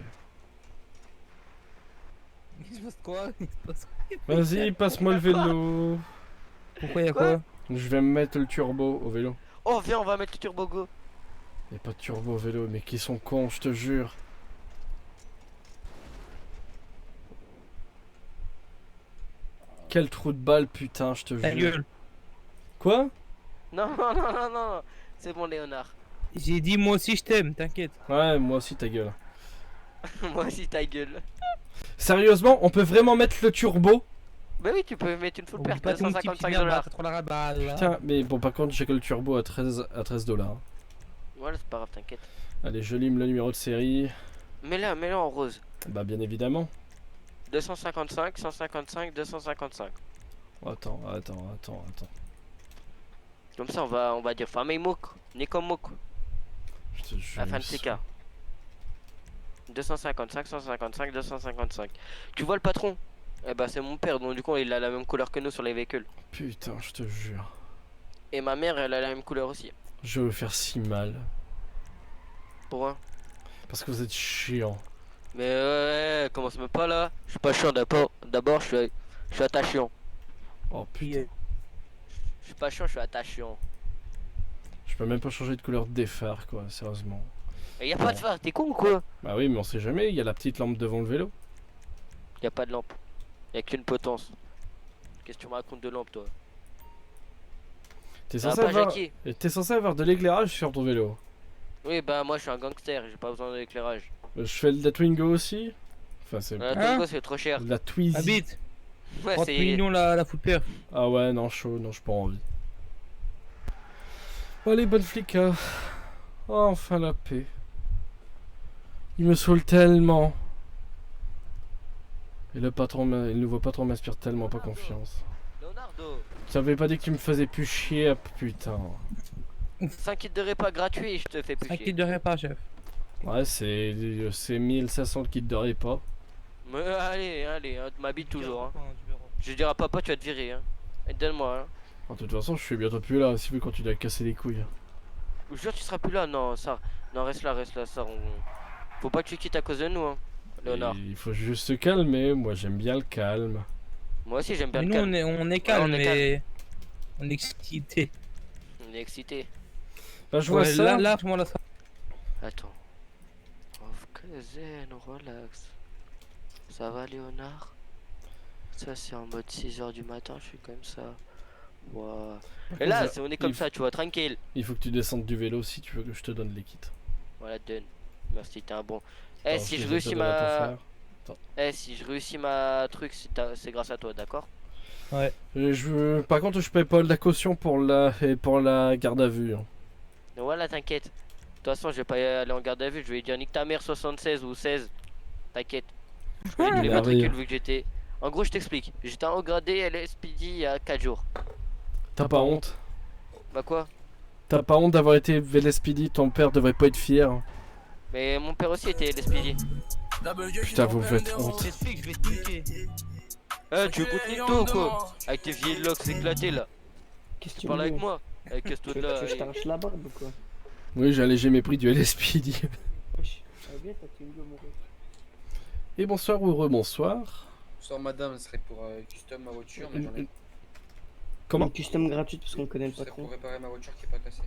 Il se passe quoi? Vas-y, passe-moi le vélo. Pourquoi y'a quoi? Je vais me mettre le turbo au vélo. Oh viens, on va mettre le turbo go. Y'a pas de turbo au vélo, mais qui sont cons, je te jure. Quel trou de balle, putain, je te Ta jure. gueule. Quoi? Non, non, non, non, non. C'est bon, Léonard. J'ai dit moi aussi je t'aime, t'inquiète. Ouais, moi aussi ta gueule. Moi aussi, ta gueule. Sérieusement, on peut vraiment mettre le turbo? Bah oui, tu peux mettre une full perte pas à ton petit 155 merde, $. t'as trop la raballe, là. Putain, mais bon, par contre, j'ai que le turbo à 13 dollars. Voilà, c'est pas grave, t'inquiète. Allez, je lime le numéro de série. Mets-le en rose. Bah, bien évidemment. 255, 155, 255. Attends. Comme ça, on va dire famille Mouk, Nico Mouk. Je te jure. La fin de TK. 255, 155, 255. Tu vois le patron? Eh bah c'est mon père, donc du coup il a la même couleur que nous sur les véhicules. Putain, je te jure. Et ma mère, elle a la même couleur aussi. Je vais vous faire si mal. Pourquoi? Parce que vous êtes chiant. Mais ouais, commence même pas là. Je suis pas chiant d'abord. D'abord, je suis attachant. Oh putain. Je suis pas chiant, je suis attachant. Je peux même pas changer de couleur des phares, quoi, sérieusement. Et y a pas de phare, t'es con ou quoi? Bah oui, mais on sait jamais, il y a la petite lampe devant le vélo. Y a pas de lampe. Y a qu'une potence. Qu'est-ce que tu me racontes de lampe, toi? T'es Ça va censé, pas, avoir... Jackie? censé avoir de l'éclairage sur ton vélo. Oui, bah moi je suis un gangster, j'ai pas besoin d'éclairage. Je fais de la Twingo aussi. Enfin, c'est... La Twingo, c'est trop cher. La Twizy. Habite. Ouais, 30 c'est... millions la full paire. Ah ouais, non, chaud, non, j'ai pas envie. Oh, les bonnes flics, hein. Oh, enfin la paix. Il me saoule tellement. Et le nouveau patron m'inspire tellement pas confiance. Leonardo, Tu savais pas dit que tu me faisais plus chier, ah, putain. 5 kits de repas gratuits, je te fais plus 5 chier. kits de repas, chef. Ouais, c'est 1500 kits de repas. Mais allez, hein, tu m'habites toujours. Hein. Je dirai à papa, tu vas te virer. Hein. Et donne-moi. Hein. De toute façon, je suis bientôt plus là, si vous continuez à casser les couilles. Je jure, tu seras plus là. Non, ça. Non, reste là, ça. Faut pas que tu quittes à cause de nous, hein, Léonard. Il faut juste se calmer, moi j'aime bien le calme. Moi aussi, j'aime bien Mais le nous, calme. on est calme, mais. On est excité. On est excité. Bah, je vois ça. Là, tout le monde a ça. Attends. Zen, relax. Ça va, Léonard? Ça, c'est en mode 6h du matin, je suis comme ça. Wow. Et là, on est comme ça, tu vois, tranquille. Il faut que tu descendes du vélo si tu veux que je te donne les kits. Voilà, donne. Merci, t'es un bon. Eh, Alors, si je je vais réussis te donner à ton ma. frère. Eh, si je réussis ma truc, c'est grâce à toi, d'accord? Ouais. Par contre, je paye pas de la caution pour la garde à vue. Hein. Voilà, t'inquiète. De toute façon, je vais pas aller en garde à vue, je vais dire nique ta mère 76 ou 16. T'inquiète. Je connais tous les matricules vu que j'étais. En gros, je t'explique. J'étais en haut gradé LSPD il y a 4 jours. T'as pas honte? Bah quoi? T'as pas honte d'avoir été VLSPD? Ton père devrait pas être fier. Mais mon père aussi était LSPD. Putain, vous me faites honte. T'expliques, je vais te niquer. Eh, tu écoutes Nito ou quoi? Avec tes vieilles locks éclatées là. Qu'est-ce que Tu tu parles veux? avec moi? Casse-toi de là. Je t'arrache la barbe ou quoi? Oui, j'ai allégé mes prix du LSPD. Wesh, ça va bien, t'as une gueule, mon gars. Et bonsoir ou rebonsoir. Bonsoir madame, ce serait pour custom ma voiture, mais j'en ai. Comment? Une custom gratuite parce qu'on connaît le Ce serait patron. pour réparer ma voiture qui est pas cassée.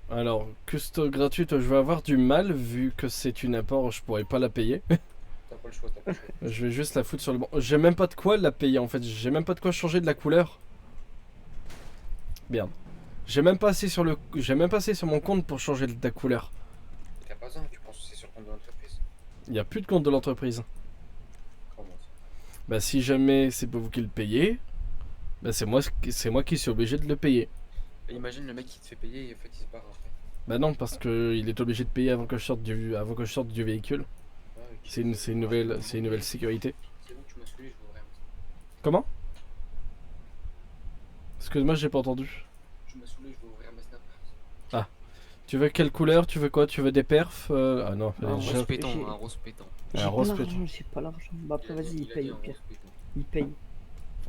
Alors, custom gratuite, je vais avoir du mal vu que c'est une import, je pourrais pas la payer. T'as pas le choix, t'as pas le choix. Je vais juste la foutre sur le banc. J'ai même pas de quoi la payer en fait, j'ai même pas de quoi changer de la couleur. Merde. J'ai même pas assez sur mon compte pour changer de la couleur. T'as pas besoin, tu penses que c'est sur le compte de l'entreprise. Il y a plus de compte de l'entreprise. Comment ça? Bah si jamais c'est pas vous qui le payez, bah c'est moi qui suis obligé de le payer. Et imagine le mec qui te fait payer et en fait il se barre après. Bah non, parce que il est obligé de payer avant que je sorte du véhicule. Ah, ok. C'est une nouvelle sécurité. C'est bon, tu m'as saoulé, je vous remercie. Comment? Excuse-moi, j'ai pas entendu. Tu m'as saoulé, je vais ouvrir ma snap. Ah. Tu veux quelle couleur? Tu veux quoi? Tu veux des perfs? Ah non, Un déjà- rose pétant, un rose pétant. J'ai Un pas rose l'argent, pétant. j'ai pas l'argent. Bah après, vas-y, il a paye dit au un pire. rose pétant. Il paye.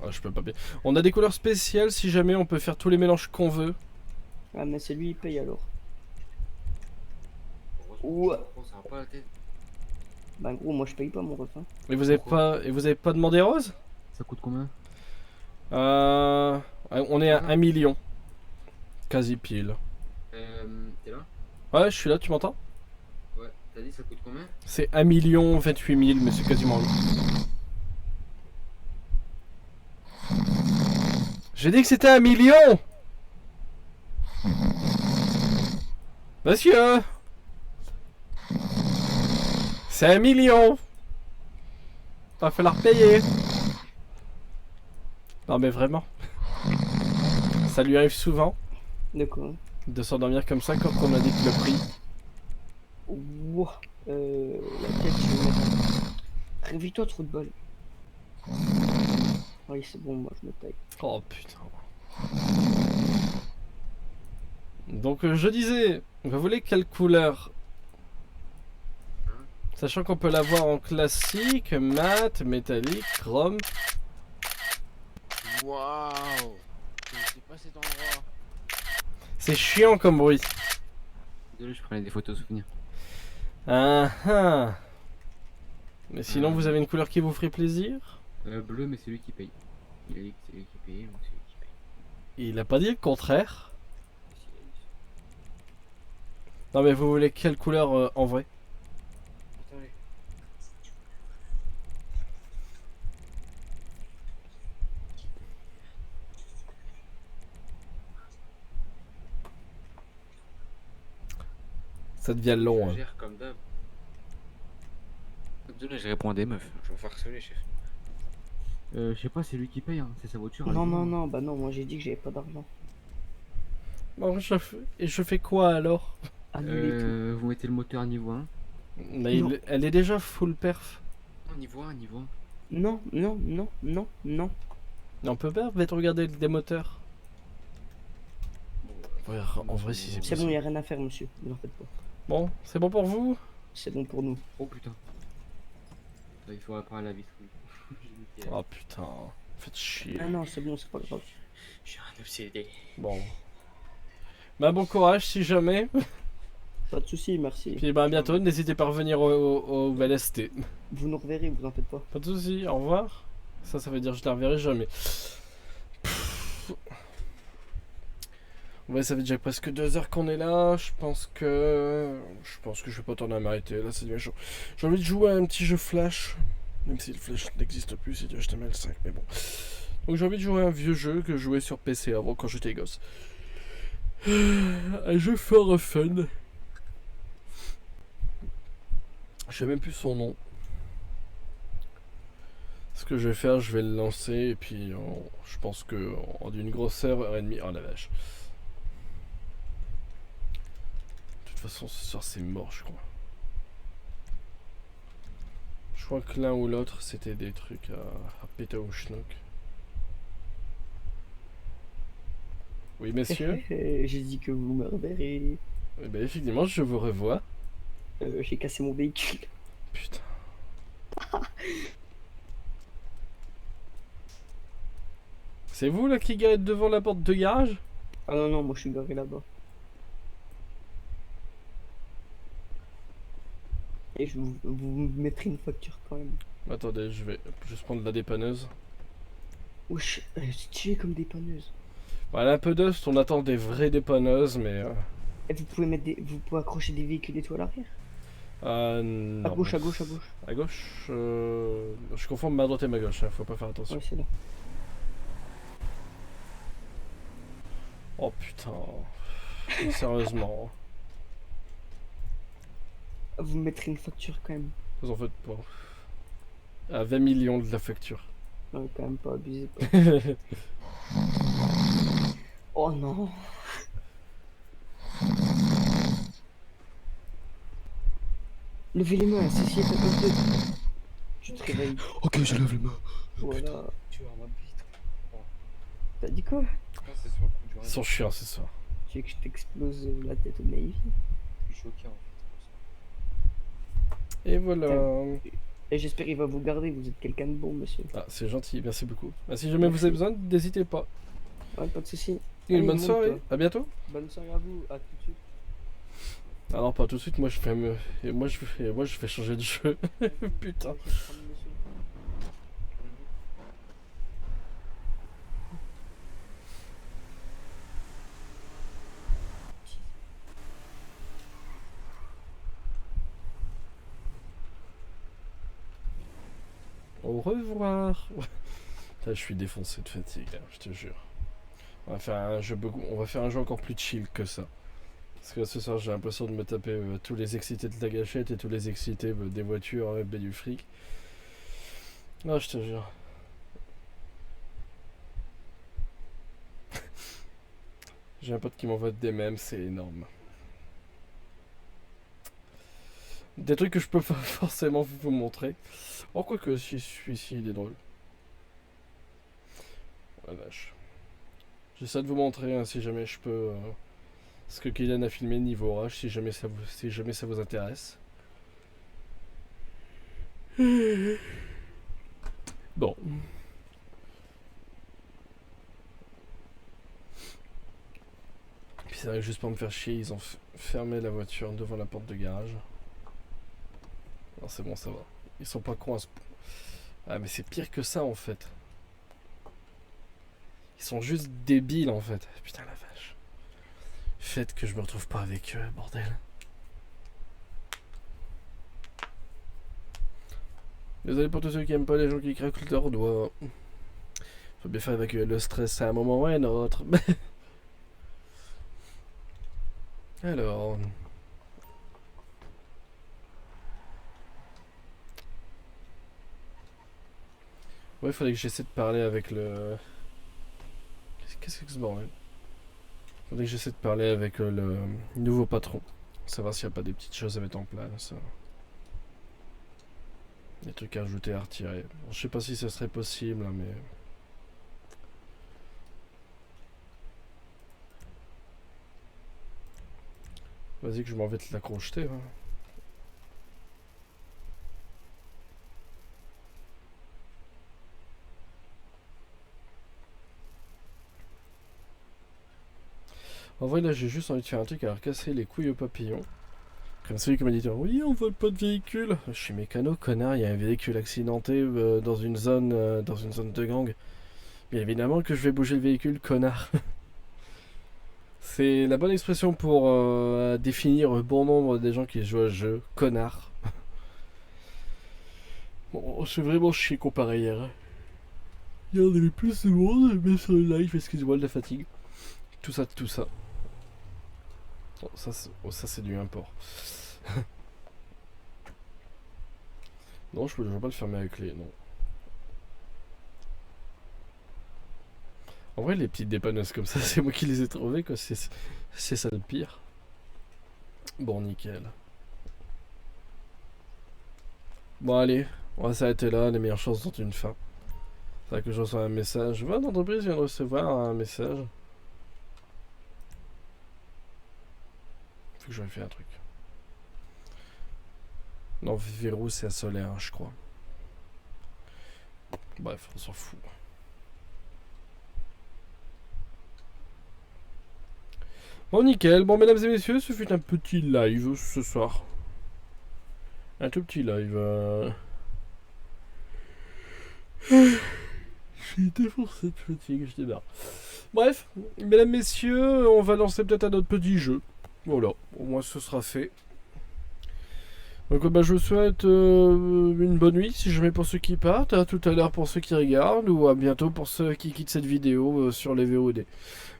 Ah, je peux pas payer. On a des couleurs spéciales si jamais on peut faire tous les mélanges qu'on veut. Ah, mais c'est lui, il paye alors. Heureusement, Ouais. ça va pas la tête. Bah, gros, moi je paye pas mon repas. Et vous avez pas demandé rose? Ça coûte combien? On est à 1 million. Quasi pile. T'es là? Ouais, je suis là, tu m'entends? Ouais, t'as dit ça coûte combien? C'est 1 million 28 000, mais c'est quasiment là. J'ai dit que c'était 1 million! Monsieur! C'est 1 million. Va falloir payer. Non mais vraiment. Ça lui arrive souvent. De quoi? De s'endormir comme ça quand on indique le prix. Ouah. Laquelle tu veux mettre? Réveille-toi, trou de balle. Oui, c'est bon, moi je me taille. Oh putain. Donc je disais, vous voulez quelle couleur? Sachant qu'on peut l'avoir en classique, mat, métallique, chrome. Waouh. C'est pas cet endroit. C'est chiant comme bruit. Désolé, je prenais des photos souvenirs. Ah ah. Mais sinon vous avez une couleur qui vous ferait plaisir? Bleu, mais c'est lui qui paye. Il a dit que c'est lui qui paye, donc c'est lui qui paye. Il a pas dit le contraire. Non mais vous voulez quelle couleur en vrai? Attendez. Ça devient long. Hein. Gère comme d'hab. Désolé, je réponds à des meufs. Je vais me faire harceler, chef. Je sais pas, c'est lui qui paye, hein. C'est sa voiture. Non, non, non, bah non, moi j'ai dit que j'avais pas d'argent. Bon, et je fais quoi alors? Annuler tout. Vous mettez le moteur niveau 1. Mais elle est déjà full perf. Non, niveau 1, niveau 1. Non, non, non, non, non. On peut pas peut-être regarder des moteurs. Ouais, en vrai si c'est C'est bon, y a rien à faire, monsieur, vous en faites pas. Bon, c'est bon pour vous? C'est bon pour nous. Oh putain. Ça, il faut réparer la vitre. Oh putain, faites chier. Ah non, c'est bon, c'est pas grave. Je suis un obsédé. Bon. Bah bon courage si jamais. Pas de soucis, merci. Puis bah à bientôt, n'hésitez pas à revenir au VLST. Vous nous reverrez, vous en faites pas. Pas de soucis, au revoir. Ça veut dire que je la reverrai jamais. Ouais, ça fait déjà presque 2 heures qu'on est là. Je pense que je vais pas tarder à m'arrêter. Là, c'est bien chaud. J'ai envie de jouer à un petit jeu Flash. Même si le Flash n'existe plus, c'est du HTML5, mais bon. Donc j'ai envie de jouer à un vieux jeu que je jouais sur PC avant quand j'étais gosse. Un jeu fort fun. Je sais même plus son nom. Ce que je vais faire, je vais le lancer et puis je pense que en d'une grosse heure et demie. Oh la vache. De toute façon, ce soir c'est mort, je crois. Je crois que l'un ou l'autre c'était des trucs à péter au schnock. Oui, messieurs. J'ai dit que vous me reverrez. Eh ben, effectivement, je vous revois. J'ai cassé mon véhicule. Putain. C'est vous là qui garez devant la porte de garage? Ah non, non, moi je suis garé là-bas. Et vous me mettrez une facture quand même. Attendez, je vais juste prendre la dépanneuse. Wesh, c'est stylé comme dépanneuse. Voilà, un peu d'ust, on attend des vraies dépanneuses, mais... Et vous pouvez mettre vous pouvez accrocher des véhicules et tout à l'arrière? Non, à gauche, mais- à gauche, à gauche. À gauche, je confonds ma droite et ma gauche, hein, faut pas faire attention. Ouais, c'est là. Oh putain. Sérieusement. Vous me mettrez une facture quand même. Vous en faites pas. À 20 millions de la facture. Ouais, quand même pas abusé. Oh non. Levez les mains, ceci est un peu de... Tu te réveilles. Ok, je lève les mains. Voilà. Tu vois ma bite. T'as dit quoi? C'est sur le coup du Ils sont chiants ce soir. Tu veux que je t'explose la tête au naïf? Je suis choqué en fait. Et voilà. Et j'espère qu'il va vous garder, vous êtes quelqu'un de bon, monsieur. Ah, c'est gentil, merci beaucoup. Ah, si jamais vous avez besoin, n'hésitez pas. Ouais, pas de soucis. Une Allez, bonne monte, soirée, toi. à bientôt. Bonne soirée à vous, à tout de suite. Alors pas tout de suite, moi je fais moi je fais changer de jeu. Putain. Au revoir. Là, je suis défoncé de fatigue, hein, je te jure. On va faire un jeu encore plus chill que ça. Parce que ce soir j'ai l'impression de me taper tous les excités de la gâchette et tous les excités des voitures et du fric. Ah, je te jure. J'ai un pote qui m'envoie des mèmes, c'est énorme. Des trucs que je peux pas forcément vous montrer. Oh, quoi que si celui-ci il est drôle. Oh, la vache. J'essaie de vous montrer hein, si jamais je peux ce que Kylian a filmé niveau orage, si jamais ça vous intéresse. Bon. Puis c'est vrai que juste pour me faire chier, ils ont fermé la voiture devant la porte de garage. Non, c'est bon, ça va. Ils sont pas cons à ce point. Ah, mais c'est pire que ça en fait. Ils sont juste débiles en fait. Putain la vache. Faites que je me retrouve pas avec eux, bordel. Désolé pour tous ceux qui aiment pas les gens qui craquent leurs doigts. Faut bien faire évacuer le stress à un moment ou à un autre. Alors. Ouais, il fallait que j'essaie de parler avec le... Qu'est-ce que c'est bordel? Faudrait que j'essaie de parler avec le nouveau patron. Savoir s'il n'y a pas des petites choses à mettre en place. Des trucs à ajouter, à retirer. Bon, je sais pas si ce serait possible, hein, mais... Vas-y que je m'en vais te la crocheter. Hein. En vrai là j'ai juste envie de faire un truc à leur casser les couilles aux papillons. Comme celui qui m'a dit oui on vole pas de véhicule. Je suis mécano connard, il y a un véhicule accidenté dans une zone de gang. Bien évidemment que je vais bouger le véhicule connard. C'est la bonne expression pour définir bon nombre des gens qui jouent à ce jeu, connard. Bon c'est vraiment chier comparé hier. Il y en avait plus de monde mais sur le live, excusez-moi de la fatigue. Tout ça. Oh, ça c'est du import. Non, je peux pas le fermer avec les... Non. En vrai, les petites dépanneuses comme ça, c'est moi qui les ai trouvées, quoi. C'est ça le pire. Bon, nickel. Bon, allez. On va s'arrêter là. Les meilleures chances ont une fin. C'est vrai que je reçois un message. Votre entreprise vient de recevoir un message. Que j'aurais fait un truc. Non, verrou c'est à solaire, je crois. Bref, on s'en fout. Bon, nickel. Bon, mesdames et messieurs, ce fut un petit live ce soir. Un tout petit live. J'ai été pour cette fatigue, je démarre. Bref, mesdames, messieurs, on va lancer peut-être un autre petit jeu. Voilà, au moins ce sera fait. Donc bah, je vous souhaite une bonne nuit si jamais pour ceux qui partent, à tout à l'heure pour ceux qui regardent, ou à bientôt pour ceux qui quittent cette vidéo sur les VOD.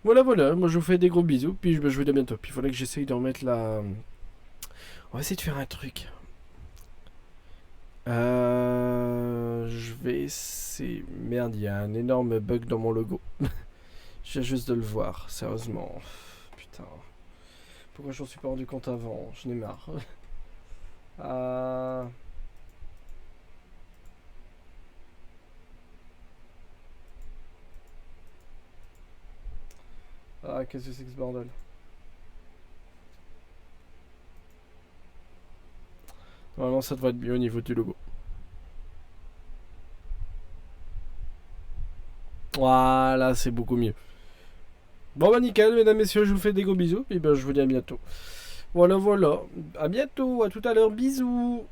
Voilà, moi je vous fais des gros bisous, puis je vous dis à bientôt. Puis il fallait que j'essaye de remettre la... On va essayer de faire un truc. Je vais essayer... Merde, il y a un énorme bug dans mon logo. J'ai juste de le voir, sérieusement. Putain... Pourquoi je m'en suis pas rendu compte avant? Je n'ai marre. Ah, qu'est-ce que c'est que ce bordel? Normalement, ça devrait être mieux au niveau du logo. Voilà, c'est beaucoup mieux. Bon bah nickel, mesdames, messieurs, je vous fais des gros bisous, et ben je vous dis à bientôt. Voilà, à bientôt, à tout à l'heure, bisous.